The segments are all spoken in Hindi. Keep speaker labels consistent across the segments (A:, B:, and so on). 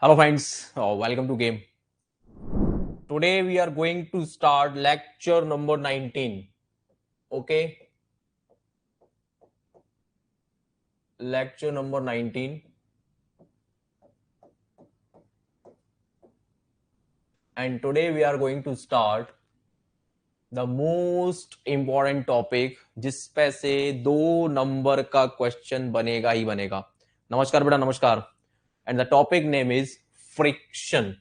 A: Hello friends, welcome to game. Today we are going to start lecture number 19. Okay, lecture number 19. And today we are going to start the most important topic जिसपे से 2 नंबर का क्वेश्चन बनेगा ही बनेगा. नमस्कार बेटा, नमस्कार. And the topic name is friction.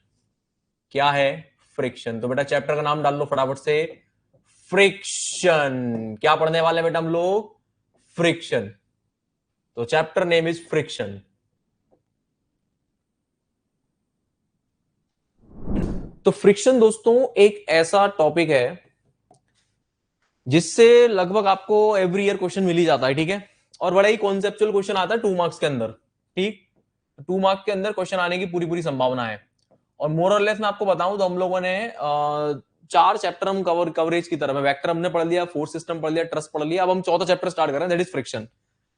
A: क्या है? फ्रिक्शन. तो बेटा चैप्टर का नाम डाल लो फटाफट से. फ्रिक्शन. क्या पढ़ने वाले बेटा हम लोग? फ्रिक्शन. तो चैप्टर नेम इज फ्रिक्शन. तो फ्रिक्शन दोस्तों एक ऐसा टॉपिक है जिससे लगभग आपको एवरी ईयर क्वेश्चन मिल ही जाता है. ठीक है, और बड़ा ही कॉन्सेप्चुअल क्वेश्चन आता है 2 मार्क्स के अंदर. ठीक, 2 मार्क्स के अंदर क्वेश्चन आने की पूरी पूरी संभावना है. और मोर और लेस मैं आपको बताऊं तो हम लोगों ने 4 चैप्टर हम कवरेज की तरफ है. वेक्टर हमने पढ़ लिया, फोर्स सिस्टम पढ़ लिया, ट्रस्ट पढ़ लिया. अब हम चौथा चैप्टर स्टार्ट कर रहे हैं, दैट इज फ्रिक्शन.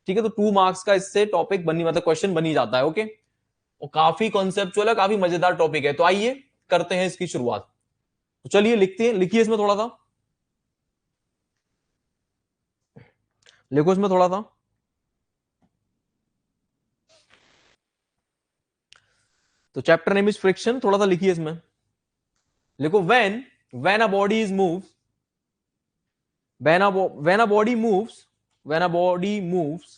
A: ठीक है, तो 2 मार्क्स का इससे टॉपिक बनी, मतलब क्वेश्चन बनी जाता है. ओके, और काफी कॉन्सेप्चुअल है, काफी मजेदार टॉपिक है. तो आइए करते हैं इसकी शुरुआत. तो चलिए लिखते हैं, लिखिए इसमें थोड़ा सा, लिखो इसमें थोड़ा सा. तो चैप्टर नेम इज फ्रिक्शन, थोड़ा सा लिखिए इसमें. लिखो when a body is move, when a body moves, when a body moves,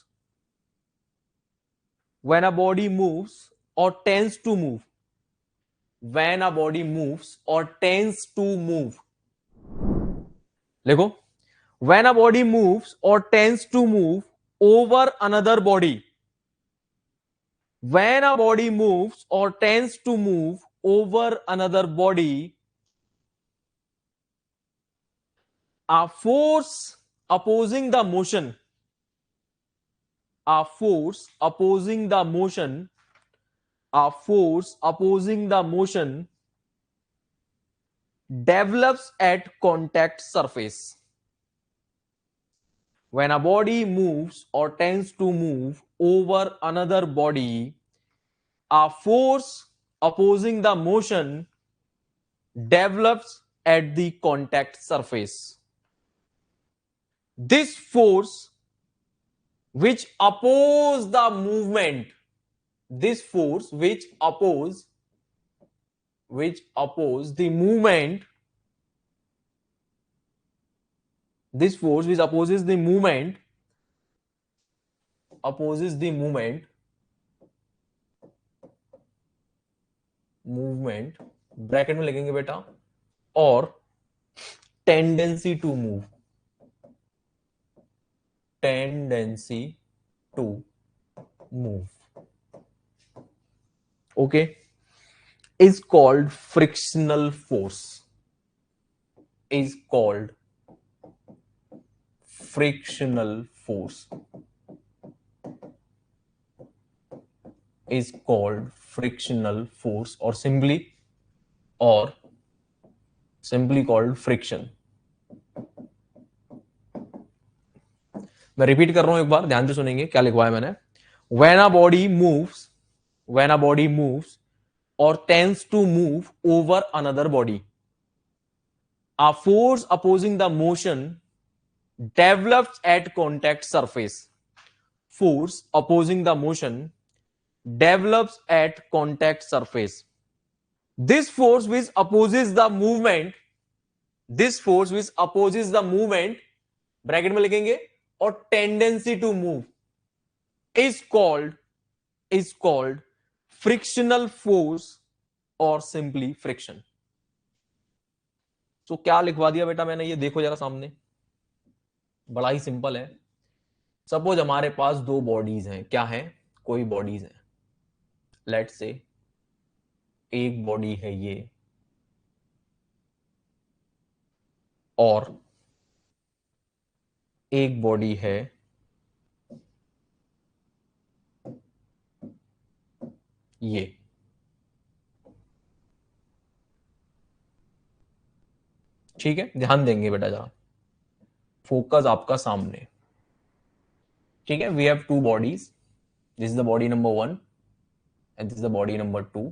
A: when a body moves or tends to move, when a body moves or tends to move, देखो, when a body moves or tends to move over another body, when a body moves or tends to move over another body, a force opposing the motion, a force opposing the motion, a force opposing the motion develops at contact surface. When a body moves or tends to move over another body, a force opposing the motion develops at the contact surface. This force which oppose the movement, this force which oppose the movement, this force which opposes the movement, movement bracket में लिखेंगे बेटा, और tendency to move, tendency to move, okay, is called frictional force, is called frictional force, is called frictional force, or simply called friction. मैं रिपीट कर रहा हूं, एक बार ध्यान से सुनेंगे क्या लिखवाया मैंने. when a body moves or tends to move over another body, a force opposing the motion develops at contact surface. Force opposing the motion develops at contact surface. This force which opposes the movement, this force which opposes the movement, bracket में लिखेंगे, और tendency to move, is called frictional force और simply friction. तो क्या लिखवा दिया बेटा मैंने, ये देखो जरा सामने, बड़ा ही सिंपल है. सपोज हमारे पास 2 बॉडीज हैं. क्या है? कोई बॉडीज है. लेट्स से एक बॉडी है ये, और एक बॉडी है ये. ठीक है, ध्यान देंगे बेटा जरा, फोकस आपका सामने. ठीक है, we have 2 bodies. This is the body number 1 and this is the body number 2.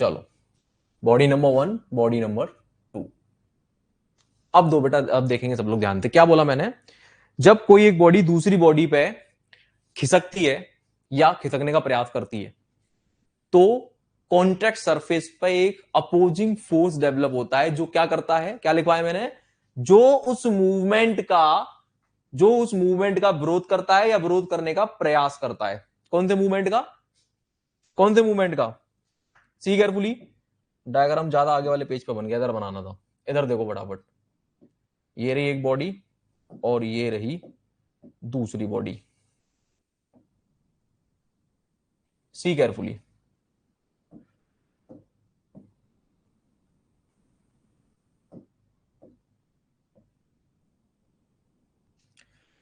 A: चलो, बॉडी नंबर 1, बॉडी नंबर 2। अब दो बेटा, अब देखेंगे सब लोग ध्यान से। क्या बोला मैंने? जब कोई एक बॉडी दूसरी बॉडी पे खिसकती है या खिसकने का प्रयास करती है, तो कॉन्ट्रैक्ट सरफेस पे एक अपोजिंग फोर्स डेवलप होता है, जो क्या करता है, क्या लिखवाया मैंने, जो उस मूवमेंट का विरोध करता है या विरोध करने का प्रयास करता है। कौन से मूवमेंट का? कौन से मूवमेंट का? सी केयरफुली, डायग्राम ज्यादा आगे वाले पेज पे बन गया, इधर बनाना था। इधर देखो फटाफट, ये रही एक बॉडी और ये रही दूसरी बॉडी। सी केयरफुली,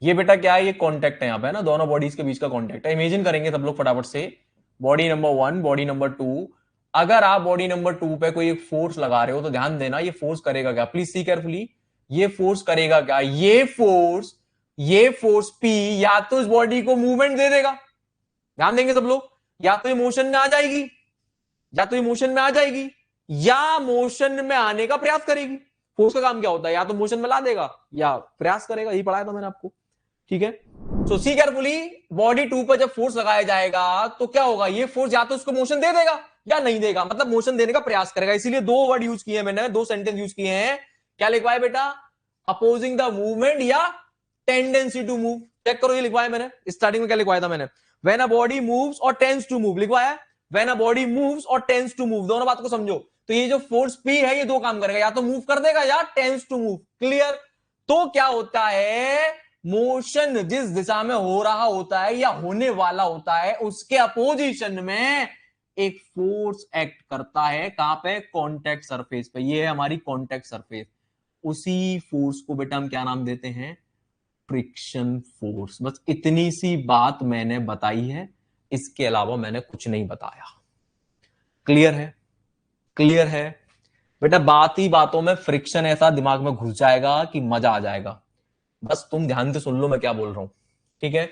A: ये बेटा क्या है, ये कांटेक्ट है यहां पे ना, दोनों बॉडीज के बीच का कांटेक्ट है। इमेजिन करेंगे सब लोग फटाफट से, बॉडी नंबर 1, बॉडी नंबर 2। अगर आप बॉडी नंबर 2 पे कोई एक फोर्स लगा रहे हो तो ध्यान देना, ये फोर्स करेगा क्या, प्लीज सी केयरफुली। ये फोर्स करेगा क्या, ये फोर्स पी या तो इस बॉडी को मूवमेंट दे देगा, ध्यान देंगे सब लोग, या तो ये मोशन में आ जाएगी, या मोशन में आने का प्रयास करेगी। फोर्स का काम क्या होता है, या तो मोशन में ला देगा या प्रयास करेगा, यही पढ़ाया था मैंने आपको, ठीक है। सो सी केयरफुली, बॉडी 2 पर जब फोर्स लगाया जाएगा तो क्या होगा, ये फोर्स या तो उसको मोशन दे देगा या नहीं देगा, मतलब मोशन देने का प्रयास करेगा। इसीलिए दो वर्ड यूज किए मैंने, दो सेंटेंस यूज किए हैं। क्या लिखवाया बेटा, अपोजिंग द मूवमेंट या टेंडेंसी टू मूव। चेक करो, ये लिखवाया मैंने स्टार्टिंग में, क्या लिखवाया था मैंने, व्हेन अ बॉडी मूव्स और टेंड्स टू मूव लिखवाया, व्हेन अ बॉडी मूव्स और टेंड्स टू मूव, दोनों बात को समझो। तो ये जो फोर्स पी है ये दो काम करेगा, या तो मूव कर देगा या टेंड्स टू मूव, क्लियर। तो क्या होता है, मोशन जिस दिशा में हो रहा होता है या होने वाला होता है उसके अपोजिशन में एक फोर्स एक्ट करता है, कहां पे, कॉन्टैक्ट सरफेस पे। ये है हमारी कॉन्टैक्ट सरफेस। उसी फोर्स को बेटा हम क्या नाम देते हैं, फ्रिक्शन फोर्स। बस इतनी सी बात मैंने बताई है, इसके अलावा मैंने कुछ नहीं बताया। क्लियर है, क्लियर है बेटा। बात ही बातों में फ्रिक्शन ऐसा दिमाग में घुस जाएगा कि मजा आ जाएगा। बस तुम ध्यान से सुन लो मैं क्या बोल रहा हूं, ठीक है।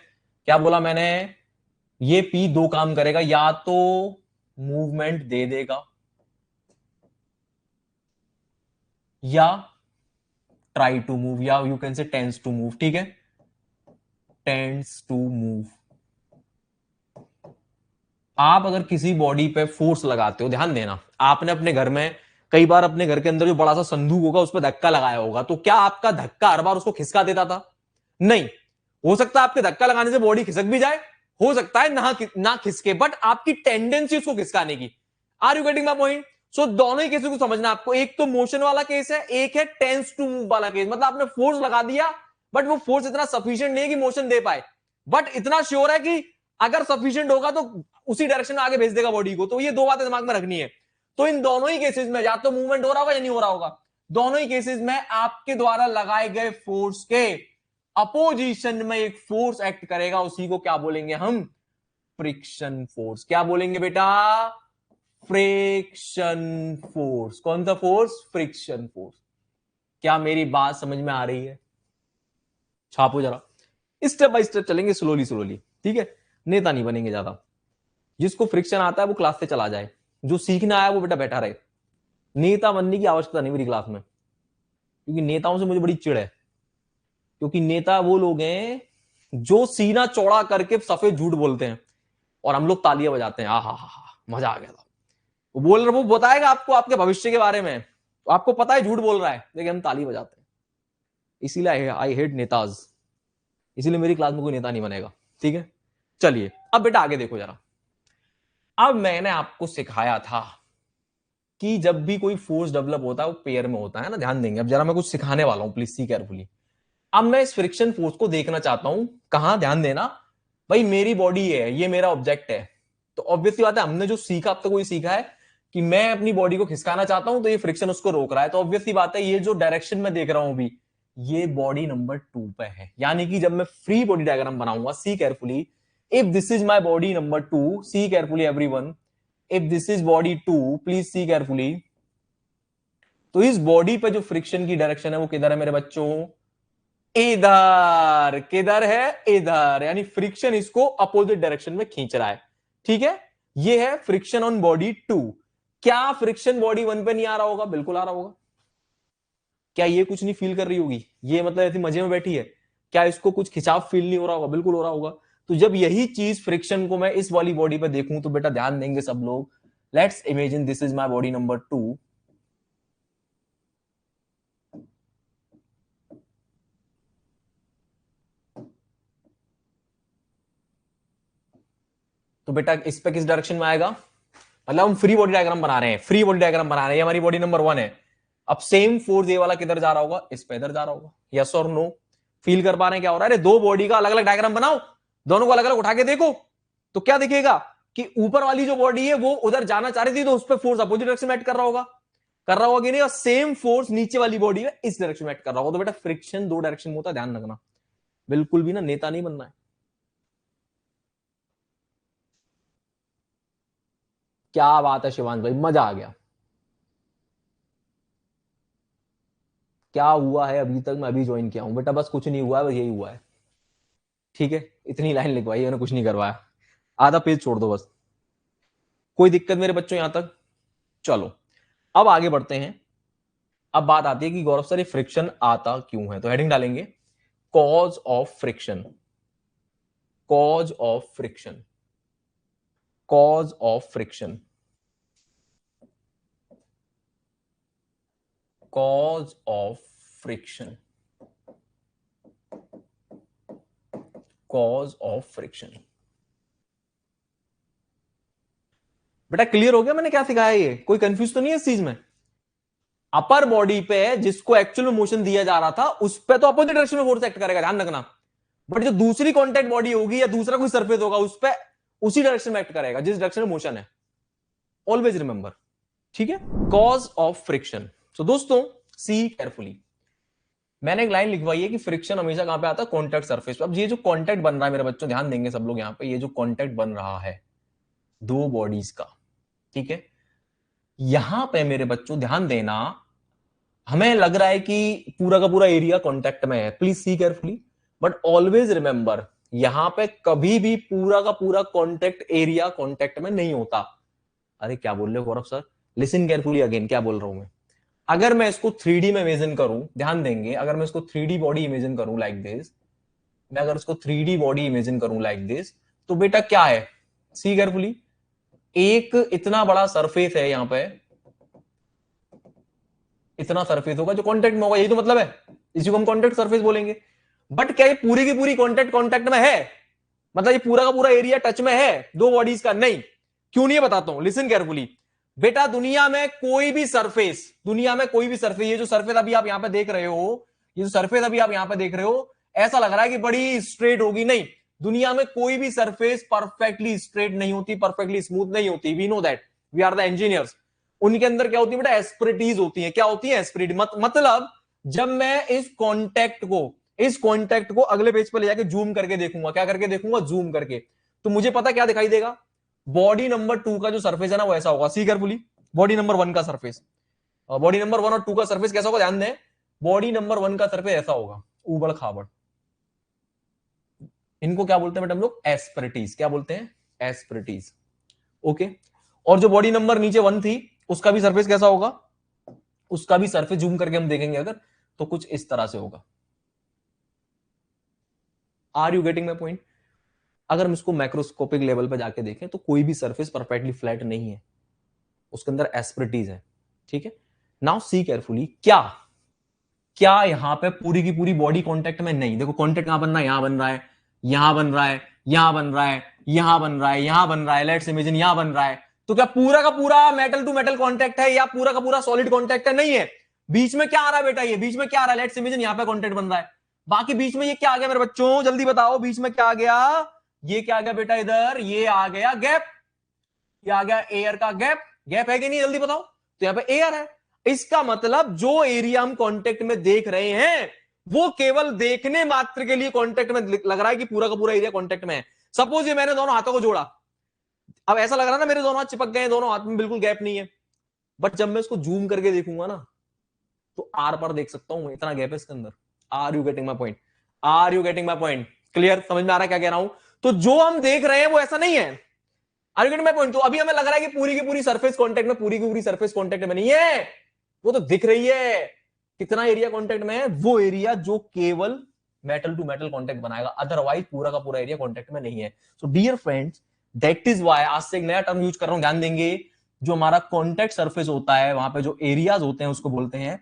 A: क्या बोला मैंने, ये पी दो काम करेगा, या तो मूवमेंट दे देगा या ट्राई टू मूव, या you can say tends to move, ठीक है, टेंस टू मूव। आप अगर किसी बॉडी पे फोर्स लगाते हो, ध्यान देना, आपने अपने घर में कई बार अपने घर के अंदर जो बड़ा सा संदूक होगा उस पर धक्का लगाया होगा, तो क्या आपका धक्का हर बार उसको खिसका देता था? नहीं। हो सकता है आपके धक्का लगाने से बॉडी खिसक भी जाए, हो सकता है ना खिसके, बट आपकी टेंडेंसी उसको खिसकाने की। Are you getting my point? So दोनों ही केसेस को समझना आपको, एक तो मोशन वाला केस है, एक है टेंस टू मूव वाला केस। मतलब आपने फोर्स लगा दिया बट वो फोर्स इतना सफिशिएंट नहीं है कि मोशन दे पाए, बट इतना श्योर है कि अगर सफिशिएंट होगा तो उसी डायरेक्शन में आगे भेज देगा बॉडी को। तो ये दो बातें दिमाग में रखनी है। तो इन दोनों ही केसेस में या तो मूवमेंट हो रहा होगा या नहीं हो रहा होगा, दोनों ही केसेस में आपके द्वारा लगाए गए फोर्स के अपोजिशन में एक फोर्स एक्ट करेगा, उसी को क्या बोलेंगे हम, फ्रिक्शन फोर्स। क्या बोलेंगे बेटा, फ्रिक्शन फोर्स। कौन सा फोर्स, फ्रिक्शन फोर्स। क्या मेरी बात समझ में आ रही है? छापो जरा, स्टेप बाय स्टेप चलेंगे, स्लोली स्लोली, ठीक है। नेता नहीं बनेंगे ज्यादा। जिसको फ्रिक्शन आता है वो क्लास से चला जाए, जो सीखना आया वो बेटा बैठा रहे। नेता बनने की आवश्यकता नहीं मेरी क्लास में, क्योंकि नेताओं से मुझे बड़ी चिढ़ है। क्योंकि नेता वो लोग हैं जो सीना चौड़ा करके सफेद झूठ बोलते हैं और हम लोग तालियां बजाते हैं, हा मजा आ गया था। वो बताएगा आपको आपके भविष्य के बारे में, तो आपको पता है झूठ बोल रहा है, लेकिन हम ताली बजाते हैं। इसीलिए आई हेट नेताज, इसीलिए मेरी क्लास में कोई नेता नहीं बनेगा, ठीक है। चलिए अब बेटा आगे देखो जरा। अब मैंने आपको सिखाया था कि जब भी कोई फोर्स डेवलप होता है वो पेयर में होता है ना, ध्यान देंगे। अब जरा मैं कुछ सिखाने वाला हूं, प्लीज सी केयरफुली। अब मैं इस फ्रिक्शन फोर्स को देखना चाहता हूं, कहां, ध्यान देना भाई, मेरी बॉडी है, ये मेरा ऑब्जेक्ट है। तो ऑब्वियसली बात है, हमने जो सीखा अब तक वही सीखा है कि मैं अपनी बॉडी को खिसकाना चाहता हूं तो ये फ्रिक्शन उसको रोक रहा है। तो ऑब्वियसली बात है, ये जो डायरेक्शन में देख रहा हूं अभी, ये बॉडी नंबर 2 पे है। यानी कि जब मैं फ्री बॉडी डायग्राम बनाऊंगा, see carefully, if this is my body number 2, see carefully everyone, if this is body 2, please see carefully. तो इस बॉडी पे जो फ्रिक्शन की डायरेक्शन है वो किधर है मेरे बच्चों, इधर। किधर है, इधर। यानी फ्रिक्शन इसको अपोजिट डायरेक्शन में खींच रहा है, ठीक है। ये है फ्रिक्शन ऑन बॉडी 2। क्या फ्रिक्शन बॉडी वन पे नहीं आ रहा होगा? बिल्कुल आ रहा होगा। क्या ये कुछ नहीं फील कर रही होगी? ये मतलब ऐसी मजे में बैठी है, क्या इसको कुछ खिंचाव फील नहीं हो रहा होगा? बिल्कुल हो रहा होगा। तो जब यही चीज फ्रिक्शन को मैं इस वाली बॉडी पे देखूं तो बेटा ध्यान देंगे सब लोग, let's imagine this is my body number 2। तो बेटा इस पे किस डायरेक्शन में आएगा? मतलब हम फ्री बॉडी डायग्राम बना रहे हैं, फ्री बॉडी डायग्राम बना रहे हैं, ये हमारी बॉडी नंबर 1 है। अब सेम फोर्स ये वाला किधर जा रहा होगा? इस पे इधर जा रहा होगा। यस और नो? फील कर पा रहे हैं क्या हो रहा है? अरे दो बॉडी का अलग अलग डायग्राम बनाओ, दोनों को अलग अलग उठा के देखो, तो क्या दिखेगा कि ऊपर वाली जो बॉडी है वो उधर जाना चाह रही थी, तो उस पर फोर्स अपोजिट डायरेक्शन में ऐड कर रहा होगा, कर रहा होगा कि नहीं? और सेम फोर्स नीचे वाली बॉडी है इस डायरेक्शन में ऐड कर रहा होगा। तो बेटा फ्रिक्शन दो डायरेक्शन में होता है, ध्यान रखना। बिल्कुल भी ना नेता नहीं बनना है। क्या बात है शिवांश भाई, मजा आ गया। क्या हुआ है अभी तक? मैं अभी ज्वाइन किया हूं बेटा, बस कुछ नहीं हुआ है, बस यही हुआ है। ठीक है, इतनी लाइन लिखवाई है, कुछ नहीं करवाया, आधा पेज छोड़ दो बस। कोई दिक्कत मेरे बच्चों यहां तक? चलो अब आगे बढ़ते हैं। अब बात आती है कि गौरव सर ये फ्रिक्शन आता क्यों है, तो हेडिंग डालेंगे cause of friction. Cause of friction, cause of friction, cause of friction, cause of friction. बेटा क्लियर हो गया मैंने क्या सिखाया? ये कोई कंफ्यूज तो नहीं है इस चीज में? अपर बॉडी पे जिसको एक्चुअल में मोशन दिया जा रहा था उस पे तो अपोजिट डायरेक्शन में फोर्स एक्ट करेगा, ध्यान रखना। बट जो दूसरी कॉन्टैक्ट बॉडी होगी या दूसरा कोई सरफेस होगा उस पे उसी डायरेक्शन में एक्ट करेगा जिस डायरेक्शन में मोशन है। ऑलवेज रिमेंबर, ठीक है? Cause of friction. सो दोस्तों सी केयरफुली, मैंने एक लाइन लिखवाई है कि फ्रिक्शन हमेशा कहां पे आता है? कॉन्टैक्ट सरफेस पे। अब ये जो कॉन्टैक्ट बन रहा है मेरे बच्चों, ध्यान देंगे सब लोग यहां पे, ये जो कॉन्टैक्ट बन रहा है दो बॉडीज का, ठीक है, यहां पे मेरे बच्चों ध्यान देना, हमें लग रहा है कि पूरा का पूरा एरिया कांटेक्ट में है, please see carefully, but always remember यहां पे कभी भी पूरा का पूरा कांटेक्ट एरिया कांटेक्ट में नहीं होता। अरे क्या बोल रहे हो गौरव सर? लिसन केयरफुली अगेन, क्या बोल रहा हूं मैं? अगर मैं इसको 3D में इमेजिन करूं, ध्यान देंगे, अगर मैं इसको 3D बॉडी इमेजिन करूं लाइक दिस, मैं अगर इसको 3D बॉडी इमेजिन करूं लाइक दिस, तो बेटा क्या है? सी केयरफुली, एक इतना बड़ा सरफेस है यहां पे, इतना सरफेस होगा जो कांटेक्ट में होगा, यही तो मतलब है, इसी को हम कांटेक्ट सरफेस बोलेंगे। बट क्या ये पूरी की पूरी कांटेक्ट कांटेक्ट में है? मतलब ये पूरा का पूरा एरिया टच में है दो बॉडीज का? नहीं। क्यों नहीं है बताता हूं, लिसन केयरफुली। बेटा दुनिया में कोई भी सरफेस, दुनिया में कोई भी सरफेस, ये जो सरफेस अभी आप यहां पे देख रहे हो, ये जो सरफेस अभी आप यहां पे देख रहे हो, ऐसा लग रहा है कि बड़ी स्ट्रेट होगी, नहीं। दुनिया में कोई भी सरफेस परफेक्टली स्ट्रेट नहीं होती, परफेक्टली स्मूथ नहीं होती। We know that, we are the engineers. उनके अंदर क्या होती है बेटा? एस्पिरिटीज होती है। क्या होती है? एस्पिरिटी। मतलब जब मैं इस कॉन्टेक्ट को अगले पेज पर ले जाके जूम करके देखूंगा, क्या करके देखूंगा? जूम करके, तो मुझे पता क्या दिखाई देगा? बॉडी नंबर 2 का जो सरफेस है ना वो ऐसा होगा। सी केयरफुली, बॉडी नंबर 1 का सरफेस, बॉडी नंबर 1 और 2 का सरफेस कैसा होगा? ध्यान दें, बॉडी नंबर 1 का सरफेस ऐसा होगा, उबड़ खाबड़। इनको क्या बोलते हैं बेटा हम लोग? एस्पिरिटीज। क्या बोलते हैं? एस्पिरिटीज। ओके। और जो बॉडी नंबर नीचे 1 थी उसका भी सरफेस कैसा होगा? उसका भी सरफेस जूम करके हम देखेंगे अगर, तो कुछ इस तरह से होगा। Are you getting my point? अगर हम इसको मैक्रोस्कोपिक लेवल पे जाके देखें तो कोई भी सरफेस परफेक्टली फ्लैट नहीं है, उसके अंदर एस्पिरिटीज है, ठीक है? नाउ सी केयरफुली, क्या क्या यहां पे पूरी की पूरी बॉडी कांटेक्ट में? नहीं। देखो कांटेक्ट कहां बन रहा है? यहां बन रहा है, यहां बन रहा है, यहां बन रहा है, यहां बन रहा है, यहां बन रहा है, लेट्स इमेजिन यहां बन रहा है। तो क्या पूरा का पूरा मेटल टू मेटल कांटेक्ट है या पूरा का पूरा सॉलिड कांटेक्ट है? नहीं है। बीच में क्या आ रहा है बेटा? ये बीच में क्या आ रहा है? लेट्स इमेजिन यहां पे कांटेक्ट बन रहा है, बाकी बीच में ये क्या आ गया मेरे बच्चों? जल्दी बताओ, बीच में क्या आ गया? ये क्या आ गया बेटा? इधर ये आ गया गैप, ये आ गया एयर का गैप। गैप है कि नहीं? जल्दी बताओ। तो यहां पे एयर है। इसका मतलब जो एरिया हम कांटेक्ट में देख रहे हैं वो केवल देखने मात्र के लिए कांटेक्ट में लग रहा है कि पूरा का पूरा एरिया कांटेक्ट में है। सपोज ये मैंने दोनों हाथों को जोड़ा, अब ऐसा लग रहा है ना मेरे दोनों हाथ चिपक गए हैं, दोनों हाथ में बिल्कुल गैप नहीं है। बट जब मैं इसको जूम करके देखूंगा ना तो आर पर देख सकता हूं इतना गैप है इसके अंदर। Are you getting my point? Are you getting my point? Clear? समझ में आ रहा है क्या कह रहा हूं? तो जो हम देख रहे हैं वो ऐसा नहीं है। Are you getting my point? तो अभी हमें लग रहा है कि पूरी की पूरी सरफेस कांटेक्ट में, पूरी की पूरी सरफेस कांटेक्ट में नहीं है, वो तो दिख रही है। कितना एरिया कांटेक्ट में है? वो एरिया जो केवल मेटल टू मेटल कांटेक्ट बनाएगा, अदरवाइज पूरा का पूरा एरिया कांटेक्ट में नहीं है। So dear friends, that is why आज से एक नया टर्म यूज कर रहा हूं, ध्यान देंगे। जो हमारा कॉन्टेक्ट सरफेस होता है, वहां पे जो एरियाज होते हैं उसको बोलते हैं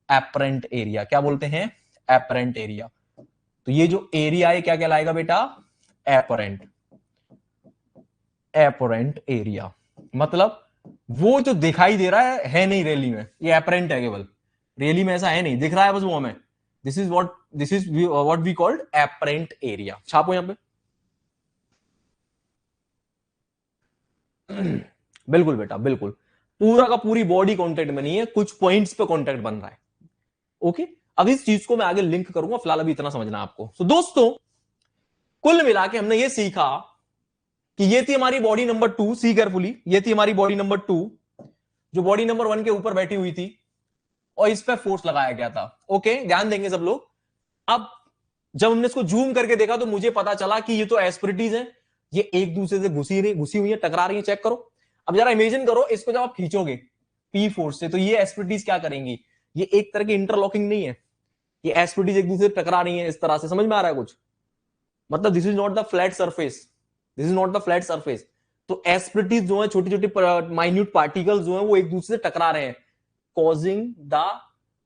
A: एपरेंट एरिया। क्या बोलते हैं? Apparent area. तो ये जो एरिया है क्या कहलाएगा बेटा? एपरेंट। एपरेंट एरिया मतलब वो जो दिखाई दे रहा है नहीं रियली में, ये एपरेंट है केवल, रियली में ऐसा है नहीं, दिख रहा है बस वो हमें। This is what we called apparent area. छापो यहां पे। बिल्कुल बेटा, बिल्कुल। पूरा का पूरी बॉडी कांटेक्ट में नहीं है, कुछ पॉइंट्स पे कांटेक्ट बन रहा है। ओके, अब इस चीज को मैं आगे लिंक करूंगा, फिलहाल अभी इतना समझना आपको। तो दोस्तों, कुल मिला के हमने ये सीखा कि ये थी हमारी बॉडी नंबर 2, सी केयरफुली, ये थी हमारी बॉडी नंबर 2 जो बॉडी नंबर 1 के ऊपर बैठी हुई थी और इस पर फोर्स लगाया गया था। ओके, ध्यान देंगे सब लोग। अब जब हमने इसको जूम करके देखा तो मुझे पता चला कि ये तो एस्पिरिटीज है, ये एक दूसरे से घुसी हुई है, टकरा रही है। चेक करो, अब जरा इमेजिन करो, इसको जब आप खींचोगे पी फोर्स से, तो ये एस्पिरिटीज क्या करेंगी? ये एक तरह की इंटरलॉकिंग नहीं है, ये एस्पिरिटीज एक दूसरे से टकरा रही है इस तरह से। समझ में आ रहा है कुछ? मतलब this is not the flat surface, this is not the flat surface. तो एस्पिरिटीज जो है, छोटी छोटी माइन्यूट पार्टिकल्स जो है, वो एक दूसरे से टकरा रहे हैं, causing the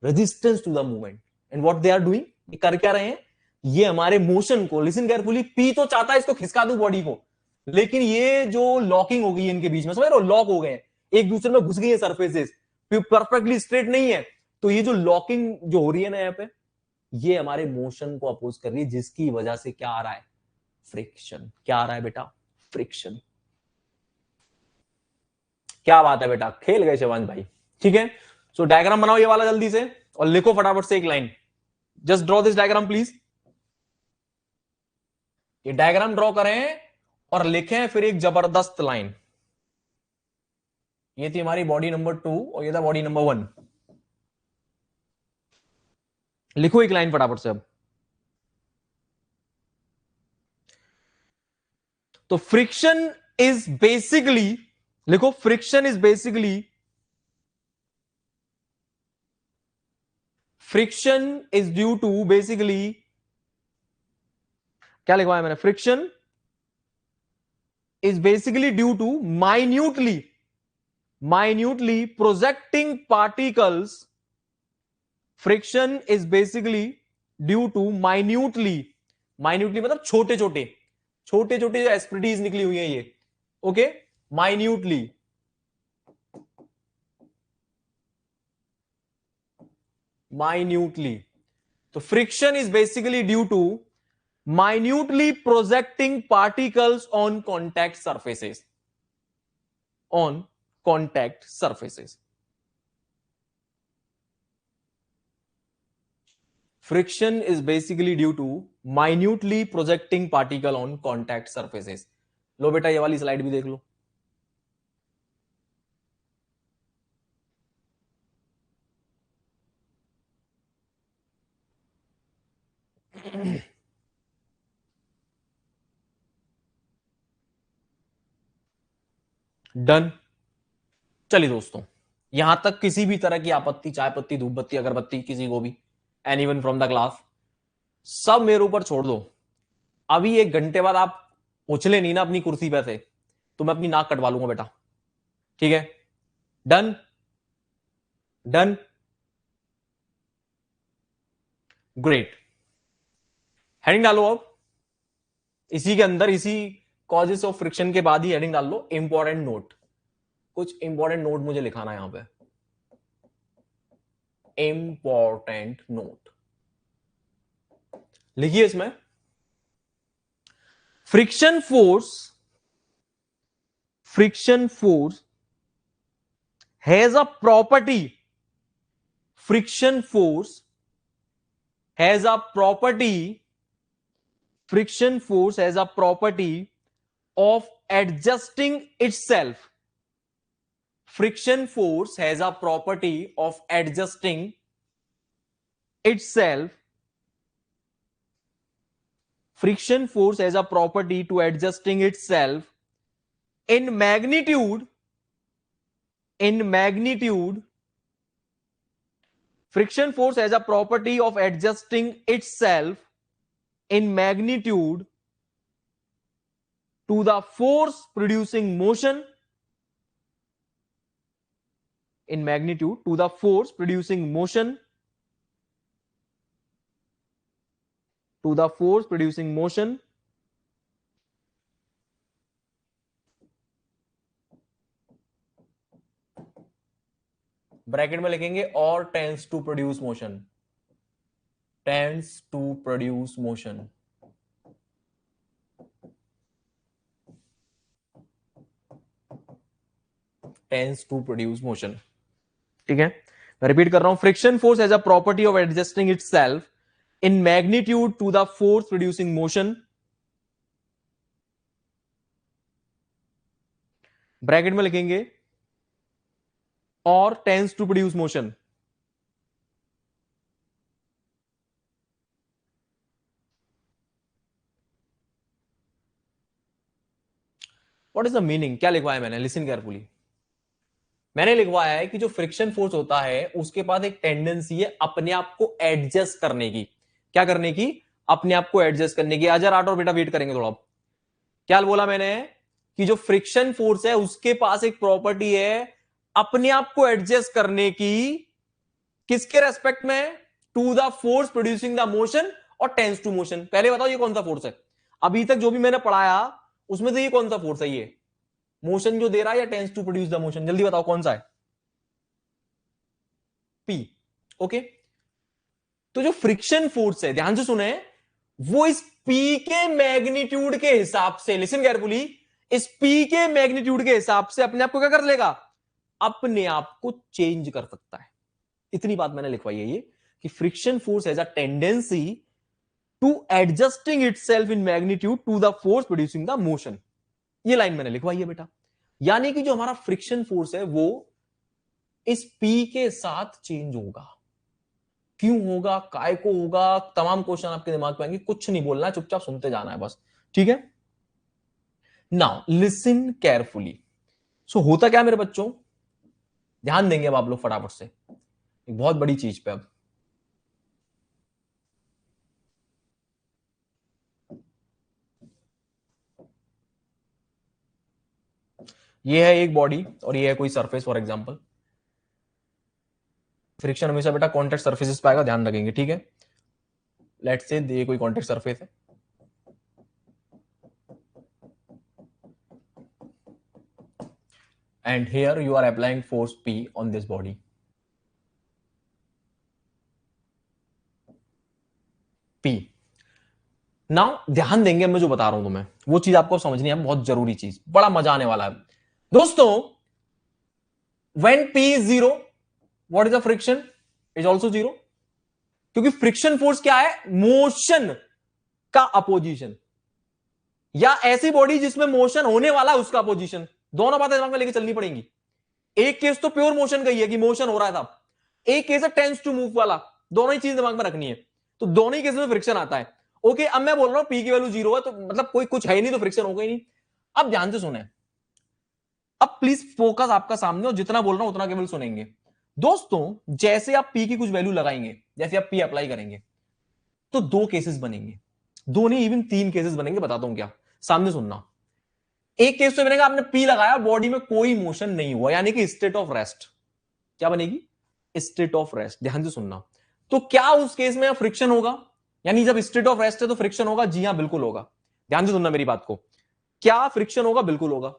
A: resistance to the movement. And what they are doing, ये कर क्या रहे हैं? ये हमारे मोशन को, लिसन केयरफुली, पी तो चाहता है इसको खिसका दूं बॉडी को, लेकिन ये जो लॉकिंग हो गई है इनके बीच में, समझ रहे हो, लॉक हो गए, एक दूसरे में घुस गई है सरफेसेस, परफेक्टली स्ट्रेट नहीं है। तो ये जो लॉकिंग जो हो रही है ना यहाँ पे, ये हमारे मोशन को अपोज कर रही है, जिसकी वजह से क्या आ रहा है? फ्रिक्शन। क्या आ रहा है बेटा? फ्रिक्शन। क्या बात है बेटा, खेल गए शिवांश भाई। ठीक है, सो डायग्राम बनाओ ये वाला जल्दी से, और लिखो फटाफट से एक line. Just draw this diagram please. ये डायग्राम ड्रॉ करें और लिखें फिर एक जबरदस्त लाइन। ये थी हमारी बॉडी नंबर 2 और ये था बॉडी नंबर 1। लिखो एक लाइन फटाफट से अब। तो फ्रिक्शन इज बेसिकली, लिखो, friction is basically, friction is due to, basically क्या लिखवाया मैंने? Friction is basically due to minutely projecting particles. Friction is basically due to minutely मतलब छोटे छोटे जो एस्पिरिटीज निकली हुई है ये। Okay, minutely। तो friction is basically due to minutely projecting particles on contact surfaces, on contact surfaces। Friction is basically due to minutely projecting particle on contact surfaces। लो बेटा, ये वाली स्लाइड भी देख लो। डन। चलिए दोस्तों, यहां तक किसी भी तरह की आपत्ति, चाय पत्ती, धूप बत्ती, अगरबत्ती, किसी को भी, एनीवन फ्रॉम द क्लास, सब मेरे ऊपर छोड़ दो। अभी 1 घंटे बाद आप उछले नहीं ना अपनी कुर्सी पे से, तो मैं अपनी नाक कटवा लूंगा बेटा। ठीक है, डन। Done, great. हेडिंग डालो अब इसी के अंदर, इसी कॉजेस ऑफ फ्रिक्शन के बाद ही हेडिंग डाल लो, इंपॉर्टेंट नोट। कुछ इंपॉर्टेंट नोट मुझे लिखाना है यहां पे, इंपॉर्टेंट नोट लिखिए इसमें। Friction force has a property, friction force has a property, friction force has a property of adjusting itself, friction force has a property of adjusting itself, friction force has a property to adjusting itself in magnitude, friction force has a property of adjusting itself in magnitude to the force producing motion, in magnitude to the force producing motion, to the force producing motion, bracket में लिखेंगे और tends to produce motion, tends to produce motion, tends to produce motion. ठीक है, मैं रिपीट कर रहा हूं, friction force as a property of adjusting itself in magnitude to the force producing motion, bracket में लिखेंगे और tends to produce motion. What is the meaning, क्या लिखवाया मैंने, लिसन केयरफुली। मैंने लिखवाया है कि जो फ्रिक्शन फोर्स होता है उसके पास एक टेंडेंसी है अपने आप को एडजस्ट करने की। क्या करने की? अपने आप को एडजस्ट करने की। आजा राठौर बेटा वेट करेंगे थोड़ा। क्या बोला मैंने कि जो फ्रिक्शन फोर्स है उसके पास एक प्रॉपर्टी है अपने आप को एडजस्ट करने की, किसके रेस्पेक्ट में? To the force producing the motion और टेंस टू मोशन। पहले बताओ ये कौन सा फोर्स है? अभी तक जो भी मैंने पढ़ाया उसमें से ये कौन सा फोर्स है? ये मोशन जो दे रहा है या tends to produce the motion? जल्दी बताओ कौन सा है? पी। ओके, तो जो फ्रिक्शन फोर्स है, ध्यान से सुने, वो इस पी के मैग्नीट्यूड के हिसाब से, लिसन केयरफुली, इस पी के मैग्नीट्यूड के हिसाब से अपने आप को क्या कर लेगा? अपने आप को चेंज कर सकता है। इतनी बात मैंने लिखवाई है ये कि friction force has a tendency to adjusting itself in magnitude to the force producing the motion. ये लाइन मैंने लिखवाई है बेटा। यानी कि जो हमारा फ्रिक्शन फोर्स है वो इस पी के साथ चेंज होगा। क्यों होगा, काय को होगा, तमाम क्वेश्चन आपके दिमाग में आएंगे, कुछ नहीं बोलना है, चुपचाप सुनते जाना है बस। ठीक है, नाउ लिसन केयरफुली। सो होता क्या मेरे बच्चों, ध्यान देंगे अब आप लोग फटाफट से एक बहुत बड़ी चीज पे। अब ये है एक बॉडी और ये है कोई सरफेस, फॉर एग्जांपल। फ्रिक्शन हमेशा बेटा कॉन्टेक्ट सरफेसेस पे आएगा, ध्यान रखेंगे। ठीक है, लेट्स से ये कोई कॉन्टेक्ट सरफेस है, and here you are applying force P on this body. P. Now ध्यान देंगे मैं जो बता रहा हूं तुम्हें, वो चीज आपको समझनी है, बहुत जरूरी चीज, बड़ा मजा आने वाला है दोस्तों। when P is zero, what is the friction? is also zero, क्योंकि फ्रिक्शन फोर्स क्या है? मोशन का अपोजिशन, या ऐसी बॉडी जिसमें मोशन होने वाला है उसका अपोजिशन। दोनों बातें दिमाग में लेके चलनी पड़ेंगी। एक केस तो प्योर मोशन का ही है कि मोशन हो रहा है था, एक केस है टेंस टू मूव वाला। दोनों ही चीज दिमाग में रखनी है, तो दोनों ही केस में फ्रिक्शन आता है। ओके, अब मैं बोल रहा हूं पी की वैल्यू जीरो है, तो मतलब कोई कुछ है ही नहीं, तो फ्रिक्शन होगा ही नहीं। अब ध्यान से सुने, अब प्लीज फोकस आपका सामने, और जितना बोल रहा हूं उतना केवल सुनेंगे दोस्तों। जैसे आप पी की कुछ वैल्यू लगाएंगे, जैसे आप पी अप्लाई करेंगे, तो दो केसेस बनेंगे, दो नहीं इवन तीन केसेस बनेंगे। बताता हूं क्या, सामने सुनना। एक केस तो बनेगा आपने पी लगाया, बॉडी में कोई मोशन नहीं हुआ, यानी कि स्टेट ऑफ रेस्ट। क्या बनेगी? State of rest. ध्यान से सुनना, तो क्या उस केस में फ्रिक्शन होगा? यानी जब स्टेट ऑफ रेस्ट है तो फ्रिक्शन होगा? जी हां, बिल्कुल होगा। ध्यान से सुनना मेरी बात को, क्या फ्रिक्शन होगा? बिल्कुल होगा।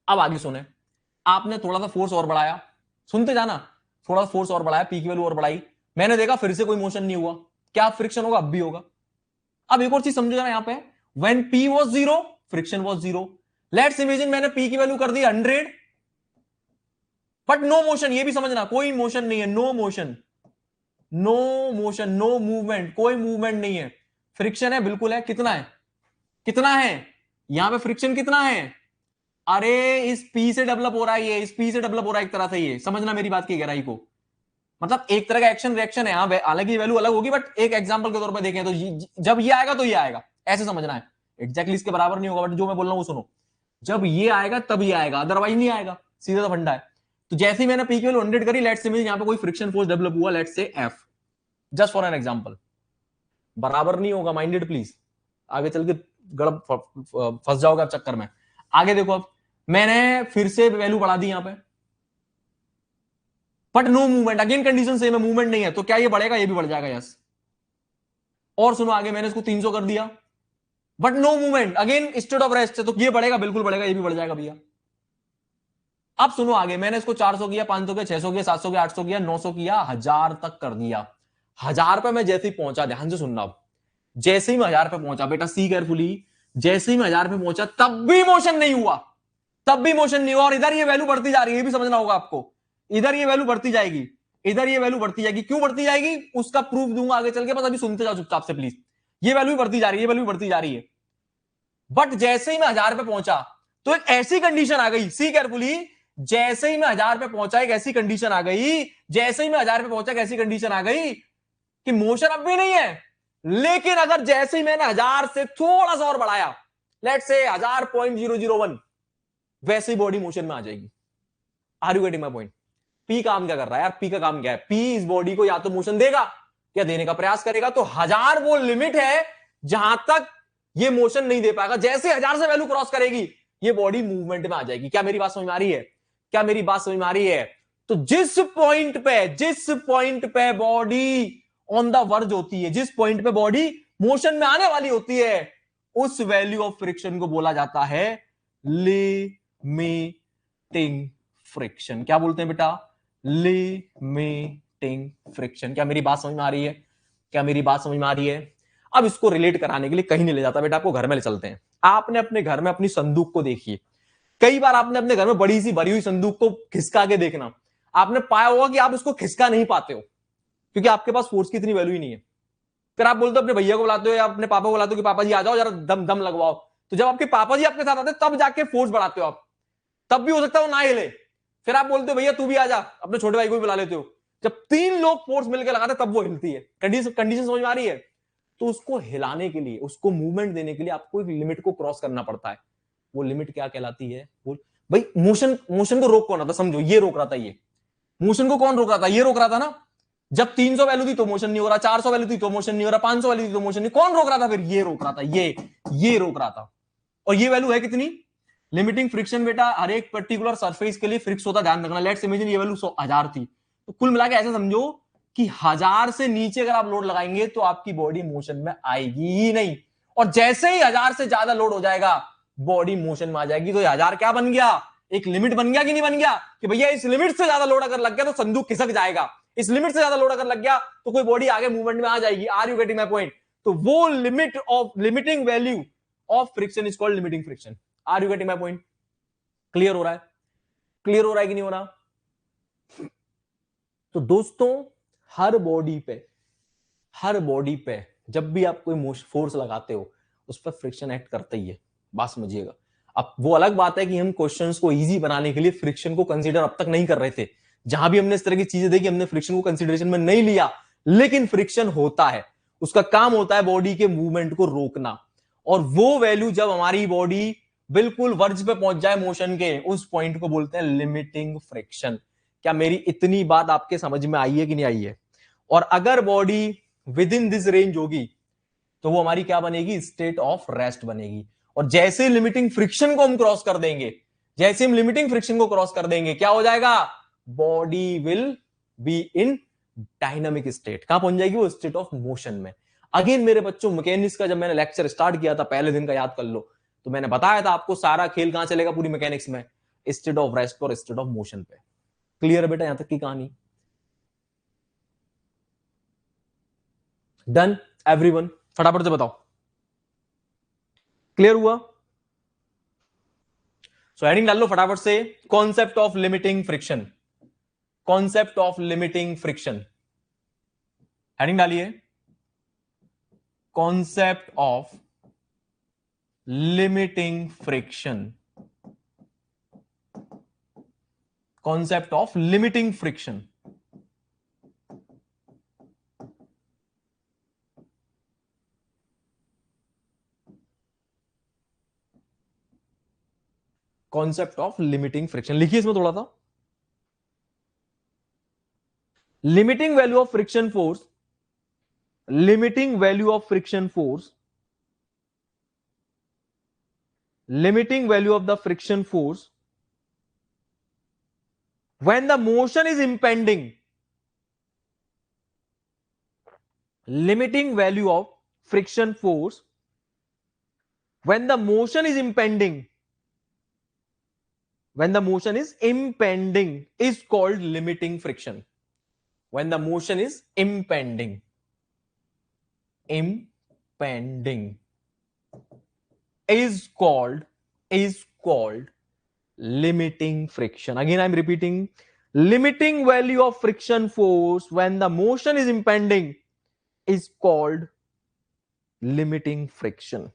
A: अब आगे सुने, आपने थोड़ा सा फोर्स और बढ़ाया, सुनते जाना, थोड़ा सा फोर्स और बढ़ाया, पी की वैल्यू और बढ़ाई, मैंने देखा फिर से कोई मोशन नहीं हुआ, क्या फ्रिक्शन होगा? अब भी होगा। अब एक और चीज समझो यहां पे, when P was zero, friction was zero. Let's imagine मैंने पी की वैल्यू कर दी 100, बट नो मोशन। ये भी समझना, कोई मोशन नहीं है, no motion, no motion, no movement, कोई मूवमेंट नहीं है। फ्रिक्शन है, बिल्कुल है। कितना है? कितना है यहां पे फ्रिक्शन? कितना है? अरे इस पी से डेवलप हो रहा है, ये इस पी से डेवलप हो रहा है एक तरह से। ये समझना मेरी बात की गहराई को, मतलब एक तरह का एक्शन रिएक्शन है। हालांकि वैल्यू अलग होगी, बट एक एग्जांपल के तौर पर देखें तो जब ये आएगा तो ये आएगा, ऐसे समझना है। एग्जैक्टली इसके बराबर नहीं होगा, बट जो मैं बोल रहा हूं वो सुनो। जब ये आएगा तब ये आएगा, अदरवाइज नहीं आएगा, सीधा सा फंडा है। तो जैसे ही मैंने पी की वैल्यू 100 करी, लेट्स से यहां पे कोई फ्रिक्शन फोर्स डेवलप हुआ, let's say F, just for an example. बराबर नहीं होगा, माइंडेड प्लीज, आगे चल के गड़ब फंस जाओगे आप चक्कर में। आगे देखो, अब मैंने फिर से वैल्यू बढ़ा दी यहां पे, but no movement, again condition same है, मूवमेंट नहीं है, तो क्या ये बढ़ेगा? ये भी बढ़ जाएगा, यस। और सुनो आगे, मैंने इसको 300 कर दिया, but no movement, again state of rest है, तो ये बढ़ेगा, बिल्कुल बढ़ेगा, ये भी बढ़ जाएगा भैया। अब सुनो आगे, मैंने इसको 400 किया, 500 किया, 600 किया, 700 किया, 800 किया, 900 किया, 1000 तक कर दिया। 1000 पे मैं जैसे ही पहुंचा, ध्यान से सुनना, अब जैसे ही मैं 1000 पे पहुंचा, बेटा सी केयरफुली, जैसे ही मैं 1000 पे पहुंचा तब भी मोशन नहीं हुआ, तब भी मोशन नहीं हुआ, और इधर ये वैल्यू बढ़ती जा रही है, ये भी समझना होगा आपको। इधर ये वैल्यू बढ़ती जाएगी, इधर ये वैल्यू बढ़ती जाएगी, क्यों बढ़ती जाएगी उसका प्रूफ दूंगा आगे चल के, बस अभी सुनते जाओ चुपचाप से प्लीज। ये वैल्यू बढ़ती जा रही है, ये वैल्यू बढ़ती जा रही है, बट जैसे ही मैं 1000 पे पहुंचा तो एक ऐसी कंडीशन आ गई, सी केयरफुली, जैसे ही मैं 1000 पे पहुंचा एक ऐसी कंडीशन आ गई, जैसे ही मैं 1000 पे पहुंचा एक ऐसी कंडीशन आ गई कि मोशन अब भी नहीं है, लेकिन अगर जैसे ही मैंने 1000 से थोड़ा सा और बढ़ाया, लेट्स से 1000.001, वैसे ही बॉडी मोशन में आ जाएगी। Are you getting my point? P काम क्या कर रहा है यार? पी का काम क्या है? पी इस बॉडी को या तो मोशन देगा या देने का प्रयास करेगा, तो 1000 वो लिमिट है जहां तक ये मोशन नहीं दे पाएगा, जैसे 1000 से वैल्यू क्रॉस करेगी ये बॉडी मूवमेंट में आ जाएगी। क्या मेरी बात समझ में आ रही है? क्या मेरी बात समझ में आ रही है? तो जिस पॉइंट पे बॉडी ऑन द वर्ज होती है, जिस पॉइंट पे बॉडी मोशन में आने वाली होती है, उस वैल्यू ऑफ फ्रिक्शन को बोला जाता है लिमिटिंग फ्रिक्शन। क्या बोलते हैं बेटा? Limiting friction. क्या मेरी बात समझ में आ रही है? क्या मेरी बात समझ में आ रही है? अब इसको रिलेट कराने के लिए कहीं नहीं ले जाता बेटा, आपको घर में ले चलते हैं। आपने अपने घर में अपनी संदूक को देखिए, कई बार आपने अपने घर में बड़ी सी भरी हुई संदूक को खिसका के देखना, आपने पाया होगा कि आप उसको खिसका नहीं पाते हो, क्योंकि आपके पास फोर्स की इतनी वैल्यू ही नहीं है। फिर आप बोलते हो, अपने भैया को बुलाते हो या अपने पापा को बुलाते हो कि पापा जी आ जाओ जरा दम दम लगवाओ, तो जब आपके पापा जी आपके साथ आते तब जाके फोर्स बढ़ाते हो आप, तब भी हो सकता है वो ना हिले। फिर आप बोलते हो भैया तू भी आ जा, अपने छोटे भाई को भी बुला लेते हो, जब 3 लोग फोर्स मिलकर लगाते तब वो हिलती है। कंडीशन समझ में आ रही है? तो उसको हिलाने के लिए, उसको मूवमेंट देने के लिए आपको एक लिमिट को क्रॉस करना पड़ता है। वो लिमिट क्या कहलाती है? वो भाई मोशन, मोशन को रोक कौन रहा था? समझो, ये रोक रहा था, ये मोशन को कौन रोक रहा था? ये रोक रहा था ना। जब 300 वैल्यू थी तो मोशन नहीं हो रहा, 400 वैल्यू थी तो मोशन नहीं हो रहा, 500 वैल्यू थी तो मोशन नहीं, कौन रोक रहा था? फिर ये रोक रहा था, ये रोक रहा था। और ये वैल्यू है कितनी? लिमिटिंग फ्रिक्शन बेटा हर एक पर्टिकुलर सरफेस के लिए फिक्स होता, ध्यान रखना। लेट्स इमेजिन ये वैल्यू 1000 थी, तो कुल मिला के ऐसे समझो कि 1000 से नीचे अगर आप लोड लगाएंगे तो आपकी बॉडी मोशन में आएगी ही नहीं, और जैसे ही 1000 से ज्यादा लोड हो जाएगा बॉडी मोशन में आ जाएगी। तो 1000 क्या बन गया? एक लिमिट बन गया कि नहीं बन गया? कि भैया इस लिमिट से ज्यादा लोड अगर लग गया तो संदूक खिसक जाएगा, इस लिमिट से ज्यादा लोड अगर लग गया तो कोई बॉडी आगे मूवमेंट में आ जाएगी। Are you getting my point? तो वो limit of limiting value of friction is called limiting friction. Are you getting my point? Clear हो रहा है? क्लियर हो रहा है कि नहीं हो रहा? तो दोस्तों, हर बॉडी पे, हर बॉडी पे जब भी आप कोई फोर्स लगाते हो उस पर फ्रिक्शन एक्ट करता ही है, बात समझिएगा। अब वो अलग बात है कि हम क्वेश्चंस को इजी बनाने के लिए फ्रिक्शन को कंसीडर अब तक नहीं कर रहे थे, जहां भी हमने इस तरह की चीजें देखी हमने फ्रिक्शन को कंसीडरेशन में नहीं लिया, लेकिन फ्रिक्शन होता है, उसका काम होता है बॉडी के मूवमेंट को रोकना। और वो वैल्यू जब हमारी बॉडी बिल्कुल वर्ज पे पहुंच जाए मोशन के, उस पॉइंट को बोलते हैं लिमिटिंग फ्रिक्शन। क्या मेरी इतनी बात आपके समझ में आई है कि नहीं आई है? और अगर body with in this range होगी तो वो हमारी क्या बनेगी? स्टेट ऑफ रेस्ट बनेगी। और जैसे लिमिटिंग फ्रिक्शन को हम क्रॉस कर देंगे, जैसे हम लिमिटिंग फ्रिक्शन को क्रॉस कर देंगे, क्या हो जाएगा? Body will be in dynamic state. कहां पहुंच जाएगी वो? स्टेट ऑफ मोशन में। अगेन मेरे बच्चों, मैकेनिक्स का जब मैंने लेक्चर स्टार्ट किया था पहले दिन का, याद कर लो, तो मैंने बताया था आपको सारा खेल कहां चलेगा पूरी मैकेनिक्स में? स्टेट ऑफ रेस्ट और स्टेट ऑफ मोशन पे। क्लियर है बेटा यहां तक की कहानी? Done everyone? फटाफट से बताओ, क्लियर हुआ? सो हेडिंग डाल लो फटाफट से, concept of limiting friction. Concept of limiting friction, heading डालिए, concept of limiting friction. Concept of limiting friction. Concept of limiting friction लिखिए इसमें थोड़ा सा। Limiting value of friction force, limiting value of friction force, limiting value of the friction force when the motion is impending, limiting value of friction force when the motion is impending, when the motion is impending is called limiting friction. When the motion is impending is called limiting friction. Again I am repeating, limiting value of friction force when the motion is impending is called limiting friction.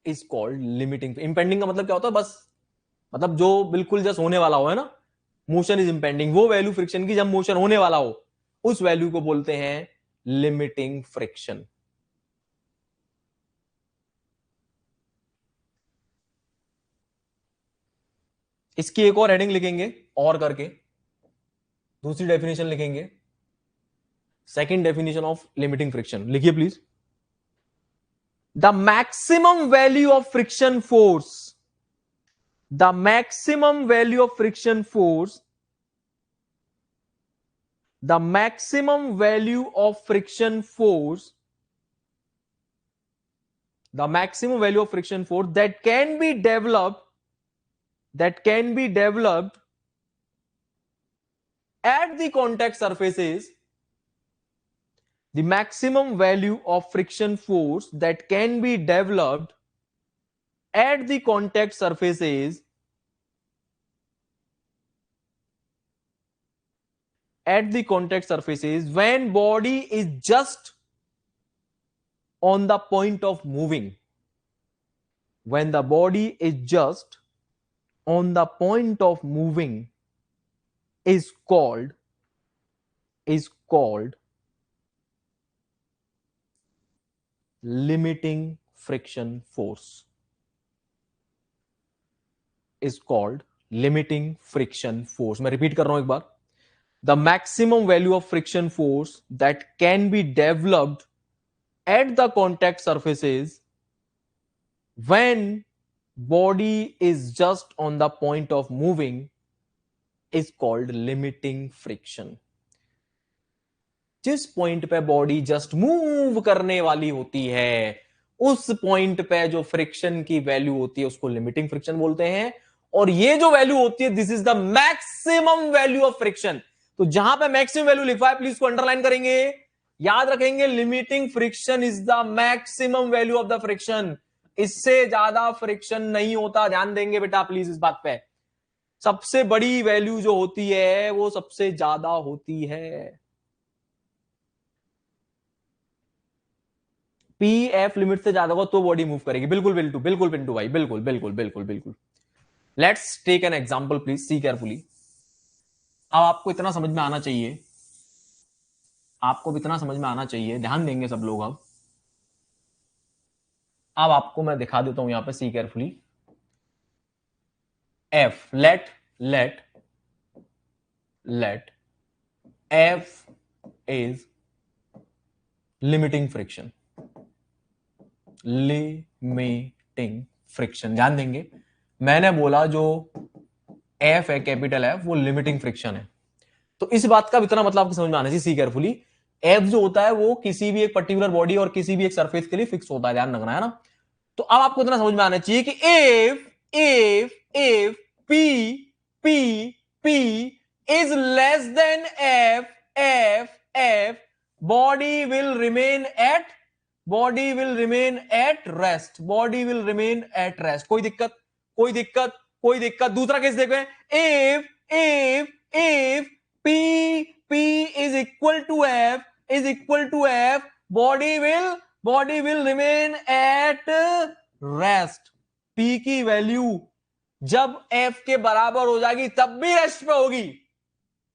A: Is called limiting. Impending का मतलब क्या होता है? बस मतलब जो बिल्कुल जस्ट होने वाला हो, है ना, मोशन इज इंपेंडिंग, वो वैल्यू फ्रिक्शन की जब मोशन होने वाला हो उस वैल्यू को बोलते हैं लिमिटिंग फ्रिक्शन. इसकी एक और हेडिंग लिखेंगे और करके, दूसरी डेफिनेशन लिखेंगे, second definition of limiting friction लिखिए please. The maximum value of friction force, the maximum value of friction force, the maximum value of friction force, the maximum value of friction force that can be developed at the contact surfaces, the maximum value of friction force that can be developed at the contact surfaces, when body is just on the point of moving, when the body is just on the point of moving is called limiting friction force. Is called limiting friction force. मैं रिपीट कर रहा हूं एक बार. The maximum value of friction force that can be developed at the contact surfaces when body is just on the point of moving is called limiting friction. जिस पॉइंट पे बॉडी जस्ट मूव करने वाली होती है उस पॉइंट पे जो फ्रिक्शन की वैल्यू होती है उसको लिमिटिंग फ्रिक्शन बोलते हैं. और ये जो वैल्यू होती है this is the maximum value of friction. तो जहां पे मैक्सिमम वैल्यू लिखा है प्लीज इसको अंडरलाइन करेंगे, याद रखेंगे limiting friction is the maximum value of the friction. इससे ज्यादा फ्रिक्शन नहीं होता, ध्यान देंगे बेटा प्लीज इस बात पे. सबसे बड़ी वैल्यू जो होती है वो सबसे ज्यादा होती है. पी एफ लिमिट से ज्यादा होगा तो बॉडी मूव करेगी. बिल्कुल बिल्कुल पिंटू भाई, बिल्कुल. Let's take an example please, see carefully. अब आपको इतना समझ में आना चाहिए, आपको भी इतना समझ में आना चाहिए, ध्यान देंगे सब लोग. अब आपको मैं दिखा देता हूं यहां पे, see carefully. F let F is limiting friction. Limiting friction, ध्यान देंगे मैंने बोला जो एफ है, कैपिटल एफ, वो लिमिटिंग फ्रिक्शन है. तो इस बात का इतना मतलब आपको समझ में आना चाहिए. सी केयरफुली, एफ जो होता है वो किसी भी एक पर्टिकुलर बॉडी और किसी भी एक सरफेस के लिए फिक्स होता है, ध्यान रखना है ना. तो अब आपको इतना समझ में आना चाहिए कि if p is less than f body will remain at rest. कोई दिक्कत. दूसरा केस देखो, if p is equal to f body will remain at rest. p की वैल्यू जब f के बराबर हो जाएगी तब भी रेस्ट पे होगी,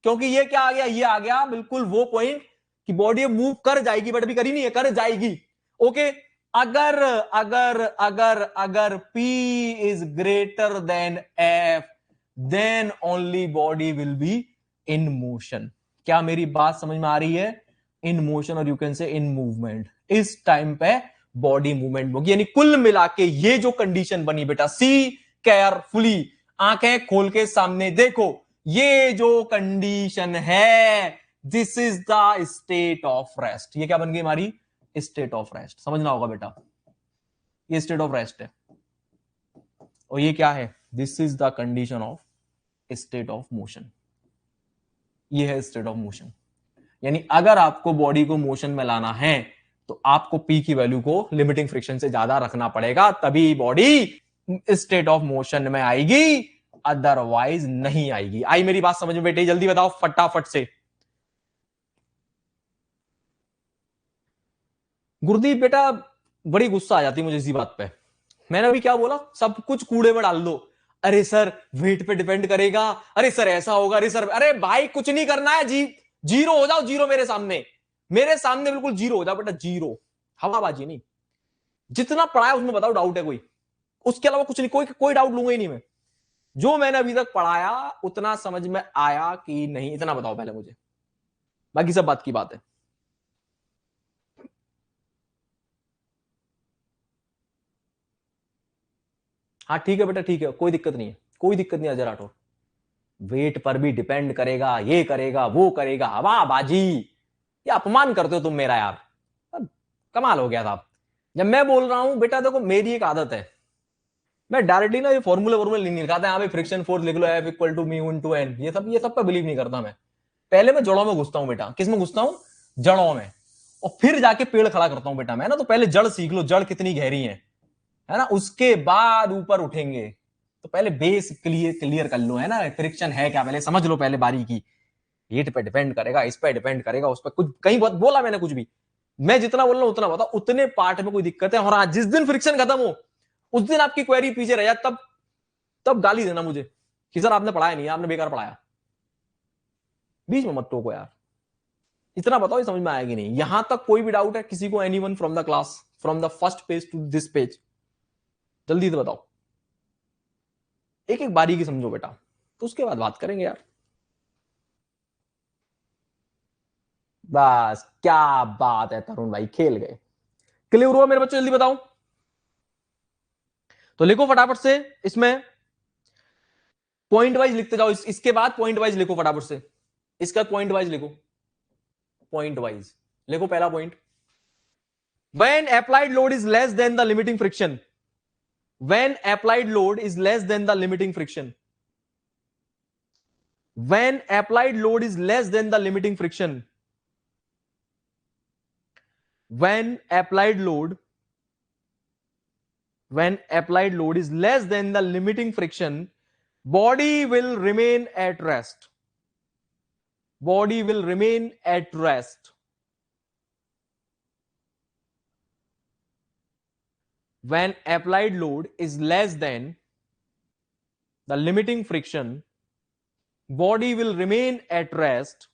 A: क्योंकि ये क्या आ गया, ये आ गया बिल्कुल वो पॉइंट कि बॉडी मूव कर जाएगी, बट अभी करी नहीं है, कर जाएगी. ओके, अगर अगर अगर अगर P is greater than F, then only body will be in motion. क्या मेरी बात समझ में आ रही है? इन मोशन और यू कैन से इन मूवमेंट, इस टाइम पे बॉडी मूवमेंट होगी। यानी कुल मिला के ये जो कंडीशन बनी बेटा, सी केयरफुली, आंखें खोल के सामने देखो, ये जो कंडीशन है, this is the state of rest. ये क्या बन गई हमारी? State of rest. समझना होगा बेटा, ये स्टेट ऑफ रेस्ट है और ये क्या है? This is the condition of state of motion. ये है स्टेट ऑफ मोशन। यानी अगर आपको बॉडी को मोशन में लाना है तो आपको पी की वैल्यू को लिमिटिंग फ्रिक्शन से ज्यादा रखना पड़ेगा, तभी बॉडी स्टेट ऑफ मोशन में आएगी, अदरवाइज नहीं आएगी। आई मेरी बात समझ में बेटे? जल्दी बताओ फटाफट से। गुरदीप बेटा बड़ी गुस्सा आ जाती है मुझे इसी बात पे। मैंने अभी क्या बोला? सब कुछ कूड़े में डाल दो। अरे सर वेट पे डिपेंड करेगा, अरे सर ऐसा होगा, अरे सर, अरे भाई कुछ नहीं करना है जी, जीरो हो जाओ, जीरो मेरे सामने, मेरे सामने बिल्कुल जीरो हो जाओ बेटा, जीरो, हवाबाजी नहीं। जितना पढ़ा है उसमें बताओ डाउट है कोई? उसके अलावा कुछ नहीं, कोई डाउट लूंगा ही नहीं मैं। जो मैंने अभी तक पढ़ाया उतना समझ में आया कि नहीं, इतना बताओ पहले मुझे, बाकी सब बात की बात है। हाँ ठीक है बेटा, ठीक है, कोई दिक्कत नहीं है, कोई दिक्कत नहीं अजय राठौर। वेट पर भी डिपेंड करेगा, ये करेगा वो करेगा, हवाबाजी, ये अपमान करते हो तुम मेरा यार, कमाल हो गया था। जब मैं बोल रहा हूं बेटा, देखो मेरी एक आदत है, मैं डायरेक्टली ना ये फॉर्मूले नहीं निकालता, यहाँ पे फ्रिक्शन फोर्स लिख लो F equal to mu into N, ये सब पे बिलीव नहीं करता मैं। पहले मैं जड़ों में घुसता हूं बेटा। किस में घुसता हूं? जड़ों में, और फिर जाके पेड़ खड़ा करता हूं बेटा मैं ना। तो पहले जड़ सीख लो, जड़ कितनी गहरी है ना, उसके बाद ऊपर उठेंगे। तो पहले बेस क्लियर कर लो, है ना, फ्रिक्शन है क्या पहले समझ लो, पहले बारीकी। हीट पे डिपेंड करेगा, इस पे डिपेंड करेगा, उस पर कुछ कहीं बहुत बोला मैंने कुछ भी? मैं जितना बोल रहा हूं उतना बताओ, उतने पार्ट में कोई दिक्कत है? और हाँ, जिस दिन फ्रिक्शन खत्म हो उस दिन आपकी क्वेरी पीछे रह जाए, तब गाली देना मुझे कि सर आपने पढ़ाया नहीं, आपने बेकार पढ़ाया। बीच में मत टोको यार, इतना बताओ ये समझ में आएगी नहीं। यहां तक कोई भी डाउट है किसी को? Anyone from the class, from the first page to this page, जल्दी से बताओ। एक एक बारीकी समझो बेटा, तो उसके बाद बात करेंगे यार। बस क्या बात है तरुण भाई, खेल गए। क्लियर हुआ मेरे बच्चों? जल्दी बताओ। तो लिखो फटाफट से, इसमें पॉइंट वाइज लिखते जाओ, इसके बाद पॉइंट वाइज लिखो फटाफट से, इसका पॉइंट वाइज लिखो, पॉइंट वाइज लिखो। पहला point, when applied load is less than the limiting friction, when applied load is less than the limiting friction, when applied load is less than the limiting friction, when applied load is less than the limiting friction, body will remain at rest, body will remain at rest. When applied load is less than the limiting friction, body will remain at rest.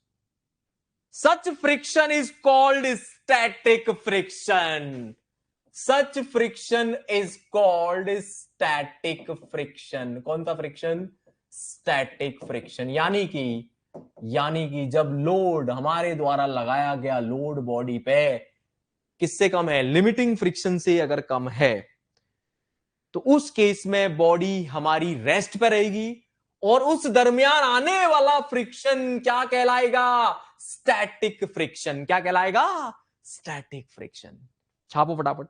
A: Such friction is called static friction. Such friction is called static friction. कौन सा फ्रिक्शन? Static friction. यानी कि जब लोड, हमारे द्वारा लगाया गया लोड बॉडी पे किससे कम है? लिमिटिंग फ्रिक्शन से अगर कम है, तो उस केस में बॉडी हमारी रेस्ट पे रहेगी, और उस दरमियान आने वाला फ्रिक्शन क्या कहलाएगा? Static friction. क्या कहलाएगा? Static friction. छापो फटाफट।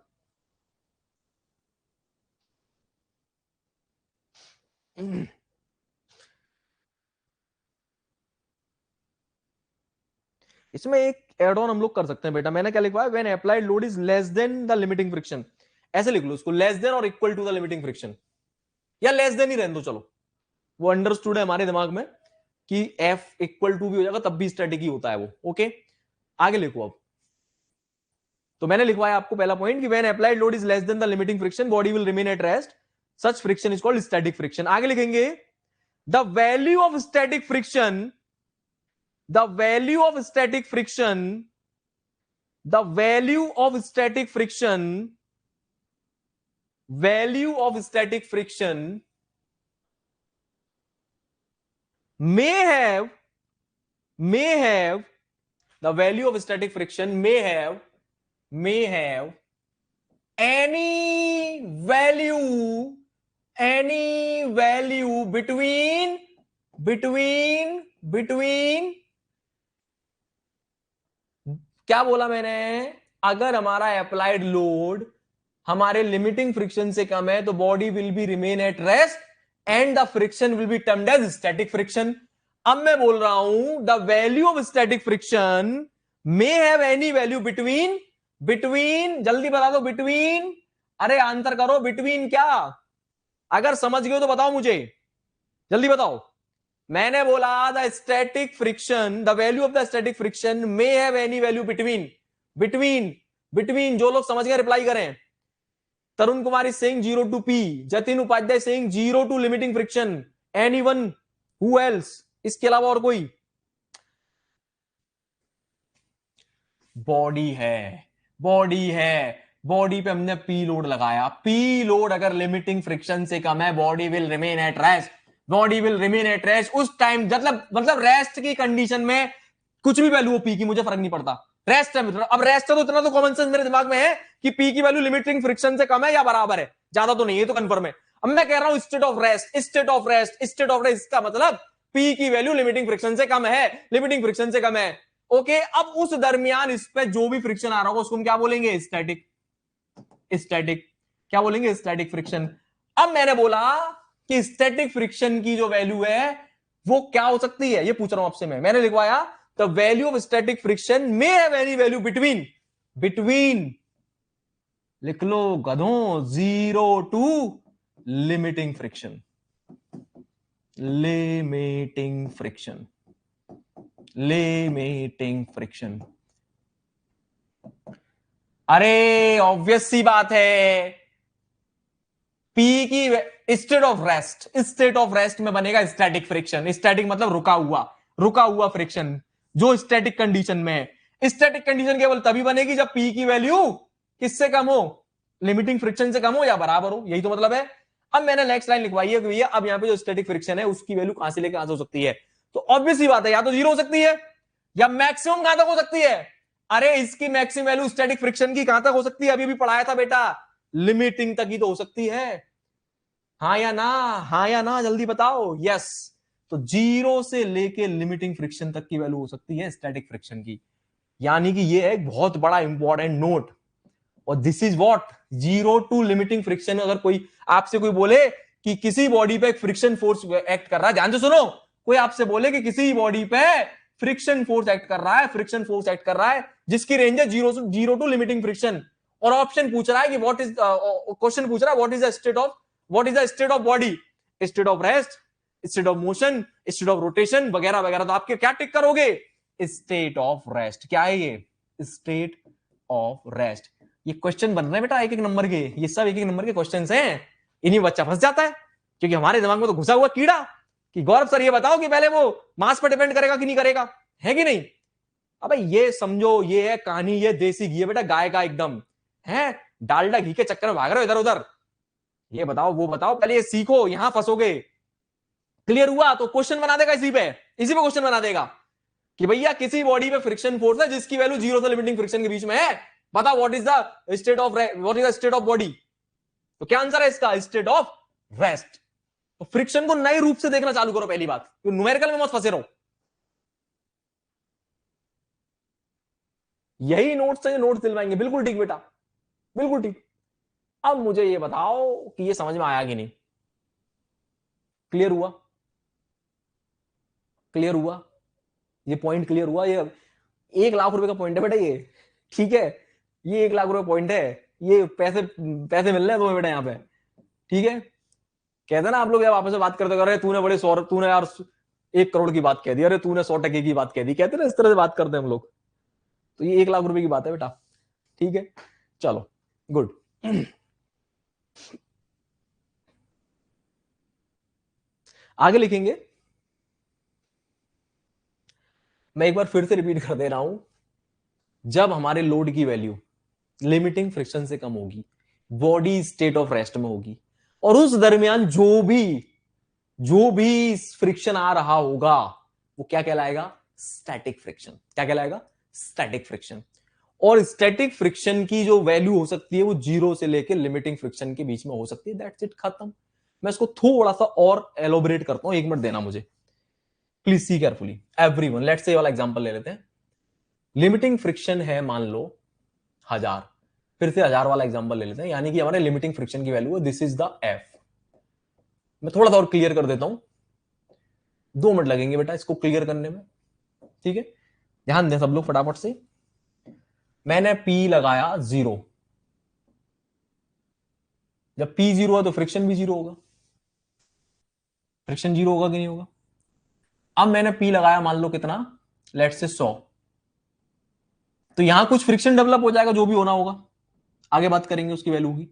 A: इसमें एक एड ऑन हम लोग कर सकते हैं बेटा। मैंने क्या लिखवाया? When applied load is less than the limiting friction, ऐसे लिख लो उसको, लेस देन और equal to the limiting friction, या लेस देन ही रहने दो, चलो वो अंडरस्टूड है हमारे दिमाग में कि एफ इक्वल टू भी हो जाएगा तब भी स्टैटिक ही होता है वो। ओके, आगे लिखो अब। तो मैंने लिखवाया आपको पहला पॉइंट कि when applied load is less than the limiting friction, body will remain at rest, such friction is called static friction. आगे लिखेंगे the value of static friction, the value of static friction, the value of static friction value of static friction may have the value of static friction may have any value between क्या बोला मैंने, अगर हमारा अप्लाइड लोड हमारे लिमिटिंग फ्रिक्शन से कम है तो body will be remain at rest and the friction will be termed as static friction. अब मैं बोल रहा हूं the value of static friction may have any value between जल्दी बता दो बिटवीन, अरे आंसर करो बिटवीन क्या, अगर समझ गए तो बताओ मुझे, जल्दी बताओ। मैंने बोला the static friction, the value of the static friction may have any value between जो लोग समझ गए रिप्लाई करें। Tarun Kumar is saying 0 to P, Jatin Upadhyay saying 0 to limiting friction, anyone, who else, इसके अलावा और कोई? बॉडी पे हमने पी लोड लगाया, पी लोड अगर लिमिटिंग फ्रिक्शन से कम है body will remain at rest, उस टाइम मतलब रेस्ट की कंडीशन में कुछ भी वैल्यू हो पी की मुझे फर्क नहीं पड़ता, रेस्ट है। अब रेस्ट है तो इतना तो कॉमन सेंस मेरे दिमाग में है कि पी की वैल्यू लिमिटिंग फ्रिक्शन से कम है या बराबर है, ज्यादा तो नहीं है, तो कंफर्म है। अब मैं कह रहा हूं स्टेट ऑफ रेस्ट, इसका मतलब पी की वैल्यू लिमिटिंग फ्रिक्शन से कम है, ओके। अब उस दरमियान इस पे जो भी फ्रिक्शन आ रहा होगा उसको हम क्या बोलेंगे, स्टैटिक क्या बोलेंगे, स्टैटिक फ्रिक्शन। अब मैंने बोला कि स्टैटिक फ्रिक्शन की जो वैल्यू है वो क्या हो सकती है, ये पूछ रहा हूं आपसे मैंने लिखवाया the value of static friction may have any value between लिख लो गधों 0 to limiting friction, limiting friction. अरे ऑब्वियस सी बात है, पी की स्टेट ऑफ रेस्ट में बनेगा स्टैटिक फ्रिक्शन, स्टैटिक मतलब रुका हुआ फ्रिक्शन जो स्टैटिक कंडीशन में है। स्टैटिक कंडीशन केवल तभी बनेगी जब पी की वैल्यू किससे कम हो, लिमिटिंग फ्रिक्शन से कम हो या बराबर हो, यही तो मतलब है। अब मैंने नेक्स्ट लाइन लिखवाई है कि भैया अब यहां पे जो स्टैटिक फ्रिक्शन है उसकी वैल्यू कहां से लेकर कहां से हो सकती है, तो ऑब्वियस सी बात है या तो 0 हो सकती है या मैक्सिमम कहां तक हो सकती है, अरे इसकी मैक्सिमम वैल्यू स्टैटिक फ्रिक्शन की कहां तक हो सकती है, अभी भी पढ़ाया था बेटा, लिमिटिंग तक ही तो हो सकती है, हाँ या ना जल्दी बताओ, यस। तो 0 से लेके लिमिटिंग फ्रिक्शन तक की वैल्यू हो सकती है स्टैटिक फ्रिक्शन की, यानी कि ये एक बहुत बड़ा इंपॉर्टेंट नोट। और this is what 0 to limiting friction. अगर कोई आपसे कोई बोले कि किसी बॉडी पे एक फ्रिक्शन फोर्स एक्ट कर रहा है, ध्यान से सुनो, कोई आपसे बोले कि किसी बॉडी पे फ्रिक्शन फोर्स एक्ट कर रहा है जिसकी रेंज है 0 टू लिमिटिंग फ्रिक्शन, और ऑप्शन पूछ रहा है कि व्हाट इज, क्वेश्चन पूछ रहा है what is the state of body, state of rest, state of motion, state of rotation वगैरह वगैरह, तो आपके क्या टिक करोगे, स्टेट ऑफ रेस्ट। क्या है ये, स्टेट ऑफ रेस्ट। ये क्वेश्चन बन रहे हैं बेटा एक एक नंबर के, ये सब एक एक नंबर के क्वेश्चन हैं, इन्हीं बच्चा फंस जाता है क्योंकि हमारे दिमाग में तो घुसा हुआ कीड़ा कि गौरव सर ये बताओ कि पहले वो मास पर डिपेंड करेगा कि नहीं करेगा, है कि नहीं। अबे ये समझो, ये है कहानी, ये देसी घी है बेटा, गाय का एकदम है, डालडा घी के चक्कर में भाग रहे हो इधर उधर, ये बताओ वो बताओ, पहले ये सीखो, यहां फंसोगे। क्लियर हुआ, तो क्वेश्चन बना देगा इसी पे क्वेश्चन बना देगा कि भैया किसी बॉडी पे फ्रिक्शन फोर्स है जिसकी वैल्यू 0 से लिमिटिंग फ्रिक्शन के बीच में है, बताओ what is the state of body, तो क्या आंसर है इसका, स्टेट ऑफ रेस्ट। तो फ्रिक्शन को नए रूप से देखना चालू करो, पहली बात, तो न्यूमेरिकल में मत फंसे रहो। यही नोट्स है, नोट्स दिलवाएंगे, बिल्कुल ठीक बेटा, बिल्कुल ठीक। अब मुझे ये बताओ कि ये समझ में आया कि नहीं, क्लियर हुआ, क्लियर हुआ, ये पॉइंट क्लियर हुआ, ये 1 लाख रुपए का पॉइंट है बेटा ये, ठीक है, ये 1 लाख रुपए पॉइंट है, ये पैसे पैसे मिल रहे हैं तुम्हें बेटा यहाँ पे, ठीक है। कहते ना आप लोग जब आपस में बात करते अरे तूने यार 1 करोड़ की बात कह दी, अरे तूने 100 टके की बात कह दी, कहते ना इस तरह से बात करते हैं हम लोग, तो ये 1 लाख रुपए की बात है बेटा, ठीक है। चलो गुड। आगे लिखेंगे, मैं एक बार फिर से रिपीट कर दे रहा हूं, जब हमारे लोड की वैल्यू लिमिटिंग फ्रिक्शन से कम होगी बॉडी स्टेट ऑफ रेस्ट में होगी, और उस दरमियान जो भी फ्रिक्शन आ रहा होगा वो क्या कहलाएगा? Static friction. क्या कहलाएगा? Static friction. और स्टैटिक फ्रिक्शन की जो वैल्यू हो सकती है वो 0 से लेकर लिमिटिंग फ्रिक्शन के बीच में हो सकती है। दैट्स इट, खत्म। मैं इसको थोड़ा सा और एलोबरेट करता हूं, 1 मिनट देना मुझे, please see carefully everyone. Let's say वाला एग्जांपल ले लेते हैं। लिमिटिंग फ्रिक्शन है मान लो 1000। फिर से 1000 वाला एग्जांपल ले लेते हैं, यानी कि हमारे लिमिटिंग फ्रिक्शन की वैल्यू है दिस इज द एफ। मैं थोड़ा सा और क्लियर कर देता हूं, 2 मिनट लगेंगे बेटा इसको क्लियर करने में, ठीक है? ध्यान दें सब लोग फटाफट से। मैंने पी लगाया 0। जब पी 0 है तो फ्रिक्शन भी 0 होगा। फ्रिक्शन 0 होगा कि नहीं होगा? अब मैंने पी लगाया मान लो कितना, लेट से 100। तो यहां कुछ फ्रिक्शन डेवलप हो जाएगा, जो भी होना होगा, आगे बात करेंगे उसकी वैल्यू की।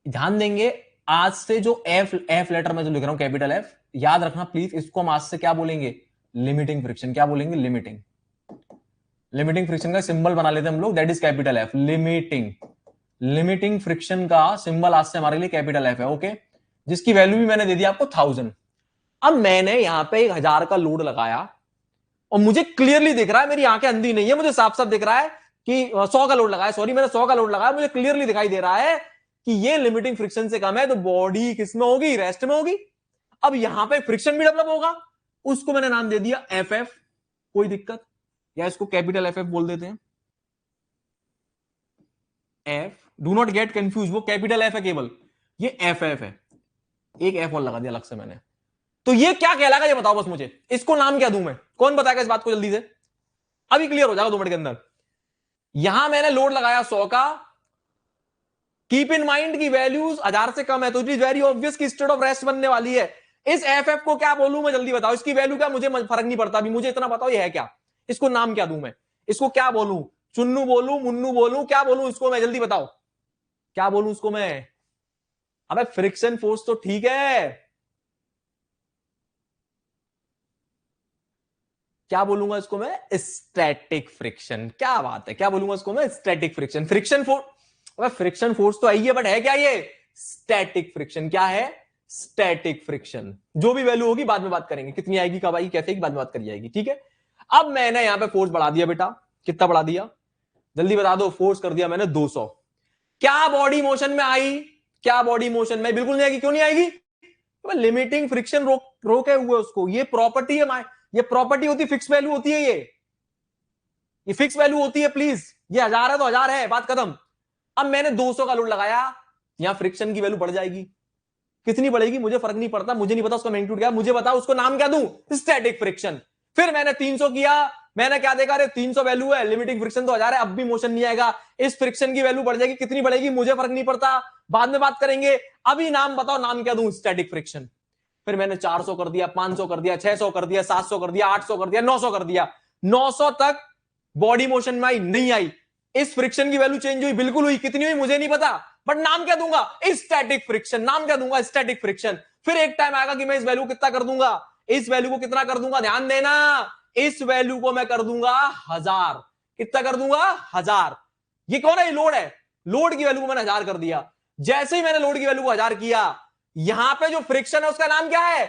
A: ध्यान देंगे, आज से जो एफ एफ लेटर में जो लिख रहा हूं कैपिटल एफ, याद रखना प्लीज, इसको हम आज से क्या बोलेंगे? Limiting friction. क्या बोलेंगे? लिमिटिंग। लिमिटिंग फ्रिक्शन का सिंबल बना लेते हैं हम लोग, that is capital F, limiting. Limiting friction का सिंबल आज से हमारे लिए कैपिटल एफ है, ओके? जिसकी वैल्यू भी मैंने दे दी आपको 1000। अब मैंने यहां पे 1000 का लोड लगाया और मुझे क्लियरली दिख रहा है, मेरी आंखें अंधी नहीं है, मुझे साफ साफ दिख रहा है कि 100 का लोड लगाया, सॉरी मैंने 100 का लोड लगाया, मुझे क्लियरली दिखाई दे रहा है कि ये लिमिटिंग फ्रिक्शन से कम है, तो बॉडी किस में होगी? रेस्ट में होगी। अब यहां पे फ्रिक्शन भी डेवलप होगा, उसको मैंने नाम दे दिया एफ एफ। कोई दिक्कत? या इसको कैपिटल एफ एफ बोल देते हैं, F. Do not get confuse, वो कैपिटल एफ है केवल, ये एफ एफ है। एक एफ और लगा दिया अलग से मैंने। तो ये क्या कहलाएगा ये बताओ बस मुझे, इसको नाम क्या दूं मैं? कौन बताएगा इस बात को जल्दी से? अभी क्लियर हो जाएगा 2 मिनट के अंदर। यहां मैंने लोड लगाया 100 का, कीप इन माइंड की वैल्यूज 1000 से कम है, तो इट इज वेरी ऑब्वियस कि स्टेट ऑफ रेस्ट बनने वाली है। इस एफ एफ को क्या बोलूं मैं? जल्दी बताओ, इसकी वैल्यू क्या? मुझे फर्क नहीं पड़ता, अभी मुझे इतना बताओ ये है क्या। इसको नाम क्या दूं मैं? इसको क्या बोलूं? चुन्नू बोलूं, मुन्नू बोलूं, क्या बोलूं इसको मैं? जल्दी बताओ क्या बोलूं इसको मैं? अबे फ्रिक्शन फोर्स तो ठीक है, क्या बोलूंगा इसको मैं? Static friction. क्या बात है, क्या बोलूंगा इसको मैं? Static friction. Friction force, friction force तो आई है, बट है क्या ये? Static friction. क्या है? Static friction. जो भी वैल्यू होगी बाद में बात करेंगे, कितनी आएगी, कब आएगी, कैसे आएगी, बाद में बात करी जाएगी, ठीक है? अब मैंने यहां पे फोर्स बढ़ा दिया बेटा, कितना बढ़ा दिया? जल्दी बता दो। फोर्स कर दिया मैंने 200। क्या बॉडी मोशन में आई? क्या बॉडी मोशन में? बिल्कुल नहीं आएगी। क्यों नहीं आएगी? लिमिटिंग फ्रिक्शन रोके हुए उसको। ये प्रॉपर्टी है, ये प्रॉपर्टी होती है, फिक्स वैल्यू होती है, ये फिक्स वैल्यू होती है प्लीज। ये 1000 है तो 1000 है, बात खत्म। अब मैंने 200 का लोड लगाया, यहां फ्रिक्शन की वैल्यू बढ़ जाएगी। कितनी बढ़ेगी मुझे फर्क नहीं पड़ता, मुझे नहीं पता उसका मैग्नीट्यूड क्या, मुझे बताओ उसको नाम क्या दूं? Static friction. फिर मैंने 300 किया, मैंने क्या देखा? अरे 300 वैल्यू है, लिमिटिंग फ्रिक्शन तो 1000 है, अब भी मोशन नहीं आएगा। इस फ्रिक्शन की वैल्यू बढ़ जाएगी, कितनी बढ़ेगी मुझे फर्क नहीं पड़ता, बाद में बात करेंगे। अभी नाम बताओ, नाम क्या दूं? Static friction. फिर मैंने 400 कर दिया, 500 कर दिया, 600 कर दिया, 700 कर दिया, 800 कर दिया, 900 कर दिया। 900 तक बॉडी मोशन में आई, नहीं आई। इस फ्रिक्शन की वैल्यू चेंज हुई, बिल्कुल हुई, कितनी हुई मुझे नहीं पता, बट नाम क्या दूंगा? Static friction. नाम क्या दूंगा? Static friction. फिर एक टाइम आएगा कि मैं इस वैल्यू को कितना कर दूंगा? इस वैल्यू को कितना कर दूंगा? ध्यान देना, इस वैल्यू को मैं कर दूंगा 1000। कितना कर दूंगा? 1000। ये कौन है? ये लोड है। लोड की वैल्यू को मैंने 1000 कर दिया। जैसे ही मैंने लोड की वैल्यू को 1000 किया, यहां पे जो फ्रिक्शन है उसका नाम क्या है?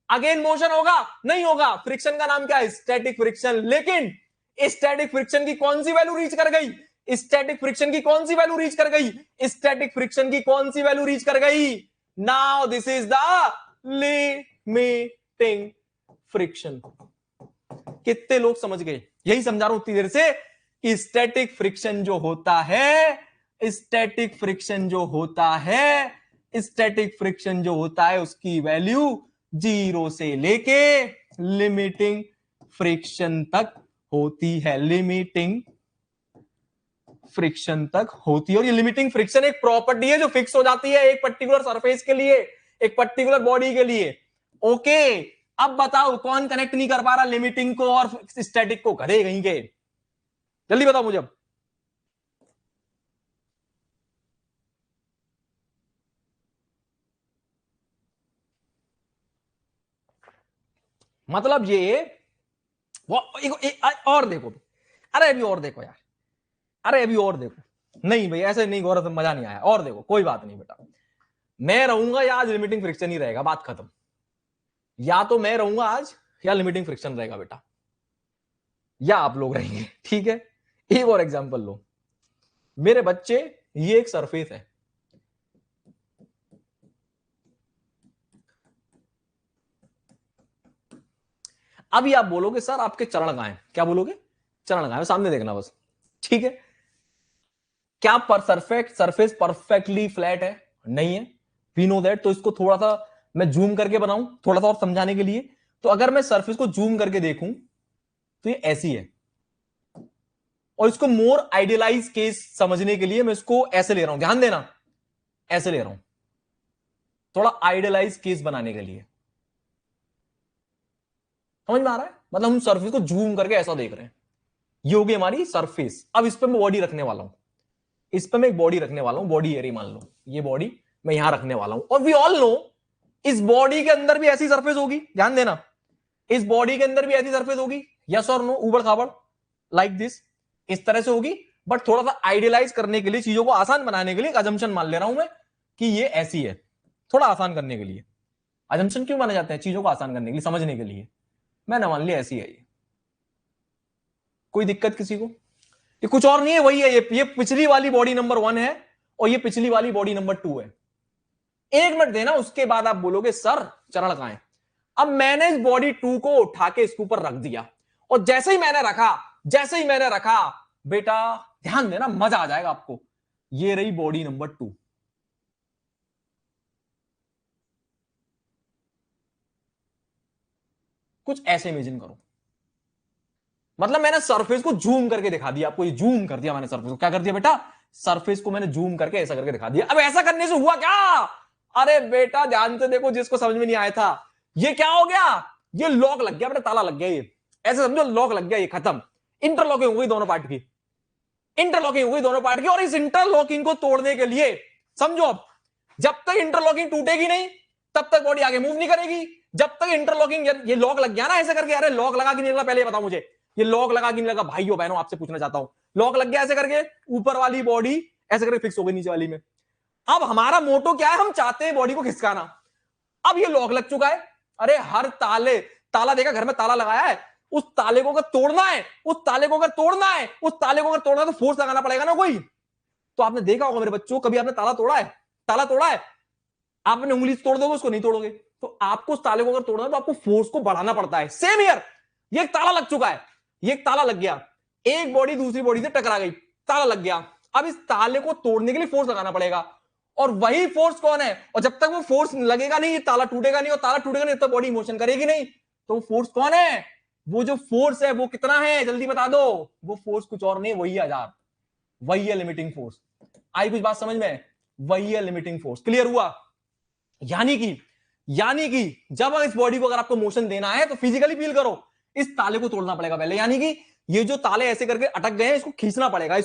A: अगेन मोशन होगा? नहीं होगा। फ्रिक्शन का नाम क्या है? Static friction. लेकिन स्टैटिक फ्रिक्शन की कौन सी वैल्यू रीच कर गई? स्टैटिक फ्रिक्शन की कौन सी वैल्यू रीच कर गई? स्टैटिक फ्रिक्शन की कौन सी वैल्यू रीच कर गई? Now this is the limiting friction. कितने लोग समझ गए? यही समझा रहा हूं उतनी देर से कि स्टैटिक फ्रिक्शन जो होता है, स्टैटिक फ्रिक्शन जो होता है, स्टैटिक फ्रिक्शन जो होता है उसकी वैल्यू 0 से लेके लिमिटिंग फ्रिक्शन तक होती है। लिमिटिंग फ्रिक्शन तक होती है। और ये लिमिटिंग फ्रिक्शन एक प्रॉपर्टी है जो फिक्स हो जाती है एक पर्टिकुलर सरफेस के लिए, एक पर्टिकुलर बॉडी के लिए, ओके? अब बताओ कौन कनेक्ट नहीं कर पा रहा लिमिटिंग को और स्टैटिक को? करे कहीं के, जल्दी बताओ मुझे। अब मतलब ये वो और देखो, अरे अभी और देखो यार, अरे अभी और देखो, नहीं भाई ऐसे नहीं गौरव, मजा नहीं आया। और देखो कोई बात नहीं बेटा, मैं रहूंगा या आज लिमिटिंग फ्रिक्शन ही रहेगा, बात खत्म। या तो मैं रहूंगा आज या लिमिटिंग फ्रिक्शन रहेगा बेटा, या आप लोग रहेंगे। ठीक है, एक और एग्जांपल लो। मेरे बच्चे, ये एक सरफेस है, अभी आप बोलोगे सर आपके चरण कहां हैं, क्या बोलोगे? चरण कहां है, सामने देखना बस। ठीक है, क्या पर सरफेस परफेक्टली फ्लैट है? नहीं है, वी नो दैट। तो इसको थोड़ा सा मैं जूम करके बनाऊं, थोड़ा सा और समझाने के लिए। तो अगर मैं सरफेस को जूम करके देखूं तो ये ऐसी है, और इसको मोर आइडियलाइज केस समझने के लिए मैं इसको ऐसे ले रहा हूं, ध्यान देना, ऐसे ले रहा हूं, थोड़ा आइडियलाइज केस बनाने के लिए। समझ में आ रहा है? मतलब हम सरफेस को जूम करके ऐसा देख रहे हैं, ये होगी हमारी सरफेस। अब इस पर मैं बॉडी रखने वाला हूं, इस पर मैं एक बॉडी रखने वाला हूं, बॉडी एरिया मान लो, ये बॉडी मैं यहां रखने वाला हूं। और वी ऑल नो इस बॉडी के अंदर भी ऐसी सरफेस होगी, ध्यान देना, इस बॉडी के अंदर भी ऐसी सरफेस होगी, यस और नो, उबड़ खाबड़, लाइक दिस, इस तरह से होगी। बट थोड़ा सा आइडियलाइज करने के लिए, चीजों को आसान बनाने के लिए एक अजम्पशन मान ले रहा हूं मैं कि ये ऐसी है, थोड़ा आसान करने के लिए। अजम्पशन क्यों माने जाते हैं? चीजों को आसान करने के लिए, समझने के लिए। मैंने मान लिया ऐसी है ये, कोई दिक्कत किसी को? ये कुछ और नहीं है, वही है, ये पिछली वाली बॉडी नंबर 1 है और ये पिछली वाली बॉडी नंबर 2 है। एक मिनट देना, उसके बाद आप बोलोगे सर चरण कहां है। अब मैंने इस बॉडी 2 को उठा के इसके ऊपर रख दिया, और जैसे ही मैंने रखा, जैसे ही मैंने रखा बेटा, ध्यान देना, मजा आ जाएगा आपको, ये रही बॉडी नंबर 2। कुछ ऐसे इमेजिन करो, मतलब मैंने सरफेस को जूम करके दिखा दिया आपको, ये जूम कर दिया मैंने सरफेस को, क्या कर दिया बेटा? सरफेस को मैंने जूम करके ऐसा करके दिखा दिया। अब ऐसा करने से हुआ क्या? अरे बेटा ध्यान से देखो, जिसको समझ में नहीं आया था, ये क्या हो गया? ये लॉक लग गया बेटा, ताला लग गया, ये ऐसे समझो, लॉक लग गया, ये खत्म, इंटरलॉकिंग हो गई दोनों पार्ट की, इंटरलॉकिंग हो गई दोनों पार्ट की। और इस इंटरलॉकिंग को तोड़ने के लिए समझो, अब जब तक इंटरलॉकिंग टूटेगी नहीं तब तक बॉडी आगे मूव नहीं करेगी। जब तक इंटरलॉकिंग, ये लॉक लग गया ना ऐसे करके, अरे लॉक लगा कि नहीं लगा पहले बताओ मुझे, ये लॉक लगा कि नहीं लगा भाइयों बहनों, आपसे पूछना चाहता हूं। लॉक लग गया ऐसे करके, ऊपर वाली बॉडी ऐसे करके फिक्स हो गई नीचे वाली में। अब हमारा मोटो क्या है? हम चाहते हैं बॉडी को खिसकाना। अब ये लॉक लग चुका है, अरे हर ताले, ताला देखा घर में ताला लगाया है, उस ताले को अगर तोड़ना है, उस ताले को अगर तोड़ना है, उस ताले को अगर तोड़ना है तो फोर्स लगाना पड़ेगा ना कोई। तो आपने देखा होगा मेरे बच्चों, कभी आपने ताला तोड़ा है? ताला तोड़ा है? आपने उंगली से तोड़ दोगे उसको, नहीं तोड़ोगे। तो आपको उस ताले को अगर तोड़ना है तो आपको फोर्स को बढ़ाना पड़ता है। सेम ईयर, ये एक ताला लग चुका है, ये एक ताला लग गया, एक बॉडी दूसरी बॉडी से टकरा गई, ताला लग गया। अब इस ताले को तोड़ने के लिए फोर्स लगाना पड़ेगा, और वही फोर्स कौन है? और जब तक वो फोर्स लगेगा नहीं, ये ताला टूटेगा नहीं, और ताला टूटेगा नहीं तब बॉडी मोशन करेगी नहीं। तो वो फोर्स कौन है? वो जो फोर्स है वो कितना है, जल्दी बता दो। वो फोर्स कुछ और नहीं, वही 1000, वही है लिमिटिंग फोर्स। आई कुछ बात समझ में? वही है लिमिटिंग फोर्स। क्लियर हुआ? यानी कि जब इस बॉडी को अगर आपको मोशन देना है तो फिजिकली फील करो, इस ताले को तोड़ना पड़ेगा पहले। यानी कि ये जो ताले ऐसे करके अटक गए हैं, इसको खींचना पड़ेगा,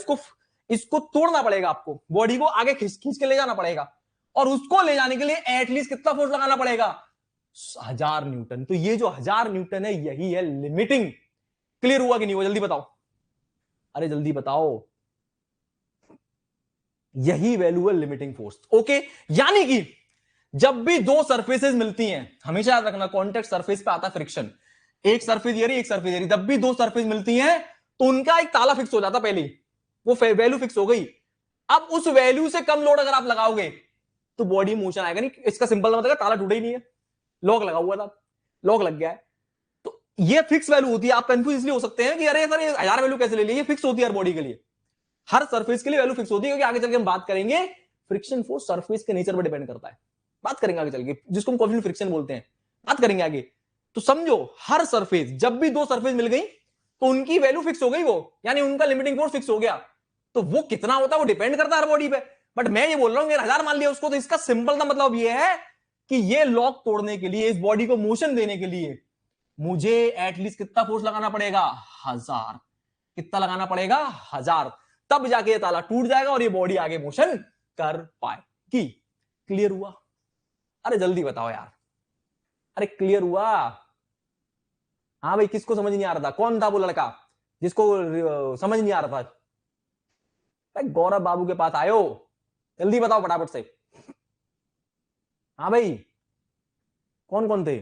A: इसको तोड़ना पड़ेगा, आपको बॉडी को आगे खींच के ले जाना पड़ेगा। और उसको ले जाने के लिए एटलीस्ट कितना फोर्स लगाना पड़ेगा? 1000 न्यूटन। तो ये जो 1000 न्यूटन है, यही है लिमिटिंग। क्लियर हुआ कि नहीं हुआ? जल्दी बताओ, अरे जल्दी बताओ। यही वैल्यू है लिमिटिंग फोर्स। ओके, यानी कि जब भी दो सरफेसेस मिलती हैं, हमेशा याद रखना कॉन्टेक्ट सरफेस पे आता है फ्रिक्शन, एक सरफेस ये रही, एक सरफेस ये रही, जब भी दो सरफेस मिलती हैं तो उनका एक ताला फिक्स हो जाता पहले, वो वैल्यू फिक्स हो गई। अब उस वैल्यू से कम लोड अगर आप लगाओगे तो बॉडी मोशन आएगा नहीं। इसका सिंपल मतलब ताला टूटा ही नहीं है, लॉक लगा हुआ था, लॉक लग गया है। तो ये फिक्स वैल्यू होती है। आप कंफ्यूज इसलिए हो सकते हैं कि अरे सर ये 1000 वैल्यू कैसे ले ली? ये फिक्स होती है हर बॉडी के लिए, हर सरफेस के लिए वैल्यू फिक्स होती है, क्योंकि आगे चल के हम बात करेंगे फ्रिक्शन फोर्स सरफेस के नेचर पर डिपेंड करता है। बात करेंगे आगे चल के, जिसको हम कोएफिशिएंट फ्रिक्शन बोलते हैं, बात करेंगे आगे। तो समझो, हर सरफेस, जब भी दो सरफेस मिल गई तो उनकी वैल्यू फिक्स हो गई, वो यानी उनका लिमिटिंग फोर्स फिक्स हो गया। तो वो कितना होता है वो डिपेंड करता है हर बॉडी पे। बट मैं ये बोल रहा हूं 1000 मान लिया उसको, तो इसका सिंपल सा मतलब ये है कि ये लॉक तोड़ने के लिए, इस बॉडी को मोशन देने के लिए मुझे एटलीस्ट कितना फोर्स लगाना पड़ेगा? 1000। कितना लगाना पड़ेगा? 1000। तब जाके ये ताला टूट जाएगा और ये बॉडी आगे मोशन कर पाएगी। क्लियर हुआ? अरे जल्दी बताओ यार, अरे क्लियर हुआ? हाँ भाई, किसको समझ नहीं आ रहा था? कौन था वो लड़का जिसको समझ नहीं आ रहा था? भाई गौरव बाबू के पास आयो, जल्दी बताओ फटाफट से। हाँ भाई, कौन कौन थे?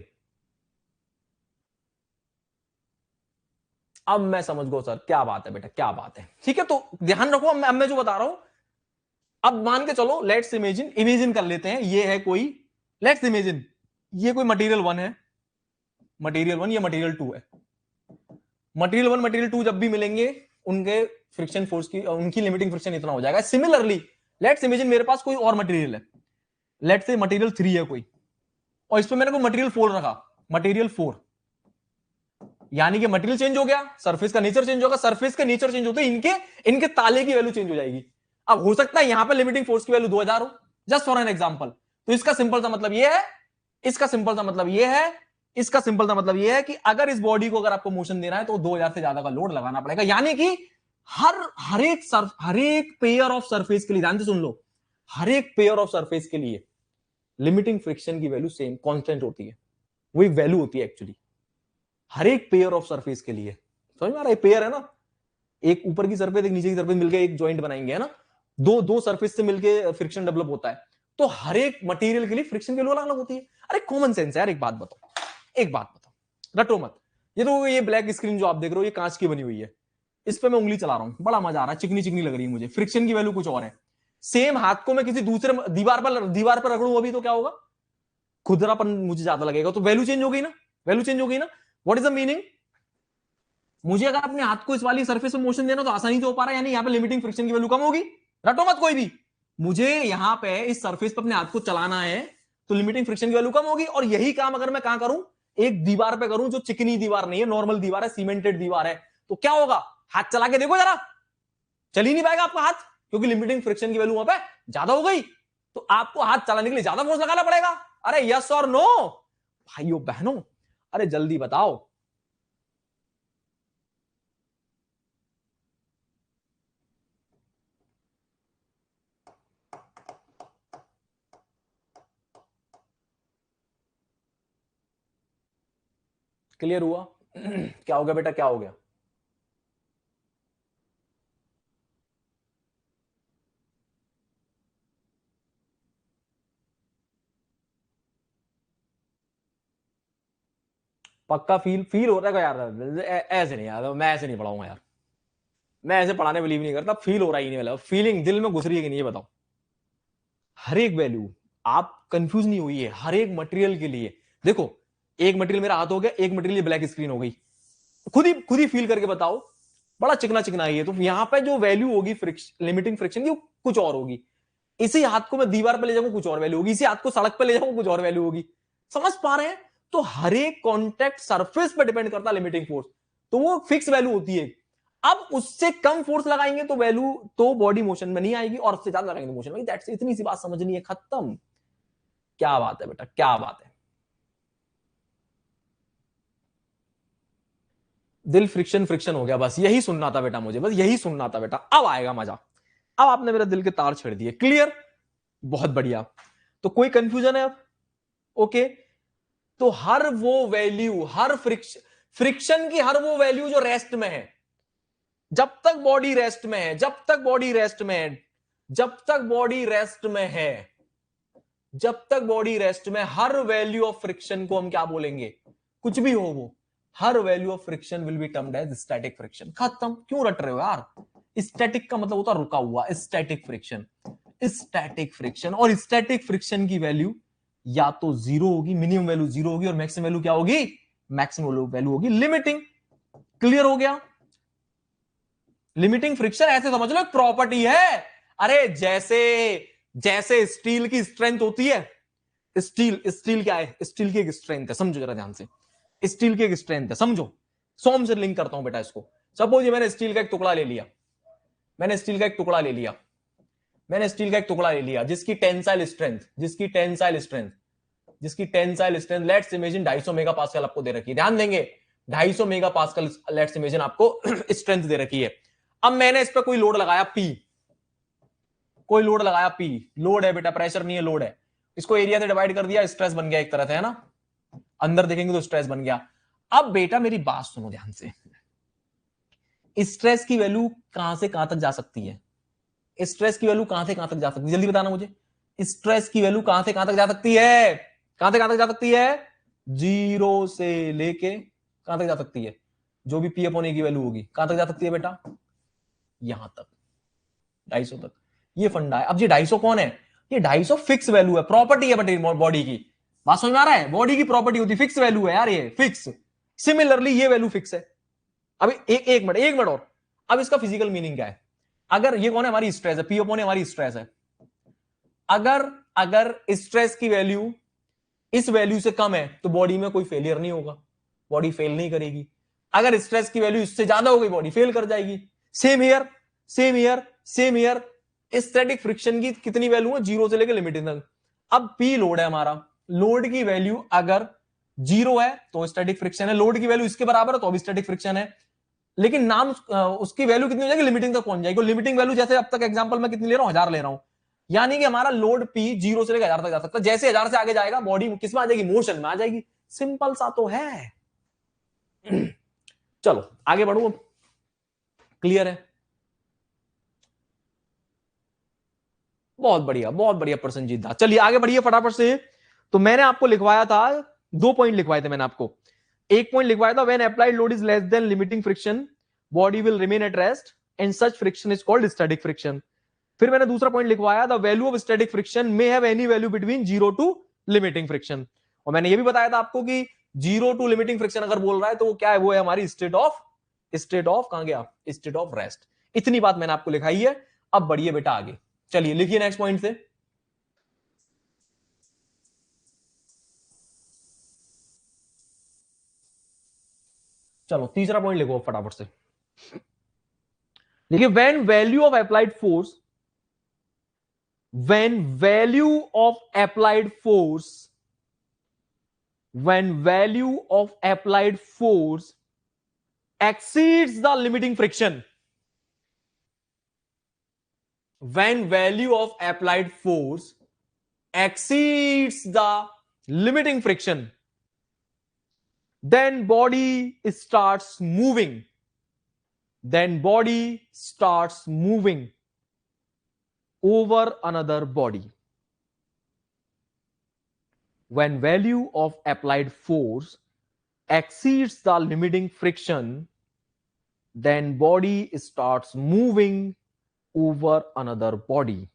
A: अब मैं समझ गो सर, क्या बात है बेटा, क्या बात है। ठीक है, तो ध्यान रखो, अब मैं जो बता रहा हूं, अब मान के चलो, लेट्स इमेजिन, इमेजिन कर लेते हैं, ये है कोई, लेट्स इमेजिन ये कोई मटेरियल 1 है, मटेरियल 1 या मटेरियल 2 है। मटेरियल 1 मटेरियल 2 जब भी मिलेंगे, उनके फ्रिक्शन फोर्स की, उनकी लिमिटिंग फ्रिक्शन इतना हो जाएगा। सिमिलरली लेट्स इमेजिन मेरे पास कोई और मटेरियल है, लेट्स से मटेरियल 3 है कोई, और इस पे मैंने कोई मटेरियल 4 रखा, मटेरियल 4, यानी कि मटेरियल चेंज हो गया, सरफेस का नेचर चेंज होगा, सरफेस का नेचर चेंज होते इनके इनके ताले की वैल्यू चेंज हो जाएगी। अब हो सकता है यहां पे लिमिटिंग फोर्स की वैल्यू 2000 हो, जस्ट फॉर एन एग्जांपल। तो इसका सिंपल सा मतलब ये है, इसका सिंपल सा मतलब ये है, इसका सिंपल सा मतलब ये है कि अगर इस बॉडी को अगर आपको मोशन देना है तो 2000 से ज्यादा का लोड लगाना पड़ेगा, यानी कि हर एक पेयर ऑफ सरफेस के लिए, ध्यान से सुन लो, हर एक पेयर ऑफ सरफेस के लिए लिमिटिंग फ्रिक्शन की वैल्यू सेम कांस्टेंट होती है, वही वैल्यू होती है एक्चुअली हर एक पेयर ऑफ सरफेस के लिए। समझ में आ रहा है? पेयर है ना, एक ऊपर की सरफेस एक नीचे की सरफेस मिलकर एक जॉइंट बनाएंगे, है ना, दो दो सरफेस से मिलकर फ्रिक्शन डेवलप होता है, तो हर एक मटेरियल के लिए फ्रिक्शन की वैल्यू अलग अलग होती है। अरे कॉमन सेंस है यार, एक बात बताओ, एक बात बताओ, रटो मत। ये तो ये ब्लैक स्क्रीन जो आप देख रहे हो, ये कांच की बनी हुई है, इस पे मैं उंगली चला रहा हूं, बड़ा मजा आ रहा है, चिकनी चिकनी लग रही है मुझे, फ्रिक्शन की वैल्यू कुछ और है। सेम हाथ को मैं किसी दूसरे दीवार पर रगड़ूं अभी, तो क्या होगा? खुदरापन मुझे ज्यादा लगेगा, तो वैल्यू चेंज हो गई ना, वैल्यू चेंज हो गई ना। What is the meaning? मुझे अगर अपने हाथ को इस वाली सरफेस में मोशन देना तो आसानी से हो पा रहा है, यानी यहाँ पे लिमिटिंग फ्रिक्शन की वैल्यू कम होगी। रटो मत कोई भी, मुझे यहाँ पे इस सरफेस पे अपने हाथ को चलाना है तो लिमिटिंग फ्रिक्शन की वैल्यू कम होगी। और यही काम अगर मैं कहां करूं, एक दीवार पे करूं जो चिकनी दीवार नहीं है, नॉर्मल दीवार है, सीमेंटेड दीवार है, तो क्या होगा? हाथ चला के देखो जरा, चल ही नहीं पाएगा आपका हाथ, क्योंकि लिमिटिंग फ्रिक्शन की वैल्यू वहां पे ज्यादा हो गई। तो आपको हाथ चलाने के लिए ज्यादा फोर्स लगाना पड़ेगा। अरे यस और नो भाइयों बहनों, अरे जल्दी बताओ। क्लियर हुआ? क्या हो गया बेटा, क्या हो गया? पक्का फील फील हो रहा है यार? ऐसे नहीं यार, मैं ऐसे नहीं पढ़ाऊंगा यार, मैं ऐसे पढ़ाने बिलीव नहीं करता। फील हो रहा ही नहीं, वाला फीलिंग दिल में घुस रही है कि नहीं, ये बताओ। हर एक वैल्यू, आप कंफ्यूज नहीं हुई है, हर एक मटेरियल के लिए देखो, एक मटेरियल मेरा हाथ हो गया, एक मटेरियल ब्लैक स्क्रीन हो गई, खुद ही फील करके बताओ, बड़ा चिकना चिकना है ये, तो यहां पे जो वैल्यू होगी लिमिटिंग फ्रिक्शन की, कुछ और होगी। इसी हाथ को मैं दीवार पे ले जाऊंगा, कुछ और वैल्यू होगी, इसी हाथ को सड़क पे ले जाऊंगा, कुछ और वैल्यू होगी। समझ पा रहे हैं? तो हर एक कॉन्टेक्ट सरफेस पे डिपेंड करता है लिमिटिंग फोर्स, तो वो फिक्स वैल्यू होती है। अब उससे कम फोर्स लगाएंगे तो वैल्यू तो बॉडी मोशन में नहीं आएगी, और उससे ज्यादा लगाएंगे तो मोशन में। दैट्स इतनी सी बात समझनी है, खत्म। क्या बात है बेटा, क्या बात है। दिल फ्रिक्शन फ्रिक्शन हो गया, बस यही सुनना था बेटा मुझे, बस यही सुनना था बेटा, अब आएगा मजा। अब आपने मेरे दिल के तार छेड़ दिए, क्लियर, बहुत बढ़िया। तो कोई कंफ्यूजन है अब? ओके, तो हर वो वैल्यू, हर फ्रिक्शन की हर वो वैल्यू जो रेस्ट में है, जब तक बॉडी रेस्ट में है, जब तक बॉडी रेस्ट में है, जब तक बॉडी रेस्ट में है, जब तक बॉडी रेस्ट में, हर वैल्यू ऑफ फ्रिक्शन को हम क्या बोलेंगे? कुछ भी हो वो, हर value of friction will be termed as static friction. खत्म। क्यों रट रहे हो यार? स्टैटिक का मतलब होता है रुका हुआ, स्टैटिक फ्रिक्शन, स्टैटिक फ्रिक्शन। और स्टैटिक फ्रिक्शन की वैल्यू या तो जीरो होगी, मिनिमम वैल्यू जीरो होगी, और मैक्सिमम वैल्यू क्या होगी? मैक्सिमम वैल्यू होगी लिमिटिंग। क्लियर हो गया? लिमिटिंग फ्रिक्शन ऐसे समझ लो एक प्रॉपर्टी है। अरे जैसे जैसे स्टील की स्ट्रेंथ होती है, स्टील स्टील क्या है? स्टील की एक स्ट्रेंथ है, समझो जरा ध्यान से, स्टील की एक स्ट्रेंथ है, समझो। सोम से लिंक करता हूं बेटा इसको। सपोज ये मैंने स्टील का एक टुकड़ा ले लिया, मैंने स्टील का एक टुकड़ा ले लिया, मैंने स्टील का एक टुकड़ा ले लिया, जिसकी टेंसाइल स्ट्रेंथ, जिसकी tensile strength let's imagine 250 mega pascal आपको दे रखी है। ध्यान देंगे, 250 मेगा पास्कल लेट्स इमेजिन आपको स्ट्रेंथ दे रखी है। अब मैंने इस पर कोई लोड लगाया पी, कोई लोड लगाया पी, लोड है बेटा, प्रेशर नहीं है, लोड है। इसको एरिया से डिवाइड कर दिया, स्ट्रेस बन गया एक तरह से, है ना, अंदर देखेंगे तो स्ट्रेस बन गया। अब बेटा मेरी बात सुनो ध्यान से, स्ट्रेस की वैल्यू कहां से कहां तक जा सकती है? स्ट्रेस की वैल्यू कहां से कहां तक जा सकती है, जल्दी बताना मुझे। स्ट्रेस की वैल्यू कहां से कहां तक जा सकती है, कहां से कहां तक जा सकती है, 0 से लेके कहां तक जा सकती है, जो भी पी अपॉन ए की वैल्यू होगी कहां तक जा सकती है बेटा, यहां तक, 250 तक। ये फंडा है। अब ये 250 कौन है, ये 250 फिक्स वैल्यू है, प्रॉपर्टी है बॉडी की। बात समझ में आ रहा है, बॉडी की प्रॉपर्टी होती है, फिक्स वैल्यू है यार, ये फिक्स। सिमिलरली ये वैल्यू फिक्स है। अभी एक मिनट और, अब इसका फिजिकल मीनिंग क्या है। अगर ये कौन है, हमारी स्ट्रेस है, पी अपॉन हमारी स्ट्रेस है। अगर अगर स्ट्रेस की वैल्यू इस वैल्यू से कम है तो बॉडी में कोई फेलियर नहीं होगा, बॉडी फेल नहीं करेगी। अगर स्ट्रेस की वैल्यू इससे ज्यादा हो गई बॉडी फेल कर जाएगी। Same here, same here, same here. Static friction की कितनी वैल्यू है, 0 से लेकर लिमिटिंग तक। अब पी लोड है हमारा, लोड की वैल्यू अगर 0 है तो स्टैटिक फ्रिक्शन है, लोड की वैल्यू इसके बराबर है तो भी स्टैटिक फ्रिक्शन है। लेकिन नाम उसकी वैल्यू कितनी हो जाएगी, लिमिटिंग तक पहुंच जाएगी। लिमिटिंग वैल्यू जैसे अब तक एग्जांपल में कितनी ले रहा हूं, 1000 ले रहा हूं, यानी कि हमारा लोड पी 0 से लेकर 1000 तक जा सकता है। जैसे 1000 से आगे जाएगा बॉडी किस में आ जाएगी, मोशन में आ जाएगी। सिंपल सा तो है। चलो आगे बढ़ो, क्लियर है, बहुत बढ़िया, बहुत बढ़िया प्रसन्नजीत दा। चलिए आगे बढ़िए फटाफट से। तो मैंने आपको लिखवाया था, 2 पॉइंट लिखवाए थे मैंने आपको। एक पॉइंट लिखवाया था, when applied load is less than limiting friction body will remain at rest and such friction is called static friction. फिर मैंने दूसरा पॉइंट लिखवाया, the value of static friction may have any value between 0 to limiting friction. और मैंने ये भी बताया था आपको कि 0 टू लिमिटिंग फ्रिक्शन अगर बोल रहा है तो वो क्या है, वो है हमारी स्टेट ऑफ कहां गया, स्टेट ऑफ रेस्ट। इतनी बात मैंने आपको लिखाई है। अब बढ़िए बेटा आगे, चलिए लिखिए नेक्स्ट पॉइंट से। चलो तीसरा पॉइंट लिखो फटाफट से। देखिए when value of applied force, when value of applied force, when value of applied force exceeds the limiting friction, when value of applied force exceeds the limiting friction, then body starts moving, then body starts moving over another body. When value of applied force exceeds the limiting friction, then body starts moving over another body.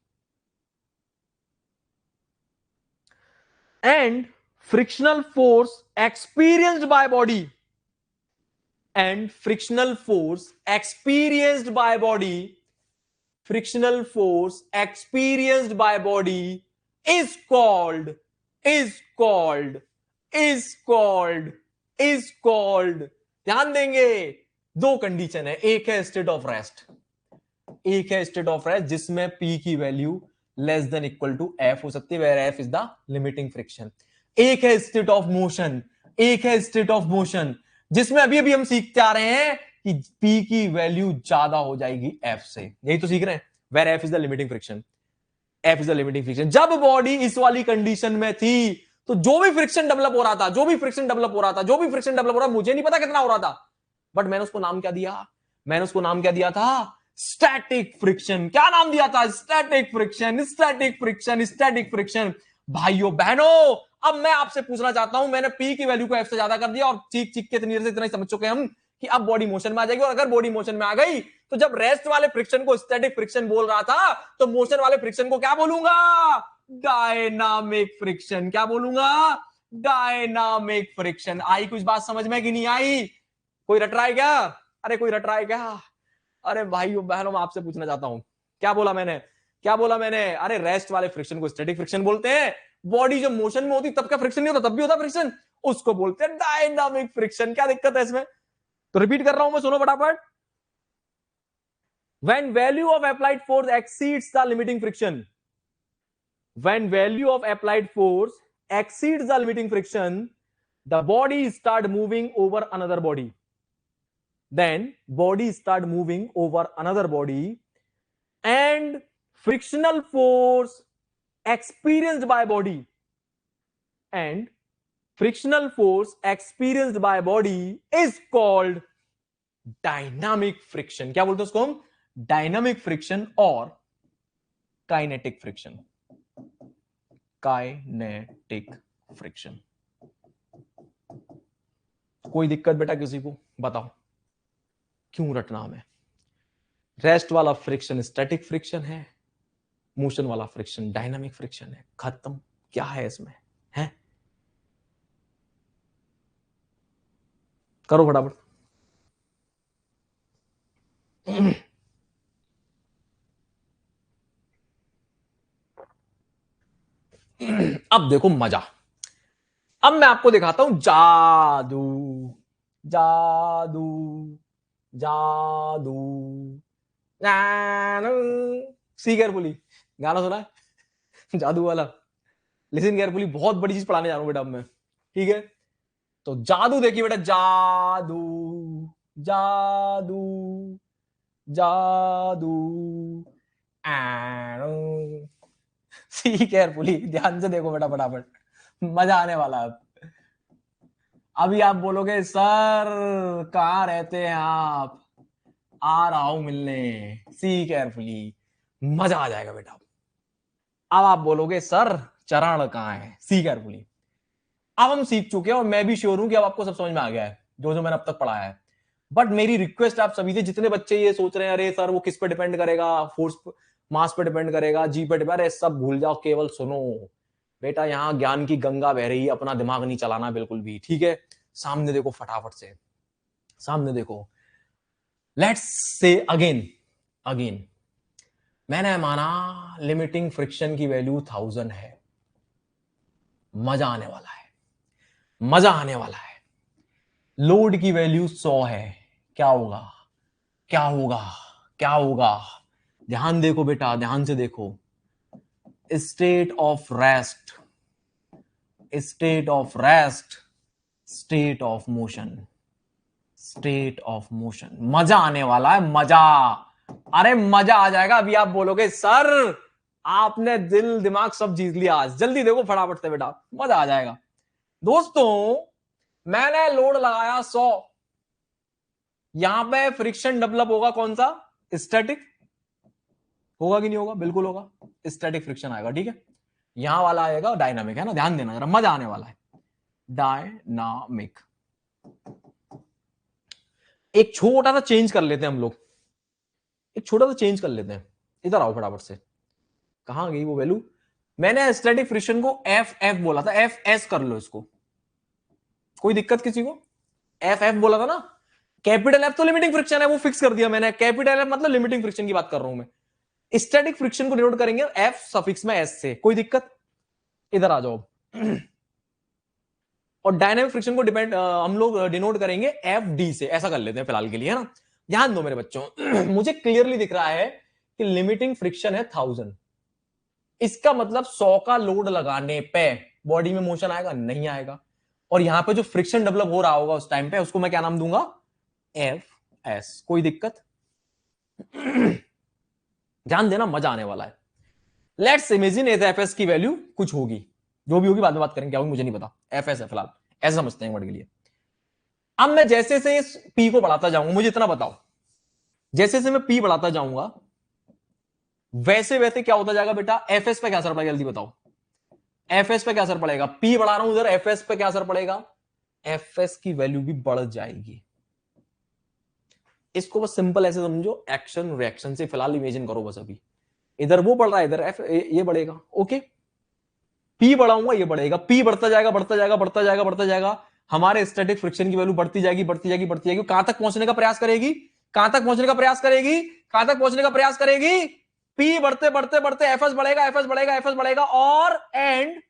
A: And frictional force experienced by body, and frictional force experienced by body, frictional force experienced by body is called, is called, is called, is called, ध्यान देंगे, 2 कंडीशन है। एक है स्टेट ऑफ रेस्ट, एक है स्टेट ऑफ रेस्ट जिसमें P की value less than equal to F हो सकती है, where F is the limiting friction. एक है स्टेट ऑफ मोशन, एक है स्टेट ऑफ मोशन जिसमें अभी अभी हम सीखते आ रहे हैं कि P की वैल्यू ज्यादा हो जाएगी F से, यही तो सीख रहे हैं, where F is the limiting friction, F is the limiting friction. जब बॉडी इस वाली कंडीशन में थी तो जो भी फ्रिक्शन डेवलप हो रहा था, जो भी फ्रिक्शन डेवलप हो रहा था, जो भी फ्रिक्शन डेवलप हो रहा था, मुझे नहीं पता कितना हो रहा था, बट मैंने उसको नाम क्या दिया, मैंने उसको नाम क्या दिया था, स्टैटिक फ्रिक्शन। क्या नाम दिया था, static friction, static friction, static friction. भाइयों बहनों, अब मैं आपसे पूछना चाहता हूं, मैंने पी की वैल्यू को एफ से ज्यादा कर दिया और चीख चीख के इतनी देर से इतना ही समझ चुके हम कि अब बॉडी मोशन में आ जाएगी। और अगर बॉडी मोशन में आ गई तो जब रेस्ट वाले फ्रिक्शन को स्टैटिक फ्रिक्शन बोल रहा था तो मोशन वाले फ्रिक्शन को क्या बोलूंगा, डायनामिक फ्रिक्शन। क्या बोलूंगा, डायनामिक फ्रिक्शन। आई कुछ बात समझ में कि नहीं आई, कोई रट रहा है क्या, अरे कोई रट रहा है क्या, अरे भाइयों बहनों मैं आपसे पूछना चाहता हूं, क्या बोला मैंने, क्या बोला मैंने, अरे रेस्ट वाले फ्रिक्शन को स्टैटिक फ्रिक्शन बोलते हैं, बॉडी जब मोशन में होती तब का फ्रिक्शन नहीं होता, तब भी होता फ्रिक्शन, उसको बोलते हैं डायनामिक फ्रिक्शन। क्या दिक्कत है इसमें, तो रिपीट कर रहा हूं मैं, सुनो फटाफट। when value of applied force exceeds the limiting friction, when value of applied force exceeds the limiting friction, the body start moving over another body, then body start moving over another body, and frictional force experienced by body, and frictional force experienced by body is called dynamic friction। क्या बोलते हैं उसको हम, डायनामिक फ्रिक्शन और काइनेटिक फ्रिक्शन, काइनेटिक फ्रिक्शन। कोई दिक्कत बेटा किसी को? बताओ क्यों रटना हमें? रेस्ट वाला फ्रिक्शन स्टैटिक फ्रिक्शन है, मोशन वाला फ्रिक्शन डायनामिक फ्रिक्शन है। खत्म। क्या है इसमें? है? करो फटाफट। अब देखो मजा। अब मैं आपको दिखाता हूं जादू, जादू, जादू। सी केयरफुली, गाना सुना है जादू वाला? लिसन केयरफुली, बहुत बड़ी चीज पढ़ाने जा रहा हूं बेटा अब मैं, ठीक है? तो जादू देखिए बेटा, जादू, जादू, जादू। सी केयरफुली, ध्यान से देखो बेटा फटाफट, मजा आने वाला है। अभी आप बोलोगे सर कहाँ रहते हैं आप, आ रहा हूं मिलने। सी केयरफुली, मजा आ जाएगा बेटा। अब आप बोलोगे सर चरण कहाँ है, सी केयरफुली। अब हम सीख चुके हैं और मैं भी श्योर हूं कि अब आपको सब समझ में आ गया है जो जो मैंने अब तक पढ़ाया है। बट मेरी रिक्वेस्ट आप सभी से, जितने बच्चे ये सोच रहे हैं अरे सर वो किस पे डिपेंड करेगा, फोर्स मास पे डिपेंड करेगा, जी पे डिपेंड, अरे सब भूल जाओ, केवल सुनो बेटा। यहां ज्ञान की गंगा बह रही है, अपना दिमाग नहीं चलाना बिल्कुल भी, ठीक है? सामने देखो फटाफट से, सामने देखो। लेट्स से अगेन, अगेन मैंने माना लिमिटिंग फ्रिक्शन की वैल्यू 1000 है। मजा आने वाला है, मजा आने वाला है। लोड की वैल्यू 100 है। क्या होगा, क्या होगा, क्या होगा? ध्यान देखो बेटा, ध्यान से देखो। State of rest, state of rest, state of motion, state of motion. मजा आने वाला है, मजा। अरे मजा आ जाएगा। अभी आप बोलोगे सर आपने दिल दिमाग सब जीत लिया आज। जल्दी देखो फटाफट से बेटा, मजा आ जाएगा। दोस्तों मैंने लोड लगाया 100, यहां पे फ्रिक्शन डेवलप होगा कौन सा? स्टैटिक। होगा कि नहीं होगा? बिल्कुल होगा, स्टैटिक फ्रिक्शन आएगा, ठीक है? यहां वाला आएगा डायनामिक, है ना? ध्यान देना जरा, मजा आने वाला है। डायनामिक। एक छोटा सा चेंज कर लेते हैं हम लोग, एक छोटा सा चेंज कर लेते हैं। इधर आओ फटाफट से। कहां गई वो वैल्यू? मैंने स्टैटिक फ्रिक्शन को एफ एफ बोला था, एफ एस कर लो इसको। कोई दिक्कत किसी को? एफ एफ बोला था ना। कैपिटल एफ तो लिमिटिंग फ्रिक्शन है, वो फिक्स कर दिया मैंने। कैपिटल एफ मतलब लिमिटिंग फ्रिक्शन की बात कर रहा हूं मैं। स्टैटिक फ्रिक्शन को डिनोट करेंगे एफ सफिक्स में एस से। कोई दिक्कत? इधर आ जाओ। और डायनामिक फ्रिक्शन को डिपेंड हम लोग डिनोट करेंगे एफ डी से। ऐसा कर लेते हैं फिलहाल के लिए, है ना? ध्यान दो मेरे बच्चों। मुझे क्लियरली दिख रहा है कि लिमिटिंग फ्रिक्शन है 1000। इसका मतलब 100 का लोड लगाने पे बॉडी में मोशन आएगा? नहीं आएगा। और यहां पे जो फ्रिक्शन डेवलप हो रहा होगा उस टाइम पे, उसको मैं क्या नाम दूंगा? F S. कोई दिक्कत? ध्यान देना, मजा आने वाला है। लेट्स इमेजिन एफ एस की वैल्यू कुछ होगी, जो भी होगी बाद में बात करेंगे क्या होगी मुझे नहीं पता। एफ एस है फिलहाल, ऐसा समझते हैं वर्ड के लिए। अब मैं जैसे से इस पी को बढ़ाता जाऊंगा, मुझे इतना बताओ, जैसे से मैं पी बढ़ाता जाऊंगा वैसे वैसे क्या होता जाएगा बेटा? एफ एस पे क्या असर पड़ेगा जल्दी बताओ? एफ एस पे क्या असर पड़ेगा? पी बढ़ा रहा हूं उधर, एफ एस पे क्या असर पड़ेगा? एफ एस की वैल्यू भी बढ़ जाएगी। इसको बस सिंपल ऐसे समझो, एक्शन रिएक्शन से फिलहाल इमेजिन करो बस। अभी इधर वो बढ़ रहा है, इधर एफ ये बढ़ेगा, ओके? पी बढ़ाऊंगा ये बढ़ेगा, पी बढ़ता जाएगा, बढ़ता जाएगा, बढ़ता जाएगा, बढ़ता जाएगा। हमारे स्टैटिक फ्रिक्शन की वैल्यू बढ़ती जाएगी, बढ़ती जाएगी, बढ़ती जाएगी। कहां तक पहुंचने का प्रयास करेगी? कहां तक पहुंचने का प्रयास करेगी? कहां तक पहुंचने का प्रयास करेगी? पी बढ़ते बढ़ते बढ़ते एफ एस बढ़ेगा, एफ एस बढ़ेगा, एफ एस बढ़ेगा, और and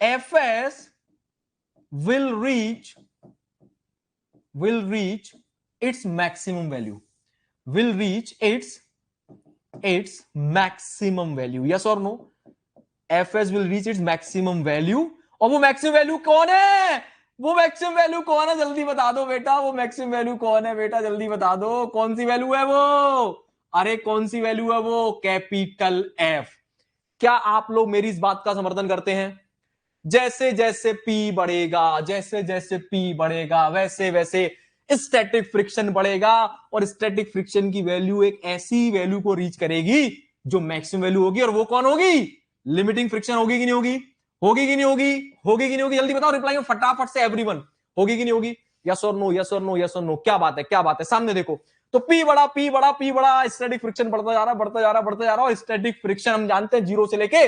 A: F S will reach its maximum value, will reach its maximum value. Yes or no? fs will reach its maximum value. और वो मैक्सिमम वैल्यू कौन है? वो मैक्सिमम वैल्यू कौन है जल्दी बता दो बेटा। वो मैक्सिमम वैल्यू कौन है बेटा जल्दी बता दो। कौन सी वैल्यू है वो? अरे कौन सी वैल्यू है वो? Capital F. क्या आप लोग मेरी इस बात का समर्थन करते हैं? जैसे जैसे पी बढ़ेगा, जैसे जैसे पी बढ़ेगा, वैसे वैसे स्टैटिक फ्रिक्शन बढ़ेगा और स्टैटिक फ्रिक्शन की वैल्यू एक ऐसी वैल्यू को रीच करेगी जो मैक्सिमम वैल्यू होगी, और वो कौन होगी? लिमिटिंग फ्रिक्शन होगी कि नहीं होगी? होगी कि नहीं होगी? होगी कि नहीं होगी? जल्दी बताओ रिप्लाई में फटाफट से एवरीवन, होगी कि नहीं होगी? यस और नो, यस और नो, यस और नो। क्या बात है, क्या बात है, सामने देखो। तो पी बड़ा, पी बड़ा, पी बड़ा, स्टैटिक फ्रिक्शन बढ़ता जा रहा, बढ़ता जा रहा, बढ़ता जा रहा, और स्टैटिक फ्रिक्शन हम जानते हैं 0 से लेके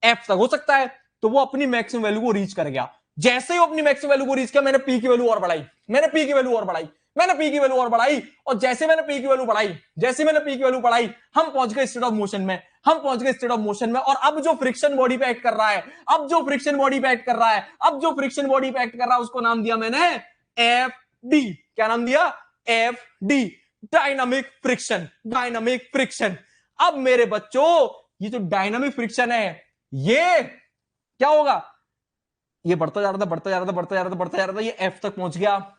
A: एफ तक हो सकता है। तो वो अपनी मैक्सिमम वैल्यू को रीच कर गया। जैसे ही वो अपनी मैक्सिमम वैल्यू को रीच किया, मैंने पी की वैल्यू और बढ़ाई, मैंने पी की वैल्यू और बढ़ाई, मैंने पी की वैल्यू और बढ़ाई, और जैसे मैंने पी की वैल्यू बढ़ाई, जैसे मैंने पी की वैल्यू बढ़ाई, हम पहुंच गए स्टेट ऑफ मोशन में, हम पहुंच गए स्टेट ऑफ मोशन में। और अब जो फ्रिक्शन बॉडी पे एक्ट कर रहा है, अब जो फ्रिक्शन बॉडी पे एक्ट कर रहा है, अब जो फ्रिक्शन बॉडी पे एक्ट कर रहा है, उसको नाम दिया मैंने एफ डी। क्या नाम दिया? F D, dynamic friction, dynamic friction. अब मेरे बच्चों, ये जो डायनामिक फ्रिक्शन है, ये क्या होगा? ये बढ़ता जा रहा था, बढ़ता जा रहा था, बढ़ता जा रहा था, बढ़ता जा रहा था, ये एफ तक पहुंच गया।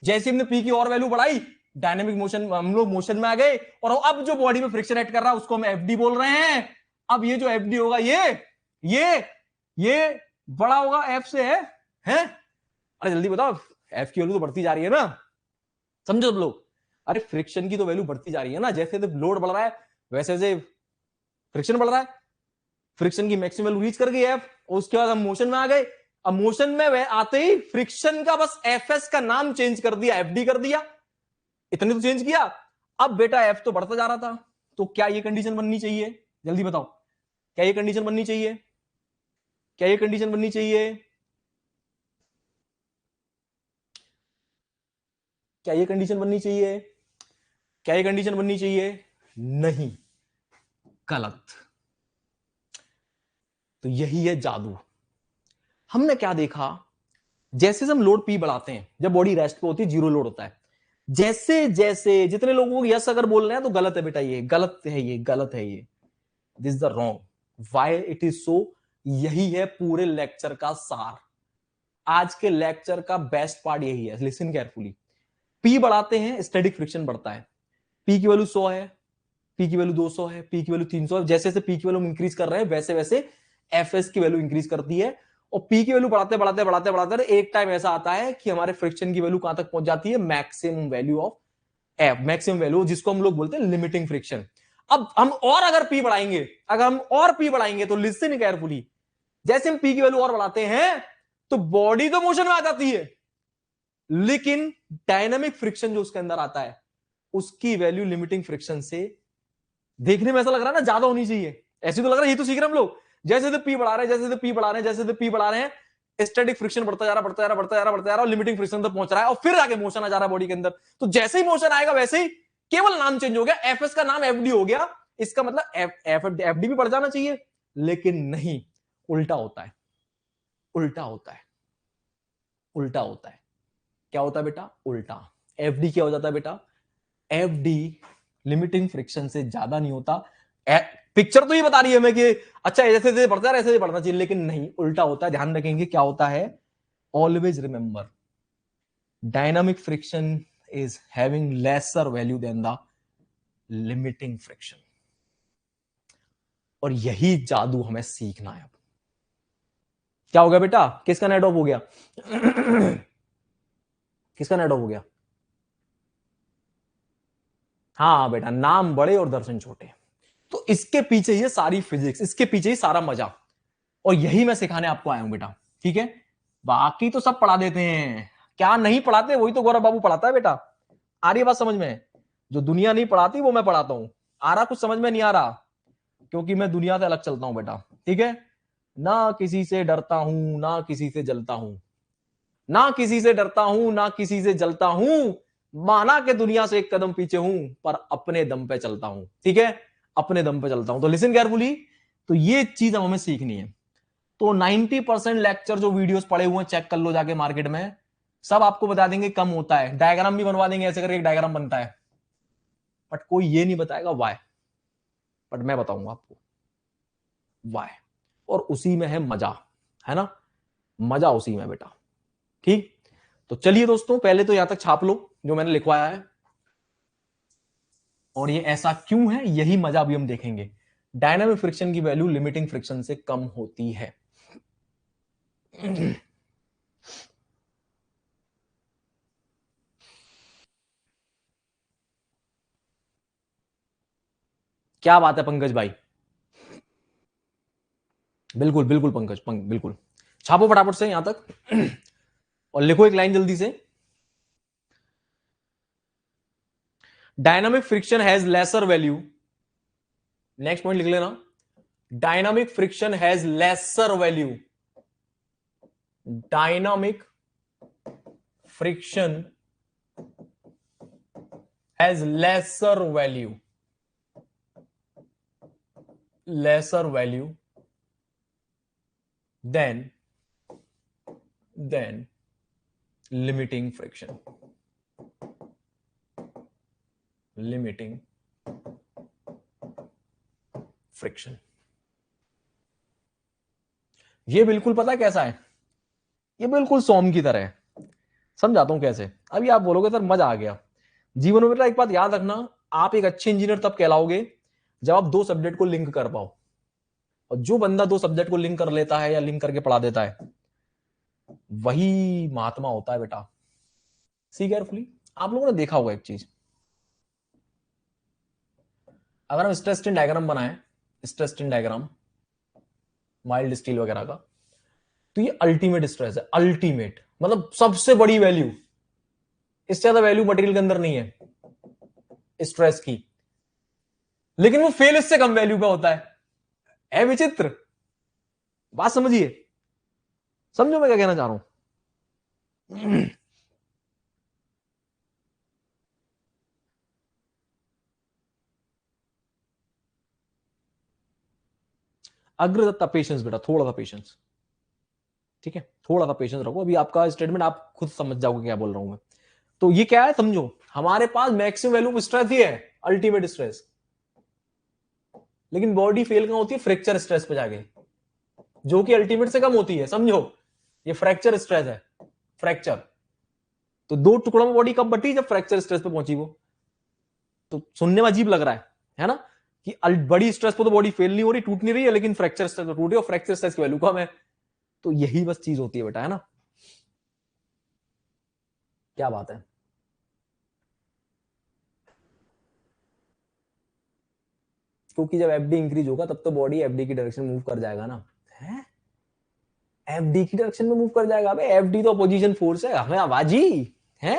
A: जैसे हमने पी की और वैल्यू बढ़ाई, डायनेमिक मोशन, हम लोग मोशन में आ गए, और अब जो बॉडी में फ्रिक्शन एक्ट कर रहा है उसको हम एफडी बोल रहे हैं। अब ये जो एफडी होगा, ये बड़ा होगा एफ से, है? अरे जल्दी बताओ, एफ की वैल्यू तो बढ़ती जा रही है ना, समझो सब लोग। अरे फ्रिक्शन की तो वैल्यू बढ़ती जा रही है ना, जैसे लोड बढ़ रहा है वैसे वैसे फ्रिक्शन बढ़ रहा है। फ्रिक्शन की मैक्सिमम वैल्यू रीच कर गई एफ, और उसके बाद हम मोशन में आ गए। अब मोशन में वे आते ही फ्रिक्शन का बस एफएस का नाम चेंज कर दिया, एफडी कर दिया, इतने तो चेंज किया। अब बेटा एफ तो बढ़ता जा रहा था, तो क्या ये कंडीशन बननी चाहिए? जल्दी बताओ, क्या ये कंडीशन बननी चाहिए? क्या ये कंडीशन बननी चाहिए? क्या ये कंडीशन बननी चाहिए? क्या ये कंडीशन बननी चाहिए? नहीं, गलत। तो यही है जादू। हमने क्या देखा, जैसे हम लोड पी बढ़ाते हैं, जब बॉडी रेस्ट पे होती है, 0 लोड होता है, जैसे जैसे जितने लोगों को यस अगर बोल रहे हैं तो गलत है बेटा, ये गलत है, ये गलत है, ये this the wrong. Why it is so? यही है पूरे लेक्चर का सार। आज के लेक्चर का बेस्ट पार्ट यही है, लिसन केयरफुली। पी बढ़ाते हैं, स्टैटिक फ्रिक्शन बढ़ता है। पी की वैल्यू 100 है, पी की वैल्यू 200 है, पी की वैल्यू 300 है। जैसे जैसे पी की वैल्यू इंक्रीज कर रहे हैं, वैसे वैसे एफएस की वैल्यू इंक्रीज करती है। और पी की वैल्यू बढ़ाते बढ़ाते बढ़ाते बढ़ाते एक टाइम ऐसा आता है कि हमारे फ्रिक्शन की वैल्यू कहां तक पहुंच जाती है? Maximum value of F, maximum value, जिसको हम लोग बोलते हैं लिमिटिंग फ्रिक्शन। अब हम और अगर पी बढ़ाएंगे, अगर हम और पी बढ़ाएंगे, तो लिसन केयरफुली, जैसे हम पी की वैल्यू और बढ़ाते हैं तो बॉडी तो मोशन में आ जाती है, लेकिन डायनामिक फ्रिक्शन जो उसके अंदर आता है, उसकी वैल्यू लिमिटिंग फ्रिक्शन से, देखने में ऐसा लग रहा है ना ज्यादा होनी चाहिए, ऐसे तो लग रहा है, ये तो सीख रहे हम लोग। जैसे तो पी बढ़ा रहे हैं, जैसे तो पी बढ़ा रहे हैं, जैसे तो पी बढ़ा रहे हैं, स्टैटिक फ्रिक्शन बढ़ता जा रहा, बढ़ता जा रहा, बढ़ता जा रहा, बढ़ता जा रहा, और लिमिटिंग फ्रिक्शन तक पहुंच रहा है, और फिर आगे मोशन आ जा रहा है बॉडी के अंदर। तो जैसे ही मोशन आएगा, वैसे ही केवल नाम चेंज हो गया, एफएस का नाम एफडी हो गया। इसका मतलब एफडी भी बढ़ जाना चाहिए, लेकिन नहीं, उल्टा होता है, उल्टा होता है, उल्टा होता है। क्या होता है बेटा? उल्टा। एफडी क्या हो जाता है बेटा? एफडी लिमिटिंग फ्रिक्शन से ज्यादा नहीं होता। पिक्चर तो ये बता रही है हमें कि अच्छा जैसे जैसे बढ़ता है ऐसे बढ़ना चाहिए, लेकिन नहीं, उल्टा होता है। ध्यान रखेंगे क्या होता है। Always remember, dynamic friction is having lesser value than the limiting friction, और यही जादू हमें सीखना है। अब क्या हो गया बेटा? किसका नेट ऑफ हो गया? किसका नेट ऑफ हो गया? हाँ बेटा, नाम बड़े और दर्शन छोटे। तो इसके पीछे ये सारी फिजिक्स, इसके पीछे ही सारा मजा, और यही मैं सिखाने आपको आया हूं बेटा, ठीक है? बाकी तो सब पढ़ा देते हैं, क्या नहीं पढ़ाते वही तो गौरव बाबू पढ़ाता है बेटा। आ रही है बात समझ में? जो दुनिया नहीं पढ़ाती वो मैं पढ़ाता हूं। आ रहा कुछ समझ में? नहीं आ रहा? क्योंकि मैं दुनिया से अलग चलता हूं बेटा, ठीक है? ना किसी से डरता हूं, ना किसी से जलता हूं, ना किसी से डरता हूं, ना किसी से जलता हूं, माना कि दुनिया से एक कदम पीछे हूं, पर अपने दम पे चलता हूं, ठीक है? अपने दम पे चलता हूं। तो लिसन केयरफुली, तो ये चीज हमें सीखनी है। तो 90% लेक्चर जो वीडियोस पड़े हुए हैं, चेक कर लो जाके मार्केट में, सब आपको बता देंगे कम होता है, डायग्राम भी बनवा देंगे, ऐसे करके एक डायग्राम बनता है, बट कोई ये नहीं बताएगा वाई। बट मैं बताऊंगा आपको वाई, और उसी में है मजा, है ना? मजा उसी में बेटा, ठीक? तो चलिए दोस्तों, पहले तो यहां तक छाप लो जो मैंने लिखवाया है, और ये ऐसा क्यों है, यही मजा अभी हम देखेंगे। डायनामिक फ्रिक्शन की वैल्यू लिमिटिंग फ्रिक्शन से कम होती है। क्या बात है पंकज भाई, बिल्कुल बिल्कुल पंकज, बिल्कुल छापो फटाफट से यहां तक और लिखो एक लाइन जल्दी से। Dynamic friction has lesser value, next point लिख लेना, dynamic friction has lesser value, dynamic friction has lesser value than limiting friction, limiting friction। ये बिल्कुल पता है कैसा है, ये बिल्कुल सोम की तरह है। समझाता हूं कैसे। अभी आप बोलोगे सर मजा आ गया। जीवन में बेटा एक बात याद रखना, आप एक अच्छे इंजीनियर तब कहलाओगे जब आप दो सब्जेक्ट को लिंक कर पाओ। और जो बंदा दो सब्जेक्ट को लिंक कर लेता है या लिंक करके पढ़ा देता है, वही महात्मा होता है बेटा। See carefully. आप लोगों ने देखा होगा एक चीज, अगर हम स्ट्रेस स्ट्रेन डायग्राम बनाए, stress strain diagram mild steel वगैरह का, तो ये अल्टीमेट स्ट्रेस है। अल्टीमेट मतलब सबसे बड़ी वैल्यू, इससे ज्यादा वैल्यू मटेरियल के अंदर नहीं है स्ट्रेस की, लेकिन वो फेल इससे कम वैल्यू पे होता है विचित्र। बात समझिए, समझो मैं क्या कहना चाह रहा हूं। अग्रदत्ता पेशेंस बेटा, थोड़ा सा पेशेंस, ठीक है, थोड़ा सा पेशेंस रखो। अभी आपका स्टेटमेंट आप खुद समझ जाओगे क्या बोल रहा हूं मैं। तो ये क्या है समझो, हमारे पास मैक्सिमम वैल्यू स्ट्रेस ही है, अल्टीमेट स्ट्रेस, लेकिन बॉडी फेल कहां होती है, फ्रैक्चर स्ट्रेस पे जाके, जो कि अल्टीमेट से कम होती है। समझो ये फ्रैक्चर स्ट्रेस है, फ्रैक्चर। तो दो टुकड़ों में बॉडी कब बटी, जब फ्रैक्चर स्ट्रेस पे पहुंची वो। तो सुनने में अजीब लग रहा है ना, कि बड़ी स्ट्रेस पे तो बॉडी फेल नहीं हो रही, टूट नहीं रही है, लेकिन फ्रैक्चर स्ट्रेस पे टूट रही है और फ्रैक्चर स्ट्रेस की वैल्यू कम है। तो यही बस चीज होती है बेटा, है ना। क्या बात है, क्योंकि जब एफडी इंक्रीज होगा तब तो बॉडी एफडी की डायरेक्शन मूव कर जाएगा ना। है एफडी की डायरेक्शन में मूव कर जाएगा। अबे एफडी तो अपोजिशन फोर्स है, हमें आवाजी है।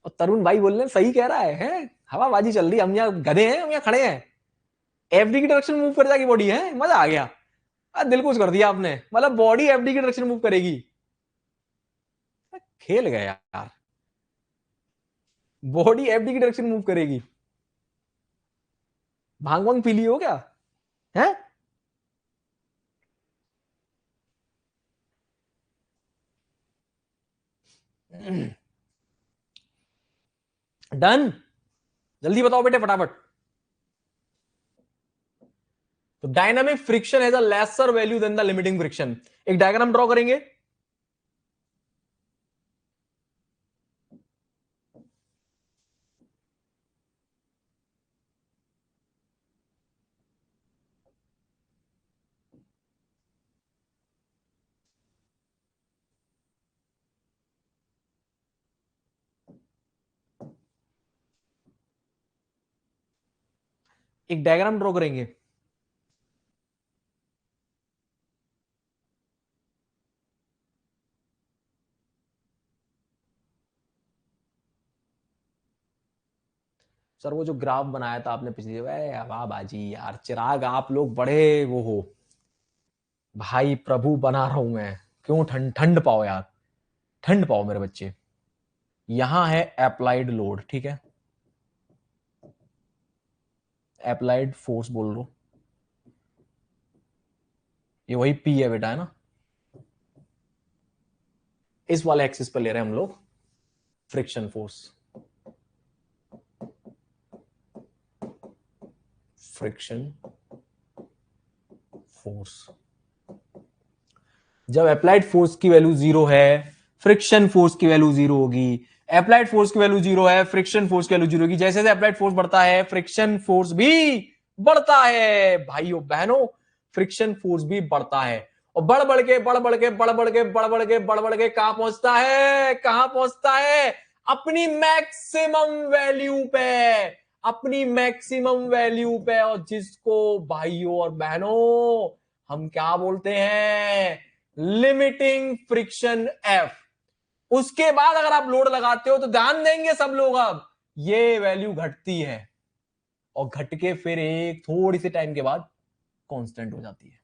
A: और तरुण भाई बोल रहे हैं सही कह रहा है हवाबाजी चल रही है, हम यहाँ गधे हैं, हम यहाँ खड़े हैं। एफडी की डायरेक्शन मूव कर जाएगी बॉडी, है मजा आ गया। दिल खुश कर दिया आपने, मतलब बॉडी एफडी की डायरेक्शन मूव करेगी। खेल गए यार, बॉडी एफडी की डायरेक्शन मूव करेगी। भांग वांग पी ली हो क्या, है। डन, जल्दी बताओ बेटे फटाफट। तो dynamic friction has a lesser value than the limiting friction. एक डायग्राम ड्रॉ करेंगे। एक डायग्राम ड्रॉ करेंगे। सर वो जो ग्राफ बनाया था आपने पिछली, वाह बाजी यार, चिराग आप लोग बड़े वो हो भाई, प्रभु बना रहा हूं मैं। क्यों ठंड ठंड पाओ यार, ठंड पाओ मेरे बच्चे। यहां है अप्लाइड लोड, ठीक है, अप्लाइड फोर्स बोल लो, ये वही पी है बेटा, है ना। इस वाले एक्सिस पर ले रहे हैं हम लोग फ्रिक्शन फोर्स, फ्रिक्शन फोर्स। जब अप्लाइड फोर्स की वैल्यू जीरो है, फ्रिक्शन फोर्स की वैल्यू जीरो होगी। अप्लाइड फोर्स की वैल्यू जीरो है, फ्रिक्शन फोर्स की वैल्यू जीरो होगी। जैसे जैसे अप्लाइड फोर्स बढ़ता है, फ्रिक्शन फोर्स भी बढ़ता है भाइयों बहनों, फ्रिक्शन फोर्स भी बढ़ता है। और बढ़ बढ़ के बढ़ बढ़ के बढ़ बढ़ के बढ़ बढ़ के बढ़ बढ़ के कहां पहुंचता है, कहां पहुंचता है, अपनी मैक्सिमम वैल्यू पे। अपनी मैक्सिमम वैल्यू पे, और जिसको भाइयों और बहनों हम क्या बोलते हैं, लिमिटिंग फ्रिक्शन एफ। उसके बाद अगर आप लोड लगाते हो तो ध्यान देंगे सब लोग, अब ये वैल्यू घटती है और घट के फिर एक थोड़ी सी टाइम के बाद कांस्टेंट हो जाती है।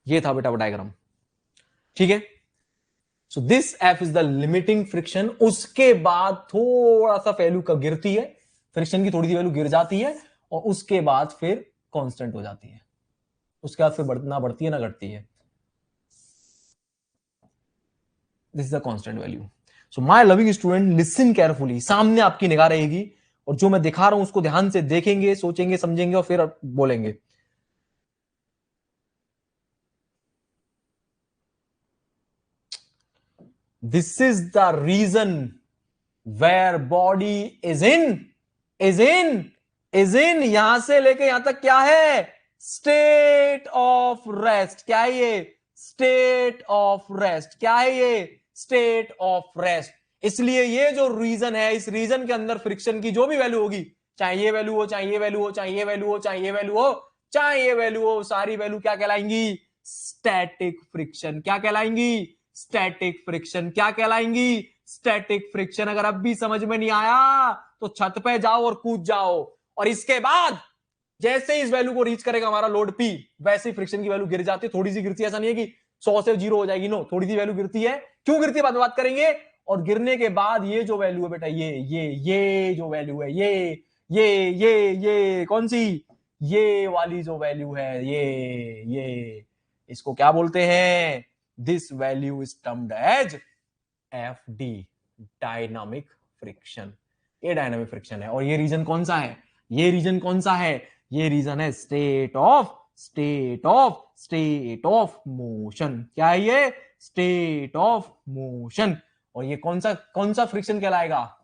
A: ये था बेटा वो डायग्राम, ठीक है। So this F is the limiting friction. उसके बाद थोड़ा सा वैल्यू कब गिरती है, फ्रिक्शन की थोड़ी सी वैल्यू गिर जाती है और उसके बाद फिर कांस्टेंट हो जाती है। उसके बाद फिर ना बढ़ती है ना घटती है। This is the constant value. So my loving student, listen carefully, सामने आपकी निगाह रहेगी और जो मैं दिखा रहा हूं उसको ध्यान से देखेंगे, सोचेंगे, समझेंगे और फिर बोलेंगे। This is the reason where body is in यहां से लेके यहां तक क्या है, स्टेट ऑफ रेस्ट। क्या है ये, स्टेट ऑफ रेस्ट। क्या है ये, स्टेट ऑफ रेस्ट। इसलिए ये जो रीजन है, इस रीजन के अंदर फ्रिक्शन की जो भी वैल्यू होगी, चाहे ये वैल्यू हो, चाहे ये वैल्यू हो, चाहे ये वैल्यू हो, चाहे ये वैल्यू हो, चाहे ये वैल्यू हो, सारी वैल्यू क्या कहलाएंगी, स्टैटिक फ्रिक्शन। क्या कहलाएंगी, स्टैटिक फ्रिक्शन। क्या कहलाएंगी, स्टैटिक फ्रिक्शन। अगर अब भी समझ में नहीं आया तो छत पे जाओ और कूद जाओ। और इसके बाद जैसे ही इस वैल्यू को रीच करेगा हमारा लोड पी, वैसे ही फ्रिक्शन की वैल्यू गिर जाती है। थोड़ी सी गिरती है, ऐसा नहीं है कि 100 से 0 हो जाएगी, नो, थोड़ी सी वैल्यू गिरती है। क्यों गिरती है बाद में बात करेंगे। और गिरने के बाद ये जो वैल्यू है बेटा, ये जो वैल्यू है, ये कौन सी, ये वाली जो वैल्यू है, ये इसको क्या बोलते हैं, this value is termed as F D, dynamic friction. ये डायनामिक फ्रिक्शन है। और ये रीजन कौन सा है, ये रीजन कौन सा है, ये रीजन है स्टेट ऑफ मोशन। क्या है ये, स्टेट ऑफ मोशन। और ये कौन सा फ्रिक्शन कहलाएगा,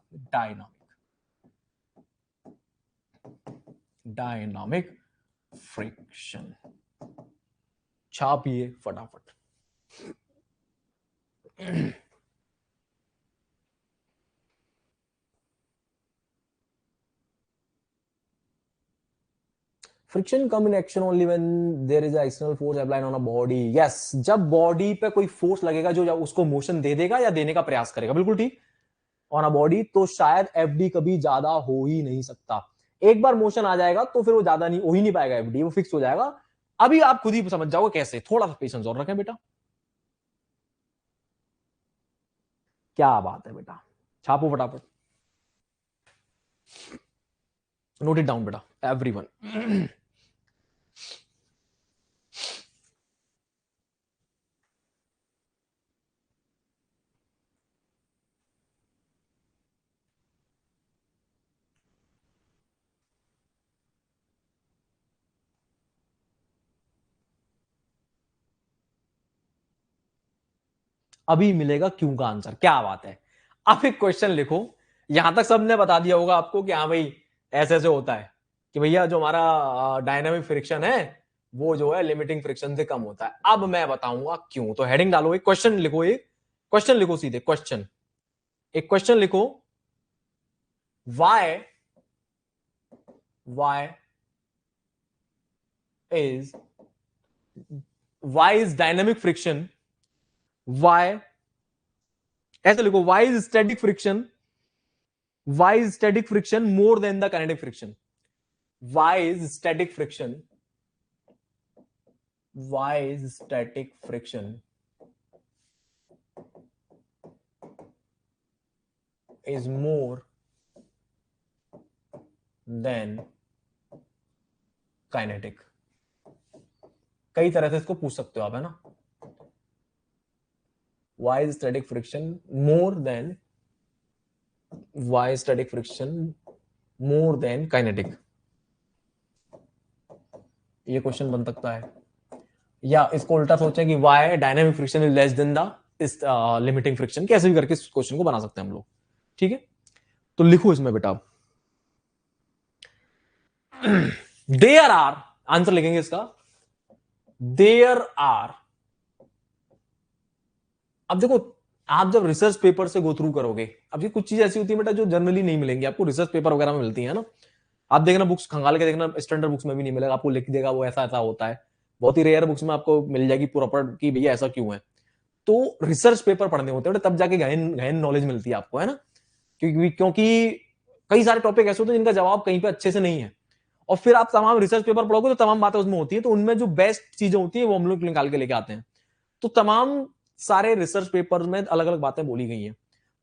A: डायनामिक फ्रिक्शन। छापिए फटाफट। Friction come in action only when there is external force applied on a body. Yes, जब बॉडी पे कोई फोर्स लगेगा जो उसको मोशन दे देगा या देने का प्रयास करेगा, बिल्कुल ठीक, ऑन अ बॉडी, तो शायद एफडी कभी ज्यादा हो ही नहीं सकता। एक बार मोशन आ जाएगा तो फिर वो ज्यादा नहीं हो ही नहीं पाएगा, एफडी वो फिक्स हो जाएगा। अभी आप खुद ही समझ जाओगे कैसे, थोड़ा सा पेशेंस और रखें बेटा। क्या बात है बेटा, छापो फटाफट, नोट इट डाउन बेटा एवरीवन। अभी मिलेगा क्यों का आंसर। क्या बात है। अब एक क्वेश्चन लिखो, यहां तक सबने बता दिया होगा आपको कि हाँ भाई ऐसे ऐसे होता है, कि भैया जो हमारा डायनामिक फ्रिक्शन है वो जो है लिमिटिंग फ्रिक्शन से कम होता है। अब मैं बताऊंगा क्यों। तो हेडिंग डालो, एक क्वेश्चन लिखो, एक क्वेश्चन लिखो, सीधे क्वेश्चन, एक क्वेश्चन लिखो, why why is why is dynamic friction, why, ऐसे लिखो, why is static friction, why is static friction more than the kinetic friction. Why is static friction? Why is static friction is more than kinetic? कई तरह से इसको पूछ सकते हो आप, है ना। Why is static friction more than, why is static friction more than kinetic? ये क्वेश्चन बन सकता है। या इसको उल्टा सोचें कि why dynamic friction is less than the इस लिमिटिंग फ्रिक्शन। कैसे भी करके इस क्वेश्चन को बना सकते हैं हम लोग, ठीक है। तो लिखो इसमें बेटा, देयर आर, आंसर लिखेंगे इसका, देयर आर, अब देखो आप जब रिसर्च पेपर से गो थ्रू करोगे, अब ये कुछ चीज ऐसी होती है बेटा जो जनरली नहीं मिलेंगी आपको, रिसर्च पेपर वगैरह में मिलती है ना। आप देखना बुक्स खंगाल के देखना, स्टैंडर्ड बुक्स में भी नहीं मिलेगा आपको, लिख देगा वो ऐसा ऐसा होता है। बहुत ही रेयर बुक्स में आपको मिल जाएगी प्रॉपर कि भैया ऐसा क्यों है। तो रिसर्च पेपर पढ़ने होते हैं तब जाके गहन गहन नॉलेज मिलती है आपको, है ना। क्योंकि कई सारे टॉपिक ऐसे होते हैं जिनका जवाब कहीं पे अच्छे से नहीं है, और फिर आप तमाम रिसर्च पेपर पढ़ोगे तो तमाम बातें उसमें होती है, तो उनमें जो बेस्ट चीजें होती है वो हम लोग निकाल के लेके आते हैं। तो तमाम सारे रिसर्च पेपर में अलग अलग बातें बोली गई हैं,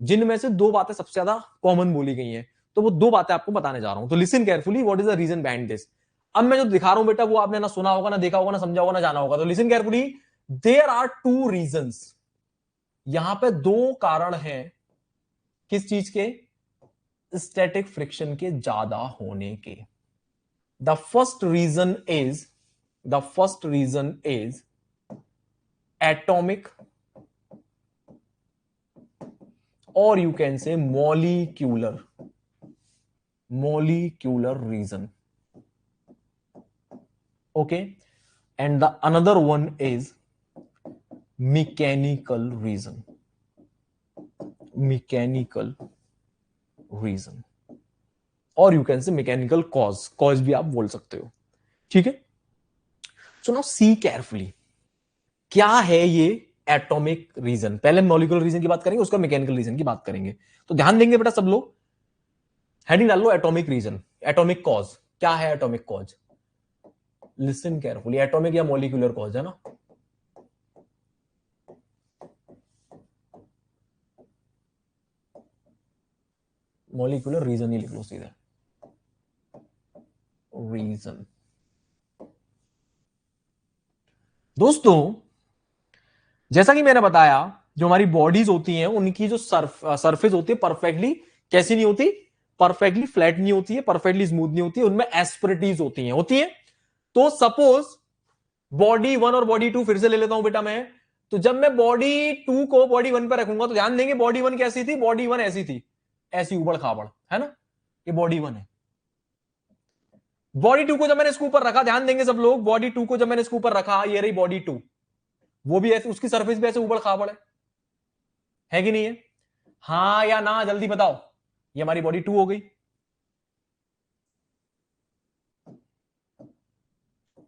A: जिनमें से दो बातें सबसे ज्यादा कॉमन बोली गई हैं। तो वो दो बातें आपको बताने जा रहा हूं, तो listen carefully, what is the reason behind this. अब मैं जो दिखा रहा हूं बेटा वो आपने ना सुना होगा, ना देखा होगा, ना समझा होगा, ना जाना होगा, तो listen carefully. There are two reasons, यहां पे दो कारण हैं। किस चीज के? स्टैटिक फ्रिक्शन के ज्यादा होने के। The first reason is, the first reason is atomic, और you can say molecular, molecular reason. Okay, and the another one is mechanical reason, mechanical reason, और यू कैन से मैकेनिकल कॉज, कॉज भी आप बोल सकते हो। ठीक है, सो नाउ सी केयरफुली, क्या है ये एटॉमिक रीजन। पहले मॉलिक्यूलर रीजन की बात करेंगे, उसका मैकेनिकल रीजन की बात करेंगे। तो ध्यान देंगे बेटा सब लोग, हेडिंग डाल लो एटॉमिक रीजन, एटॉमिक कॉज। क्या है atomic cause? Listen carefully, atomic या मॉलिक्यूलर कॉज है ना। मॉलिक्यूलर रीजन ही लिख लो सीधे, रीजन। दोस्तों जैसा कि मैंने बताया, जो हमारी बॉडीज होती हैं उनकी जो सरफेस होती है परफेक्टली कैसी नहीं होती, परफेक्टली फ्लैट नहीं होती है, परफेक्टली स्मूथ नहीं होती है, उनमें एस्पिरिटीज होती है। तो सपोज बॉडी वन और बॉडी टू फिर से ले लेता हूं बेटा मैं। तो जब मैं बॉडी टू को बॉडी वन पर रखूंगा तो ध्यान देंगे बॉडी वन कैसी थी, बॉडी वन ऐसी थी, ऐसी उबड़ खाबड़, है ना। ये बॉडी वन है। बॉडी टू को जब मैंने इसके ऊपर रखा, ध्यान देंगे सब लोग, बॉडी टू को जब मैंने इसके ऊपर रखा, ये रही बॉडी टू, वो भी ऐसे, उसकी सरफेस भी ऐसे उबड़ खाबड़ है कि नहीं है? हाँ या ना जल्दी बताओ। ये हमारी बॉडी टू हो गई,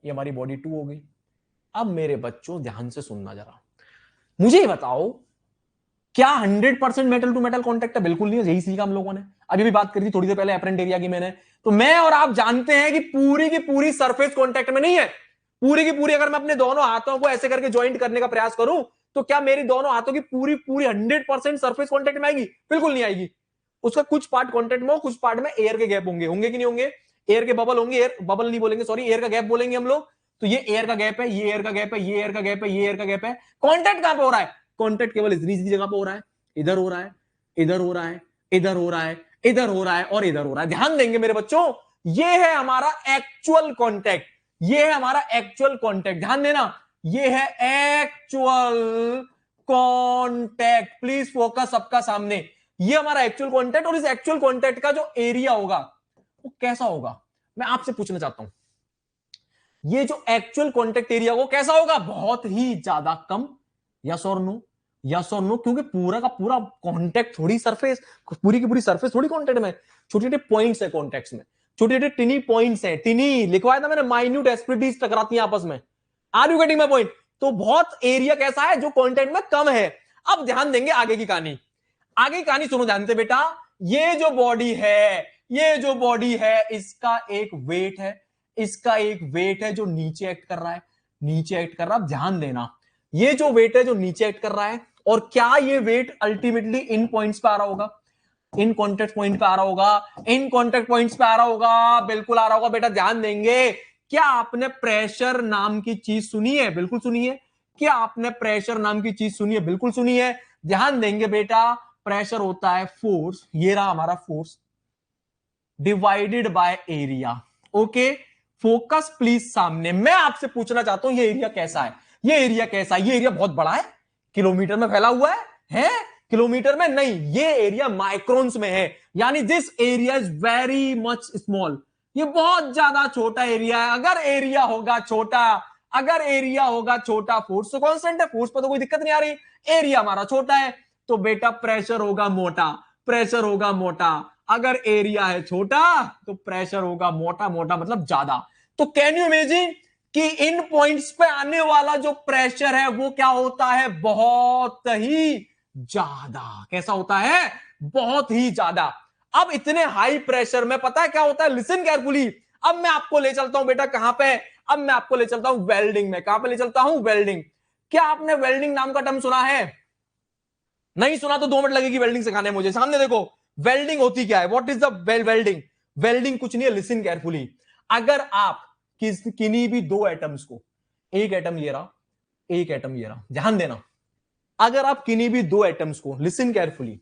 A: ये हमारी बॉडी टू हो गई। अब मेरे बच्चों ध्यान से सुनना जरा, मुझे ये बताओ, क्या 100% मेटल टू मेटल कॉन्टेक्ट है? बिल्कुल नहीं है, यही सीखा हम लोगों ने। अभी भी बात करी थी थोड़ी देर पहले एपरेंट एरिया की मैंने। तो मैं और आप जानते हैं कि पूरी की पूरी सरफेस कॉन्टेक्ट में नहीं है। पूरी की पूरी अगर मैं अपने दोनों हाथों को ऐसे करके ज्वाइंट करने का प्रयास करूं, तो क्या मेरी दोनों हाथों की पूरी पूरी 100% सरफेस कॉन्टेक्ट में आएगी? बिल्कुल नहीं आएगी। उसका कुछ पार्ट कॉन्टेक्ट में हो, कुछ पार्ट में एयर के गैप होंगे, होंगे कि नहीं होंगे? एयर के बबल होंगे, एयर बबल नहीं बोलेंगे, सॉरी, एयर का गैप बोलेंगे हम लोग। तो ये एयर का गैप है, ये एयर का गैप है, ये एयर का गैप है, ये एयर का गैप है। कॉन्टेक्ट कहां पे हो रहा है? कॉन्टेक्ट केवल इतनी सी जगह पे हो रहा है, इधर हो रहा है, इधर हो रहा है, इधर हो रहा है, इधर हो रहा है, और इधर हो रहा है। ध्यान देंगे मेरे बच्चों, ये है हमारा एक्चुअल कॉन्टेक्ट, ये है हमारा एक्चुअल कॉन्टेक्ट। ध्यान देना, ये है एक्चुअल कॉन्टेक्ट। प्लीज फोकस सबका सामने, ये हमारा एक्चुअल कॉन्टेक्ट। और इस एक्चुअल कॉन्टेक्ट का जो एरिया होगा वो कैसा होगा, मैं आपसे पूछना चाहता हूं। ये जो एक्चुअल कॉन्टेक्ट एरिया वो कैसा होगा? बहुत ही ज्यादा कम। यस और नो? यस और नो? क्योंकि पूरा का पूरा कॉन्टेक्ट थोड़ी सरफेस, पूरी की पूरी सरफेस थोड़ी कॉन्टेक्ट में, छोटे छोटे पॉइंट्स है कॉन्टेक्ट में, छोटे छोटे टिनी पॉइंट्स हैं, टिनी लिखवाया था मैंने, माइन्यूट एस्पिरिटीज टकराती हैं आपस में। Are you getting my point? तो बहुत एरिया कैसा है जो कॉन्टेक्ट में कम है। अब ध्यान देंगे आगे की कहानी, आगे की कहानी सुनो ध्यान से बेटा। ये जो बॉडी है, ये जो बॉडी है, इसका एक वेट है, इसका एक वेट है जो नीचे एक्ट कर रहा है, नीचे एक्ट कर रहा है। ध्यान देना, ये जो वेट है जो नीचे एक्ट कर रहा है, और क्या ये वेट अल्टीमेटली इन पॉइंट्स पे आ रहा होगा? इन कॉन्टेक्ट पॉइंट पे आ रहा होगा, इन कॉन्टेक्ट पॉइंट्स पे आ रहा होगा, बिल्कुल आ रहा होगा बेटा। ध्यान देंगे, क्या आपने प्रेशर नाम की चीज सुनी है? बिल्कुल सुनी है। क्या आपने प्रेशर नाम की चीज सुनी है? बिल्कुल सुनी है। ध्यान देंगे बेटा, प्रेशर होता है फोर्स, ये रहा हमारा force, divided by area. Okay, focus please सामने। मैं आपसे पूछना चाहता हूं ये एरिया कैसा है? ये एरिया कैसा है? ये एरिया बहुत बड़ा है, किलोमीटर में फैला हुआ है? किलोमीटर में नहीं, ये एरिया माइक्रोन्स में है, यानी this area is very much small. ये बहुत ज्यादा छोटा एरिया है। अगर एरिया होगा छोटा, अगर एरिया होगा छोटा, फोर्स तो कांस्टेंट है, फोर्स पर तो कोई दिक्कत नहीं आ रही, एरिया हमारा छोटा है, तो बेटा प्रेशर होगा मोटा, प्रेशर होगा मोटा। अगर एरिया है छोटा तो प्रेशर होगा मोटा, मोटा मतलब ज्यादा। तो कैन यू इमेजिन कि इन पॉइंट्स पे आने वाला जो प्रेशर है वो क्या होता है, बहुत ही ज्यादा। कैसा होता है, बहुत ही ज्यादा। अब इतने हाई प्रेशर में पता है क्या होता है, लिसन केयरफुली। अब मैं आपको ले चलता हूं बेटा कहां पे, अब मैं आपको ले चलता हूं वेल्डिंग में। कहां पे ले चलता हूं, वेल्डिंग। क्या आपने वेल्डिंग नाम का टर्म सुना है? नहीं सुना तो 2 मिनट लगेगी वेल्डिंग सिखाने मुझे। सामने देखो, वेल्डिंग होती क्या है, what is the welding. Welding कुछ नहीं है, लिसन केयरफुली। अगर आप किन्हीं भी दो एटम्स को, एक एटम ये रहा, एक एटम ये रहा, ध्यान देना। अगर आप किन्हीं भी दो एटम्स को, लिसन केयरफुली,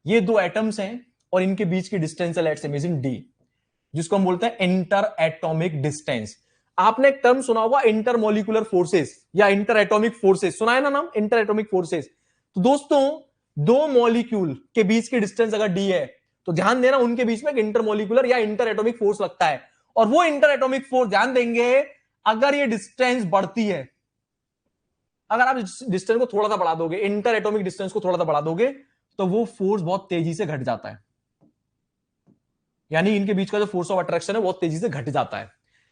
A: ये दो एटम्स हैं और इनके बीच की डिस्टेंस है लेट्स इमेजिन डी, जिसको हम बोलते हैं इंटर एटॉमिक डिस्टेंस। आपने एक टर्म सुना होगा इंटर मॉलिक्यूलर फोर्सेस या इंटर एटॉमिक फोर्सेस, सुना है ना नाम, इंटर एटॉमिक फोर्सेस। तो दोस्तों, दो मॉलिक्यूल के बीच की डिस्टेंस अगर डी है तो ध्यान देना उनके बीच में एक इंटर मॉलिक्यूलर या इंटर एटॉमिक फोर्स लगता है। और वो इंटर एटॉमिक फोर्स, ध्यान देंगे, अगर ये डिस्टेंस बढ़ती है, अगर आप डिस्टेंस को थोड़ा सा बढ़ा दोगे, इंटर एटॉमिक डिस्टेंस को थोड़ा सा बढ़ा दोगे, तो वो फोर्स बहुत तेजी से घट जाता है। यानी इनके बीच का जो फोर्स ऑफ अट्रैक्शन है बहुत तेजी से घट जाता है।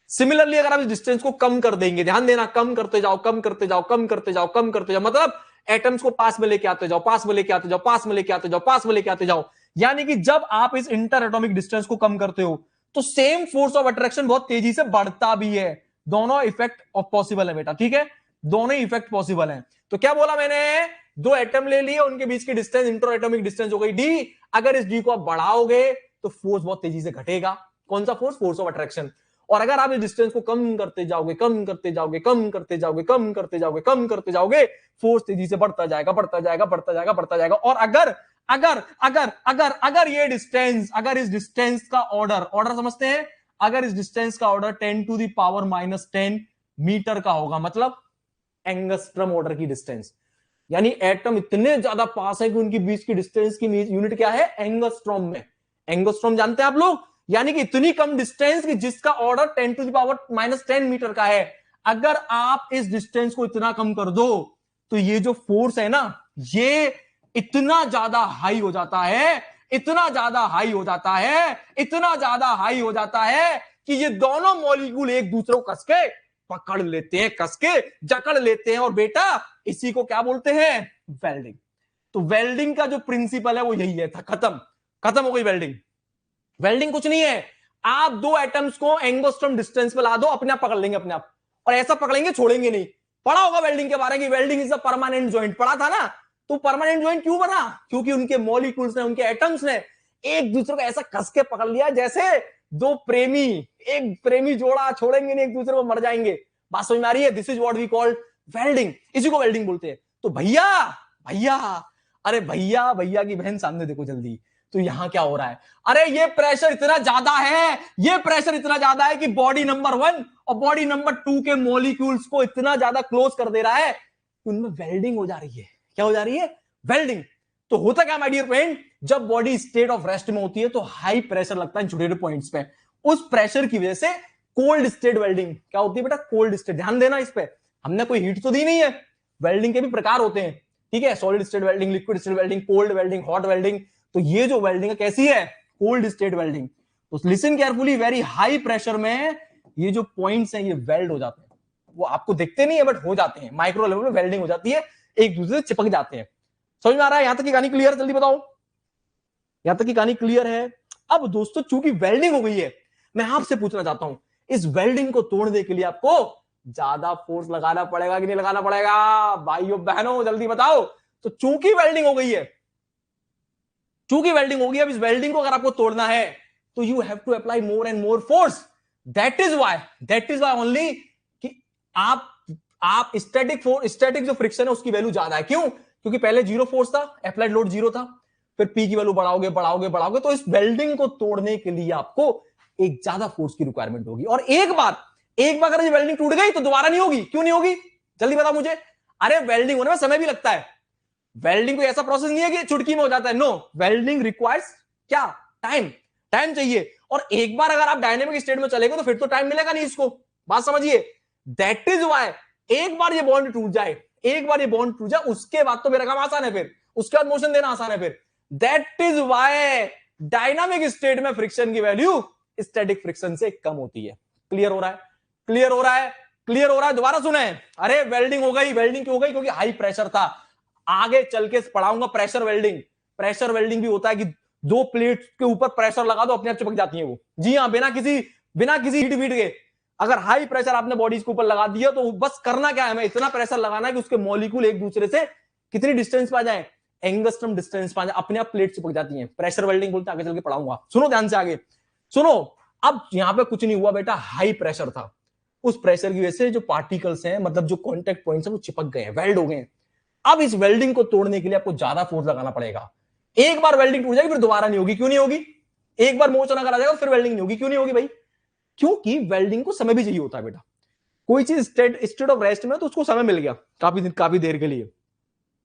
A: सिमिलरली अगर आप इस डिस्टेंस को कम कर देंगे, ध्यान देना, कम करते जाओ, कम करते जाओ, कम करते जाओ, कम करते जाओ, मतलब एटम्स को पास में लेके आते जाओ, पास में लेके आते जाओ, पास में लेके आते जाओ, पास में लेके आते जाओ। यानी कि जब आप इस इंटर एटॉमिक डिस्टेंस को कम करते हो तो सेम फोर्स ऑफ अट्रैक्शन बहुत तेजी से बढ़ता भी है। दोनों इफेक्ट पॉसिबल है बेटा, ठीक है, दोनों इफेक्ट पॉसिबल है। तो क्या बोला मैंने, दो एटम ले लिए, उनके बीच की डिस्टेंस इंटर एटॉमिक डिस्टेंस हो गई डी। अगर इस डी को आप बढ़ाओगे तो फोर्स बहुत तेजी से घटेगा। कौन सा फोर्स, फोर्स ऑफ अट्रैक्शन। और अगर आप इस डिस्टेंस को कम करते जाओगे, कम करते जाओगे, कम करते जाओगे, कम करते जाओगे, कम करते जाओगे, फोर्स तेजी से बढ़ता जाएगा, बढ़ता जाएगा, बढ़ता जाएगा, बढ़ता जाएगा। और अगर अगर अगर अगर अगर ये डिस्टेंस, अगर इस डिस्टेंस का ऑर्डर, ऑर्डर समझते हैं, अगर इस डिस्टेंस का ऑर्डर 10⁻⁻10 मीटर का होगा, मतलब एंगस्ट्रम ऑर्डर की डिस्टेंस, यानी एटम इतने ज्यादा पास है कि उनकी बीच की डिस्टेंस की यूनिट क्या है, एंगस्ट्रॉम में। एंगस्ट्रॉम जानते हैं आप लोग, यानी कि इतनी कम डिस्टेंस कि जिसका ऑर्डर 10⁻⁻10 मीटर का है। अगर आप इस डिस्टेंस को इतना कम कर दो तो ये जो फोर्स है ना, ये इतना ज्यादा हाई हो जाता है, इतना ज्यादा हाई हो जाता है, इतना ज्यादा हाई हो जाता है कि ये दोनों मॉलिक्यूल एक दूसरे को कस के पकड़ लेते हैं, कस के जकड़ लेते हैं। और बेटा इसी को क्या बोलते हैं, वेल्डिंग। तो वेल्डिंग का जो प्रिंसिपल है वो यही है था, खत्म, खत्म हो गई वेल्डिंग। वेल्डिंग कुछ नहीं है, आप दो एटम्स को एंगस्ट्रॉम डिस्टेंस पे ला दो, अपने आप पकड़ लेंगे, अपने आप। और ऐसा पकड़ेंगे छोड़ेंगे नहीं। पढ़ा होगा वेल्डिंग के बारे में, welding is a permanent joint, पढ़ा था ना। तो परमानेंट जॉइंट क्यों बना, क्योंकि उनके मॉलिक्यूल्स ने, उनके एटम्स ने एक दूसरे को ऐसा कस के पकड़ लिया जैसे दो प्रेमी, एक प्रेमी जोड़ा छोड़ेंगे नहीं, एक दूसरे को मर जाएंगे। बात समझ में आ रही है, this is what we called welding, इसी को वेल्डिंग बोलते हैं। तो भैया, भैया, अरे भैया, भैया की बहन सामने देखो जल्दी। तो यहां क्या हो रहा है, अरे ये प्रेशर इतना ज्यादा है, ये प्रेशर इतना ज्यादा है कि बॉडी नंबर 1 और बॉडी नंबर 2 के मॉलिक्यूल्स को इतना ज्यादा क्लोज कर दे रहा है कि उनमें वेल्डिंग हो जा रही है। क्या हो जा रही है, वेल्डिंग। तो होता क्या माय डियर फ्रेंड, जब बॉडी स्टेट ऑफ रेस्ट में होती है तो हाई प्रेशर लगता है छोटे छोटे पॉइंट्स पे। उस प्रेशर की वजह से कोल्ड स्टेट वेल्डिंग क्या होती है बेटा, कोल्ड स्टेट। ध्यान देना इस पे, हमने कोई हीट तो दी नहीं है। वेल्डिंग के भी प्रकार होते हैं, ठीक है, solid state welding, liquid state welding, cold welding, hot welding. तो ये जो वेल्डिंग है कैसी है, कोल्ड स्टेट वेल्डिंग। तो listen carefully, very high pressure में ये जो पॉइंट्स हैं ये वेल्ड हो जाते हैं। वो आपको दिखते नहीं है बट हो जाते हैं, माइक्रो लेवल में वेल्डिंग हो जाती है, एक दूसरे से चिपक जाते हैं। समझ में आ रहा है, यहां तक की कहानी क्लियर है, जल्दी बताओ, यहां तक की कहानी क्लियर है। अब दोस्तों चूंकि वेल्डिंग हो गई है, मैं आपसे पूछना चाहता हूं, इस वेल्डिंग को तोड़ने के लिए आपको ज्यादा फोर्स लगाना पड़ेगा कि नहीं लगाना पड़ेगा, भाइयों बहनों जल्दी बताओ। तो चूंकि वेल्डिंग हो गई है, चूंकि वेल्डिंग होगी, अब इस वेल्डिंग को अगर आपको तोड़ना है तो you have to apply more and more force. That is why only कि आप स्टैटिक फोर्स, स्टैटिक जो फ्रिक्शन है उसकी वैल्यू ज्यादा है। क्यों, क्योंकि पहले जीरो फोर्स था, अप्लाइड लोड जीरो था, फिर पी की वैल्यू बढ़ाओगे बढ़ाओगे बढ़ाओगे, तो इस वेल्डिंग को तोड़ने के लिए आपको एक ज्यादा फोर्स की रिक्वायरमेंट होगी। और एक बार अगर ये वेल्डिंग टूट गई तो दोबारा नहीं होगी। क्यों नहीं होगी, जल्दी बताओ मुझे। अरे वेल्डिंग होने में समय भी लगता है, वेल्डिंग कोई ऐसा प्रोसेस नहीं है कि चुटकी में हो जाता है। नो, वेल्डिंग रिक्वायर्स क्या, टाइम, टाइम चाहिए। और एक बार अगर आप डायनेमिक स्टेट में चले गए तो फिर तो टाइम मिलेगा नहीं इसको, बात समझिए। दैट इज वाई एक बार ये बॉन्ड टूट जाए, एक बार ये बॉन्ड टूट जाए, उसके बाद तो मेरा काम आसान है, फिर उसके बाद मोशन देना आसान है फिर। That is why dynamic state में फ्रिक्शन की वैल्यू स्टैटिक फ्रिक्शन से कम होती है। क्लियर हो रहा है? क्लियर हो रहा है? क्लियर हो रहा है? दोबारा सुने। अरे वेल्डिंग हो गई, वेल्डिंग क्यों हो गई? क्योंकि हाई प्रेशर था। आगे चल के पढ़ाऊंगा प्रेशर वेल्डिंग। प्रेशर वेल्डिंग भी होता है कि दो प्लेट के ऊपर प्रेशर लगा दो, अपने आप चिपक जाती है वो। जी हाँ, बिना किसी हीट वीट के। अगर हाई प्रेशर आपने बॉडीज के ऊपर लगा दिया तो बस करना क्या है, हमें इतना प्रेशर लगाना है कि उसके मॉलिक्यूल एक दूसरे से कितनी डिस्टेंस पा जाए, एंगस्ट्रम डिस्टेंस पा जाए, अपने आप प्लेट चिपक जाती है। प्रेशर वेल्डिंग बोलते हैं, आगे चल के पढ़ाऊंगा। सुनो ध्यान से आगे सुनो। अब यहां पे कुछ नहीं हुआ बेटा, हाई प्रेशर था। उस प्रेशर की वजह से जो पार्टिकल्स हैं, मतलब जो कॉन्टेक्ट पॉइंट्स हैं, वो चिपक गए हैं, वेल्ड हो गए हैं। अब इस वेल्डिंग को तोड़ने के लिए आपको ज्यादा फोर्स लगाना पड़ेगा। एक बार वेल्डिंग टूट जाएगी फिर दोबारा नहीं होगी। क्यों नहीं होगी? एक बार मोशन अगर आ जाएगा फिर वेल्डिंग नहीं होगी। क्यों नहीं होगी भाई? क्योंकि वेल्डिंग को समय भी चाहिए होता है बेटा। कोई चीज स्टेट ऑफ रेस्ट में तो उसको समय मिल गया काफी देर के लिए।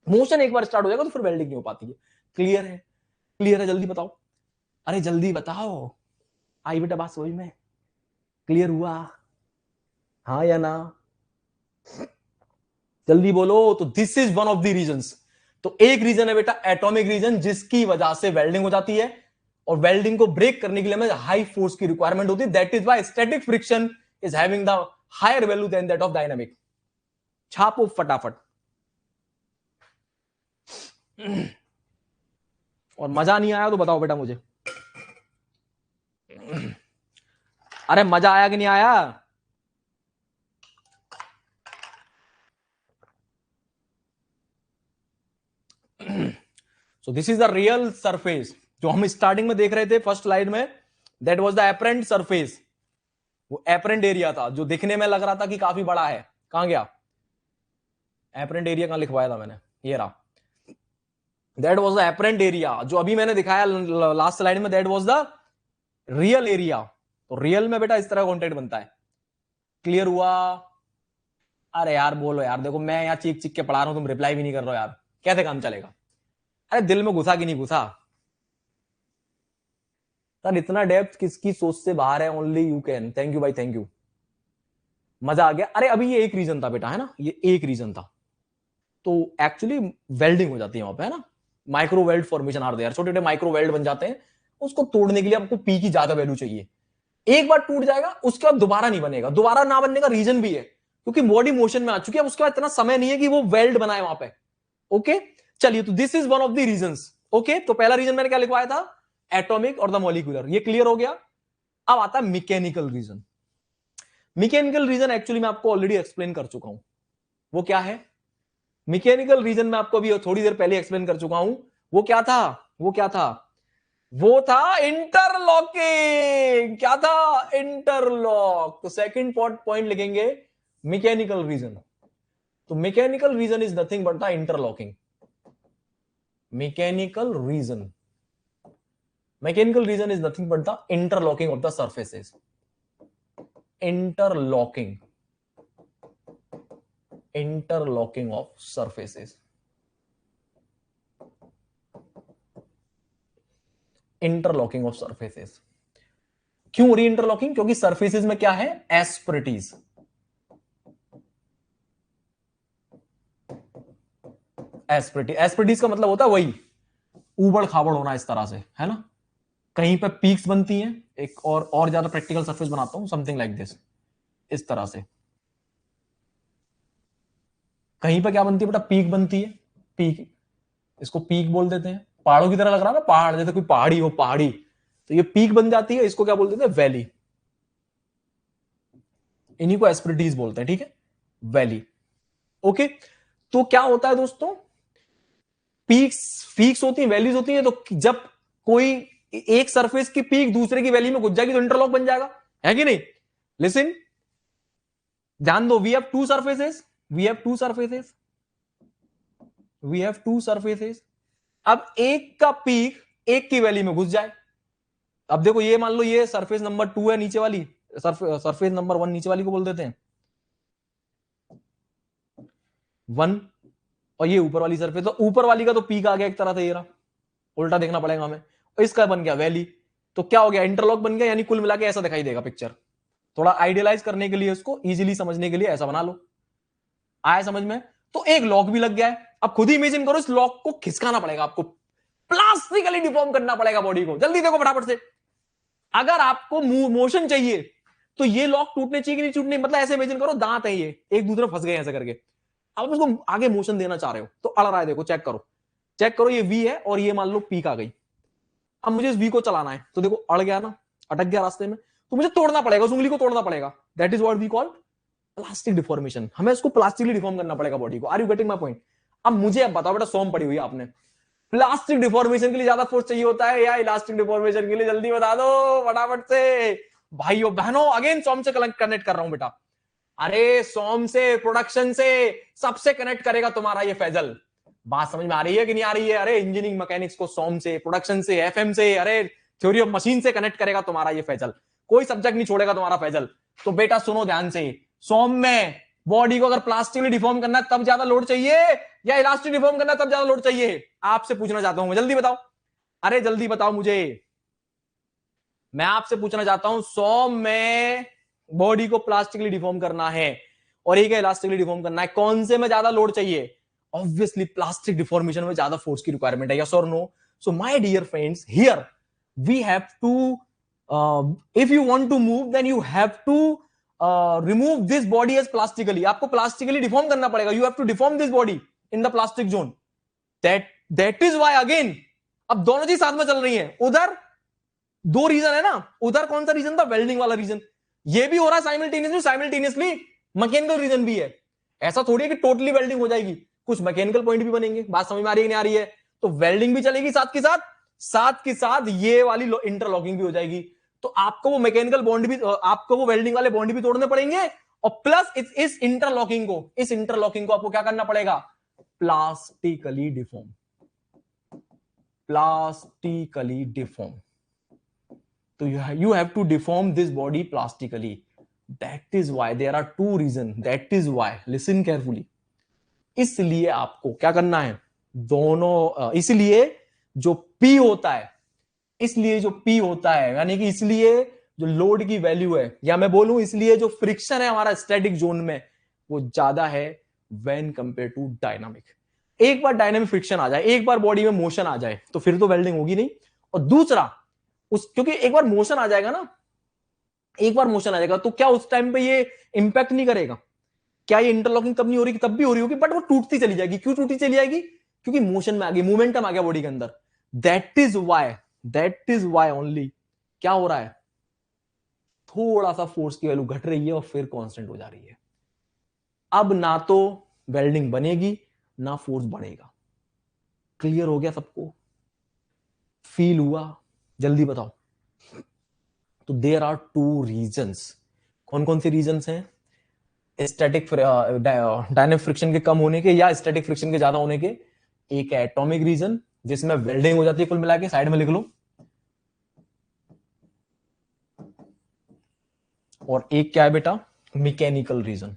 A: मोशन एक बार स्टार्ट हो जाएगा तो फिर वेल्डिंग नहीं हो पाती है। क्लियर है? क्लियर है? जल्दी बताओ, अरे जल्दी बताओ। आई बेटा बात समझ में? क्लियर हुआ? हाँ या ना? जल्दी बोलो। तो this is one of the reasons. तो एक रीजन है बेटा एटॉमिक रीजन, जिसकी वजह से वेल्डिंग हो जाती है, और वेल्डिंग को ब्रेक करने के लिए हमें हाई फोर्स की रिक्वायरमेंट होती है। That is why static friction is having the higher value than that of dynamic. छापो फटाफट। और मजा नहीं आया तो बताओ बेटा मुझे। अरे मजा आया कि नहीं आया? So this is the real surface जो हम स्टार्टिंग में देख रहे थे फर्स्ट स्लाइड में। That was the apparent surface. वो एपरेंट एरिया था जो दिखने में लग रहा था कि काफी बड़ा है। कहां गया एपरेंट एरिया? कहां लिखवाया था मैंने? ये रहा। That was the apparent area जो अभी मैंने दिखाया लास्ट स्लाइड में। That was the real area. तो रियल में बेटा इस तरह कॉन्टेक्ट बनता है। क्लियर हुआ? अरे यार बोलो यार, देखो मैं यहाँ चीख चीख के पढ़ा रहा हूं, तुम रिप्लाई भी नहीं कर रहे हो यार, कैसे काम चलेगा? अरे दिल में घुसा कि नहीं घुसा? सर इतना डेप्थ किसकी सोच से बाहर है? Only you can. Thank you भाई, थैंक यू। मजा आ गया। अरे अभी ये एक रीजन था बेटा, है ना, ये एक रीजन था। तो एक्चुअली वेल्डिंग हो जाती है वहां पे, है ना। Micro weld formation are there, छोटे छोटे माइक्रो वेल्ड बन जाते हैं। उसको तोड़ने के लिए आपको पी की ज्यादा वैल्यू चाहिए। एक बार टूट जाएगा उसके बाद दोबारा नहीं बनेगा। दोबारा ना बनने का रीजन भी है क्योंकि बॉडी मोशन में आ चुकी है। अब उसके बाद इतना समय नहीं है कि वो वेल्ड बनाए वहां पे। ओके चलिए, तो this is one of the reasons. Okay, तो पहला रीजन मैंने क्या लिखवाया था? एटॉमिक और द मॉलिक्यूलर। ये क्लियर हो गया। अब आता है mechanical reason. Mechanical reason actually मैं आपको ऑलरेडी एक्सप्लेन कर चुका हूं। वो क्या है? मैकेनिकल रीजन में आपको अभी थोड़ी देर पहले एक्सप्लेन कर चुका हूं। वो क्या था? वो क्या था? वो था इंटरलॉकिंग। क्या था? इंटरलॉक। तो सेकंड पॉइंट लिखेंगे मैकेनिकल रीजन। तो mechanical reason is nothing but the interlocking. Mechanical reason is nothing but the interlocking of the surfaces. Interlocking of surfaces. Interlocking of surfaces. क्यों हो रही इंटरलॉकिंग? क्योंकि सरफेसेस में क्या है? एस्पेरिटीज। एस्पेरिटीज का मतलब होता है वही उबड़ खाबड़ होना, इस तरह से, है ना। कहीं पे पीक्स बनती हैं, एक और ज्यादा प्रैक्टिकल सरफेस बनाता हूं, समथिंग लाइक दिस, इस तरह से। कहीं पे क्या बनती है बेटा? पीक बनती है। पीक, इसको पीक बोल देते हैं। पहाड़ों की तरह लग रहा है ना, पहाड़ जैसे कोई पहाड़ी हो, पहाड़ी, तो ये पीक बन जाती है। इसको क्या बोल देते हैं? वैली। इन्हीं को एस्पेरिटीज बोलते हैं, ठीक है, वैली। ओके, तो क्या होता है दोस्तों? पीक्स होती है, वैलीज होती है। तो जब कोई एक सरफेस की पीक दूसरे की वैली में घुस जाएगी तो इंटरलॉक बन जाएगा, है कि नहीं? लिसन, ध्यान दो। वी हैव टू सरफेसेस, अब एक का पीक एक की वैली में घुस जाए। अब देखो, ये मान लो ये सरफेस नंबर 2 है, नीचे वाली सरफेस नंबर 1 नीचे वाली को बोल देते हैं 1, और ये ऊपर वाली सरफेस। तो ऊपर वाली का तो पीक आ गया एक तरह से, ये रहा, उल्टा देखना पड़ेगा हमें। और इसका बन गया वैली। तो क्या हो गया? इंटरलॉक बन गया। यानी कुल मिला के ऐसा दिखाई देगा पिक्चर। थोड़ा आइडियलाइज करने के लिए, उसको इजीली समझने के लिए ऐसा बना लो। आया समझ में? तो एक लॉक भी लग गया है। अब खुद ही इमेजिन करो, इस लॉक को खिसकाना पड़ेगा आपको, प्लास्टिकली डिफॉर्म करना पड़ेगा बॉडी को। जल्दी देखो फटाफट से, अगर आपको मोशन चाहिए तो ये लॉक टूटने चाहिए कि नहीं टूटने, मतलब ऐसे इमेजिन करो दांत है ये एक दूसरे फंस गए ऐसे करके, अब उसको आगे मोशन देना चाह रहे हो तो अड़ रहा है, देखो चेक करो, चेक करो, ये वी है और ये मान लो पीक आ गई। अब मुझे इस वी को चलाना है तो देखो अड़ गया ना, अटक गया रास्ते में, तो मुझे तोड़ना पड़ेगा, उस उंगली को तोड़ना पड़ेगा। That is what we call plastic deformation. हमें इसको प्लास्टिकली डिफॉर्म करना पड़ेगा बॉडी को। Are you getting my point? अब मुझे अब बताओ बेटा, सॉम पड़ी हुई है आपने, प्लास्टिक डिफॉर्मेशन के लिए ज्यादा फोर्स चाहिए होता है या इलास्टिक डिफॉर्मेशन के लिए? जल्दी बता दो फटाफट से भाइयों बहनों। अगेन सॉम से कनेक्ट कर रहा हूं बेटा, अरे सॉम से, प्रोडक्शन से, सबसे कनेक्ट करेगा तुम्हारा ये फैजल। बात समझ में आ रही है कि नहीं आ रही है? अरे इंजीनियरिंग मैकेनिक्स को सॉम से, प्रोडक्शन से, एफएम से, अरे थ्योरी ऑफ मशीन से कनेक्ट करेगा तुम्हारा ये फैजल, कोई सब्जेक्ट नहीं छोड़ेगा तुम्हारा फैजल। तो बेटा सुनो ध्यान से, सॉम में बॉडी को अगर प्लास्टिकली डिफॉर्म करना है तब ज्यादा लोड चाहिए या इलास्टिक डिफॉर्म करना है तब ज्यादा लोड चाहिए? आपसे पूछना चाहता हूं मैं, जल्दी बताओ, अरे जल्दी बताओ मुझे, मैं आपसे पूछना चाहता हूं, सॉम में बॉडी को प्लास्टिकली डिफॉर्म करना है और एक इलास्टिकली डिफॉर्म करना है, कौन से में ज्यादा लोड चाहिए? ऑब्वियसली प्लास्टिक डिफॉर्मेशन में ज्यादा फोर्स की रिक्वायरमेंट है, यस और no? So my dear friends, here we have to, if you want to move then you have to remove this body as plastically. आपको प्लास्टिकली डिफॉर्म करना पड़ेगा, you have to deform this body in the plastic zone. That is why again, अब दोनों चीज साथ में चल रही है। उधर दो रीजन है ना, उधर कौन सा रीजन था? वेल्डिंग वाला रीजन। ये भी हो रहा है साइमल्टेनियसली मैकेनिकल रीजन भी है। ऐसा थोड़ी है कि टोटली वेल्डिंग हो जाएगी, कुछ मैकेनिकल पॉइंट भी बनेंगे। बात समझ में आ रही है नहीं आ रही है? तो वेल्डिंग भी चलेगी साथ के साथ, साथ के साथ ये वाली इंटरलॉकिंग भी हो जाएगी। तो आपको वो मैकेनिकल बॉन्ड भी, आपको वो वेल्डिंग वाले बॉन्ड भी तोड़ने पड़ेंगे और प्लस इस इंटरलॉकिंग को आपको क्या करना पड़ेगा? Plastically deform, plastically deform. तो you have to deform this body plastically. That is why there are two reasons. That is why, listen carefully. इसलिए आपको क्या करना है, दोनों, इसलिए जो P होता है, इसलिए जो P होता है, यानी कि इसलिए जो लोड की वैल्यू है, या मैं बोलूं इसलिए जो फ्रिक्शन है हमारा स्टैटिक जोन में, वो ज्यादा है व्हेन कंपेयर टू डायनामिक। एक बार डायनामिक फ्रिक्शन आ जाए, एक बार बॉडी में मोशन आ जाए, तो फिर तो वेल्डिंग होगी नहीं। और दूसरा, क्योंकि एक बार मोशन आ जाएगा ना, एक बार मोशन आ जाएगा तो क्या उस टाइम पे ये इंपैक्ट नहीं करेगा? क्या ये इंटरलॉकिंग तब नहीं हो रही? तब भी हो रही होगी, बट वो टूटती चली जाएगी। क्यों टूटती चली जाएगी? क्योंकि मोशन में आ गई, मोमेंटम आ गया बॉडी के अंदर। दैट इज वाई ओनली क्या हो रहा है, थोड़ा सा फोर्स की वैल्यू घट रही है और फिर कांस्टेंट हो जा रही है। अब ना तो वेल्डिंग बनेगी ना फोर्स बढ़ेगा। क्लियर हो गया सबको? फील हुआ? जल्दी बताओ। तो देयर आर टू रीजंस। कौन कौन से रीजंस हैं? स्टैटिक डायनेमिक फ्रिक्शन के कम होने के या स्टैटिक फ्रिक्शन के ज्यादा होने के। एक है एटॉमिक रीजन जिसमें वेल्डिंग हो जाती है, कुल मिला के साइड में लिख लो। और एक क्या है बेटा? मैकेनिकल रीजन,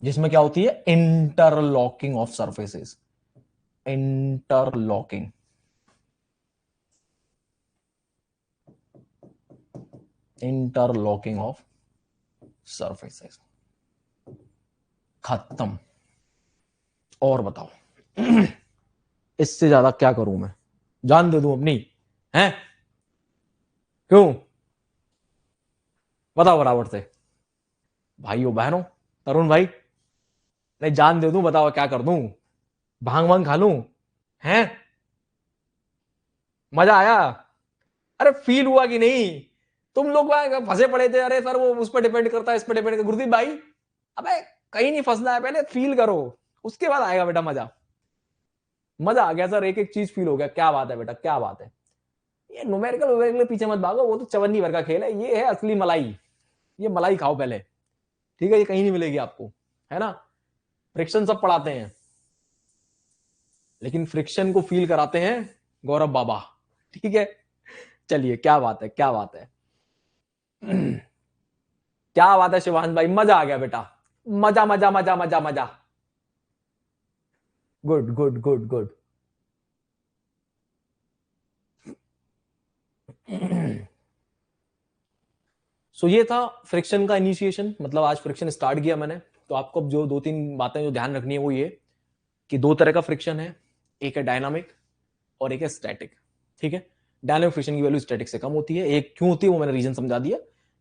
A: जिसमें क्या होती है? Interlocking of surfaces, interlocking. Interlocking of surfaces. खत्म। और बताओ इससे ज्यादा क्या करूं मैं? जान दे दूं अपनी? हैं? क्यों? बताओ बराबर से भाइयों बहनों। तरुण भाई, नहीं जान दे दूं? बताओ क्या कर दूं? भांग वांग खा लूं? हैं? मजा आया? अरे फील हुआ कि नहीं? तुम लोग फंसे पड़े थे, अरे सर वो उस पर डिपेंड करता है, इस पर डिपेंड करता है। गुरदीप भाई, अबे कहीं नहीं फंसना है, पहले फील करो, उसके बाद आएगा बेटा मजा। मजा आ गया सर, एक एक चीज फील हो गया। क्या बात है बेटा, क्या बात है। ये न्यूमेरिकल वुमेरिकल पीछे मत भागो, वो तो चवन्नी भर का खेल है। ये है असली मलाई, ये मलाई खाओ पहले, ठीक है? ये कहीं नहीं मिलेगी आपको, है ना? फ्रिक्शन सब पढ़ाते हैं, लेकिन फ्रिक्शन को फील कराते हैं गौरव बाबा, ठीक है? चलिए, क्या बात है, क्या बात है। क्या बात है शिवांश भाई, मजा आ गया बेटा। मजा मजा मजा मजा मजा। Good good good good. So ये था फ्रिक्शन का इनिशिएशन, मतलब आज फ्रिक्शन स्टार्ट किया मैंने। तो आपको अब जो 2-3 बातें जो ध्यान रखनी है वो ये कि 2 तरह का फ्रिक्शन है, एक है डायनामिक और एक है स्टैटिक। ठीक है, डायनामिक फ्रिक्शन की वैल्यू स्टैटिक से कम होती है। एक क्यों होती है वो मैंने रीजन समझा दिया,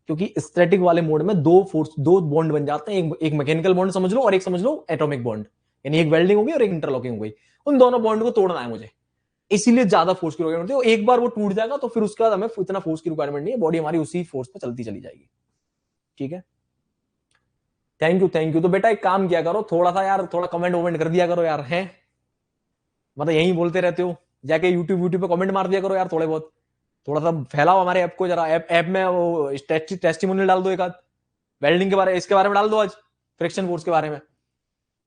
A: क्योंकि स्टैटिक वाले मोड में 2 बॉन्ड बन जाते हैं, एक मैकेनिकल बॉन्ड समझ लो और एक समझ लो एटॉमिक बॉन्ड, यानी एक वेल्डिंग हो गई और एक इंटरलॉकिंग हो गई। उन दोनों बॉन्ड को तोड़ना है मुझे, इसीलिए ज्यादा फोर्स की रिक्वायरमेंट होती है। एक बार वो टूट जाएगा तो फिर उसके बाद हमें इतना फोर्स की रिक्वायरमेंट नहीं है, बॉडी हमारी उसी फोर्स पे चलती चली जाएगी। ठीक है, थैंक यू। तो बेटा एक काम किया करो, थोड़ा सा यार थोड़ा कमेंट वमेंट कर दिया करो यार, है मतलब यही बोलते रहते हो, जाके यूट्यूब पे कमेंट मार दिया करो यार, थोड़े बहुत थोड़ा सा फैलाओ हमारे ऐप को जरा। ऐप में वो टेस्टिमोनियल डाल दो एक आध, वेल्डिंग के बारे, इसके बारे में डाल दो, आज फ्रिक्शन फोर्स के बारे में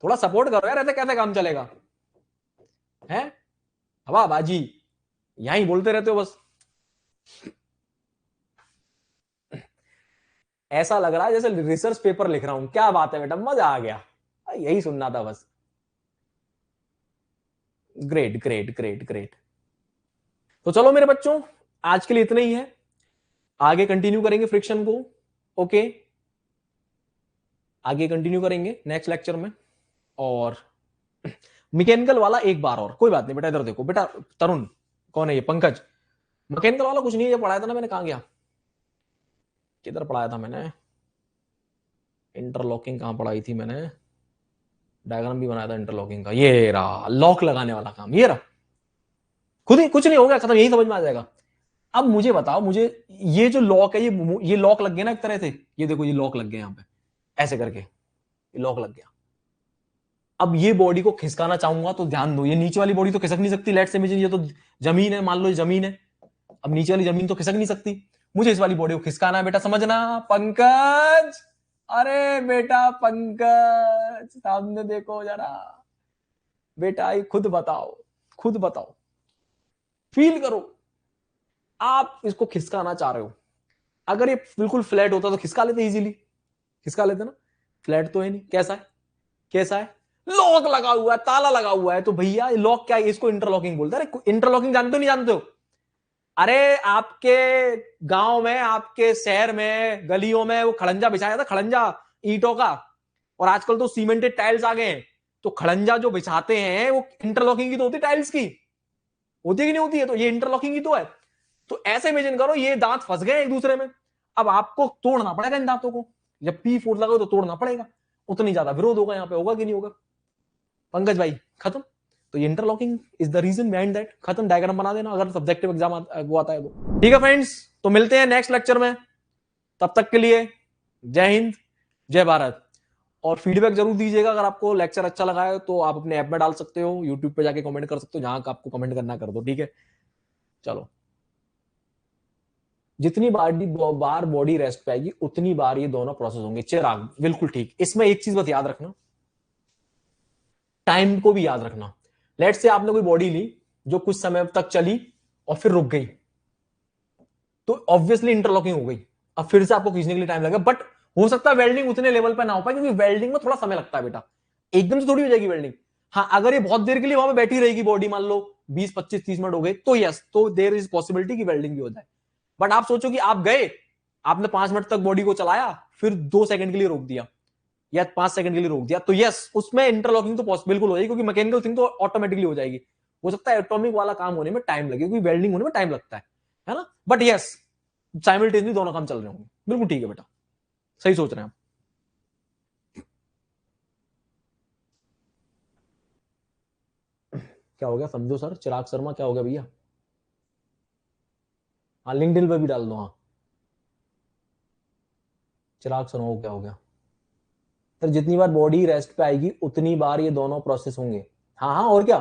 A: थोड़ा सपोर्ट करो यार, ऐसे कैसे काम चलेगा है? हवा बाजी यही बोलते रहते हो बस। ऐसा लग रहा है जैसे रिसर्च पेपर लिख रहा हूं। क्या बात है बेटा, मजा आ गया, यही सुनना था बस। Great great great great. तो चलो मेरे बच्चों, आज के लिए इतना ही है, आगे कंटिन्यू करेंगे फ्रिक्शन को। ओके, आगे कंटिन्यू करेंगे नेक्स्ट लेक्चर में। और मैकेनिकल वाला एक बार और, कोई बात नहीं बेटा, इधर देखो बेटा, तरुण कौन है ये, पंकज, मैकेनिकल वाला कुछ नहीं है, ये पढ़ाया था ना मैंने, कहां गया, किधर पढ़ाया था मैंने, इंटरलॉकिंग कहां पढ़ाई थी मैंने, डायग्राम भी बनाया था इंटरलॉकिंग का, ये रहा लॉक लगाने वाला काम, ये रहा, खुद ही कुछ नहीं हो गया, खत्म, यही समझ में आ जाएगा। अब मुझे बताओ, मुझे ये जो लॉक है, ये लॉक लग गया ना एक तरह से, ये देखो ये लॉक लग गया यहां पे ऐसे करके, ये लॉक लग गया। अब ये बॉडी को खिसकाना चाहूंगा तो ध्यान दो, ये नीचे वाली बॉडी तो खिसक नहीं सकती, लेट्स इमेजिन ये तो जमीन है, मान लो ये जमीन है, अब नीचे वाली जमीन तो खिसक नहीं सकती, मुझे इस वाली बॉडी को खिसकाना है बेटा, समझना पंकज, अरे बेटा पंकज सामने देखो जरा बेटा, ये खुद बताओ, खुद बताओ, फील करो, आप इसको खिसकाना चाह रहे हो। अगर ये बिल्कुल फ्लैट होता तो खिसका लेते, इजीली खिसका लेते ना, फ्लैट तो है नहीं, कैसा है, कैसा है, लॉक लगा हुआ है, ताला लगा हुआ है, तो भैया लॉक क्या है, इसको इंटरलॉकिंग बोलते हैं। अरे इंटरलॉकिंग जानते हो नहीं जानते हो? अरे आपके गांव में, आपके शहर में, गलियों में वो खड़ंजा बिछाया था, खड़ंजा ईंटों का, और आजकल तो सीमेंटेड टाइल्स आ गए हैं, तो खड़ंजा जो बिछाते हैं वो इंटरलॉकिंग की तो होती है, टाइल्स की होती है कि नहीं होती है, तो ये इंटरलॉकिंग की तो है। तो ऐसे इमेजिन करो ये दांत फंस गए एक दूसरे में, अब आपको तोड़ना पड़ेगा इन दांतों को, जब पी फोर्स लगाओ तो तोड़ना पड़ेगा, उतनी ज्यादा विरोध होगा यहाँ पे, होगा कि नहीं होगा पंकज भाई? खत्म। तो ये interlocking is the reason behind that. खत्म, डायग्राम बना देना अगर सब्जेक्टिव एग्जाम वो आता है तो। ठीक है फ्रेंड्स, तो मिलते हैं नेक्स्ट लेक्चर में, तब तक के लिए जय हिंद, जय भारत। और फीडबैक जरूर दीजिएगा, अगर आपको लेक्चर अच्छा लगा है तो आप अपने ऐप में डाल सकते हो, यूट्यूब पे जाके कमेंट कर सकते हो, जहां आपको कमेंट करना कर दो, ठीक है? चलो, जितनी बार बॉडी रेस्ट पे आएगी उतनी बार ये दोनों प्रोसेस होंगे। चिराग बिल्कुल ठीक। इसमें एक चीज बस याद रखना, टाइम को भी याद रखना। लेट से आपने कोई बॉडी ली जो कुछ समय तक चली और फिर रुक गई, तो ऑब्वियसली इंटरलॉकिंग हो गई, अब फिर से आपको खींचने के लिए टाइम लगेगा, बट हो सकता है वेल्डिंग उतने लेवल पर ना हो पाए, क्योंकि वेल्डिंग में थोड़ा समय लगता है बेटा, एकदम से थोड़ी हो जाएगी वेल्डिंग। हाँ, अगर ये बहुत देर के लिए वहां पे बैठी रहेगी बॉडी, मान लो 20 25 30 मिनट हो गए, तो यस, तो देयर इज पॉसिबिलिटी कि वेल्डिंग भी हो जाए। बट आप सोचो कि आप गए, आपने 5 मिनट तक बॉडी को चलाया, फिर 2 सेकंड के लिए रोक दिया या 5 सेकंड के लिए रोक दिया, तो यस, उसमें इंटरलॉकिंग तो बिल्कुल हो जाएगी, क्योंकि मैकेनिकल थिंग तो ऑटोमेटिकली हो जाएगी। हो सकता है एटॉमिक वाला काम होने में टाइम लगे, क्योंकि वेल्डिंग होने में टाइम लगता है ना, बट यस, साइमल्टेनियसली दोनों काम चल रहे होंगे। बिल्कुल ठीक है बेटा, सही सोच रहे हैं आप। क्या हो गया समझो सर, चिराग शर्मा क्या हो गया भैया? हाँ, लिंक्डइन पे भी डाल दो, हाँ, चिराग शर्मा को क्या हो गया सर? जितनी बार बॉडी रेस्ट पे आएगी उतनी बार ये दोनों प्रोसेस होंगे। हाँ हाँ, और क्या,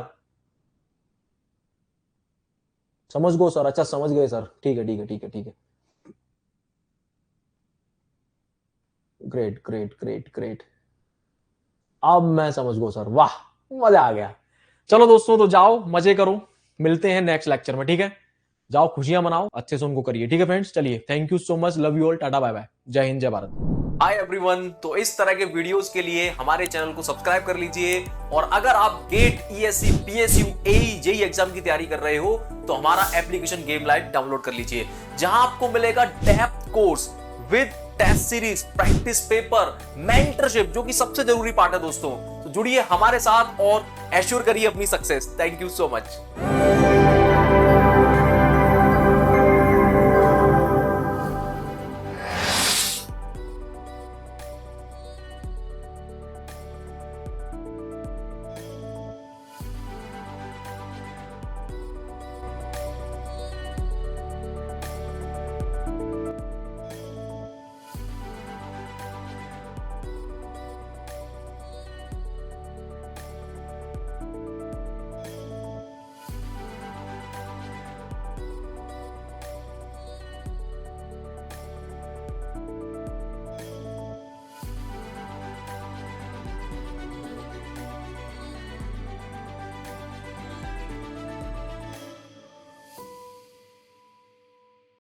A: समझ गो सर, अच्छा समझ गए सर, ठीक है ठीक है ठीक है ठीक है, ग्रेट ग्रेट ग्रेट ग्रेट, अब मैं समझ गो सर, वाह, मजा आ गया। चलो दोस्तों, तो जाओ मजे करो, मिलते हैं नेक्स्ट लेक्चर में, ठीक है? जाओ खुशियां मनाओ, अच्छे से उनको करिए, ठीक है फ्रेंड्स? चलिए, thank you so much, love you all, tata bye bye, जय हिंद जय भारत। हाय एवरीवन, तो इस तरह के वीडियोस के लिए हमारे चैनल को सब्सक्राइब कर लीजिए, और अगर आप गेट, ईएससी, पीएसयू, एई, जेई एग्जाम की तैयारी कर रहे हो तो हमारा एप्लीकेशन गेम लाइट डाउनलोड कर लीजिए, जहां आपको मिलेगा depth course with test series, practice paper, mentorship जो कि सबसे जरूरी पार्ट है दोस्तों। तो जुड़िए हमारे साथ और एश्योर करिए अपनी success. Thank you so much.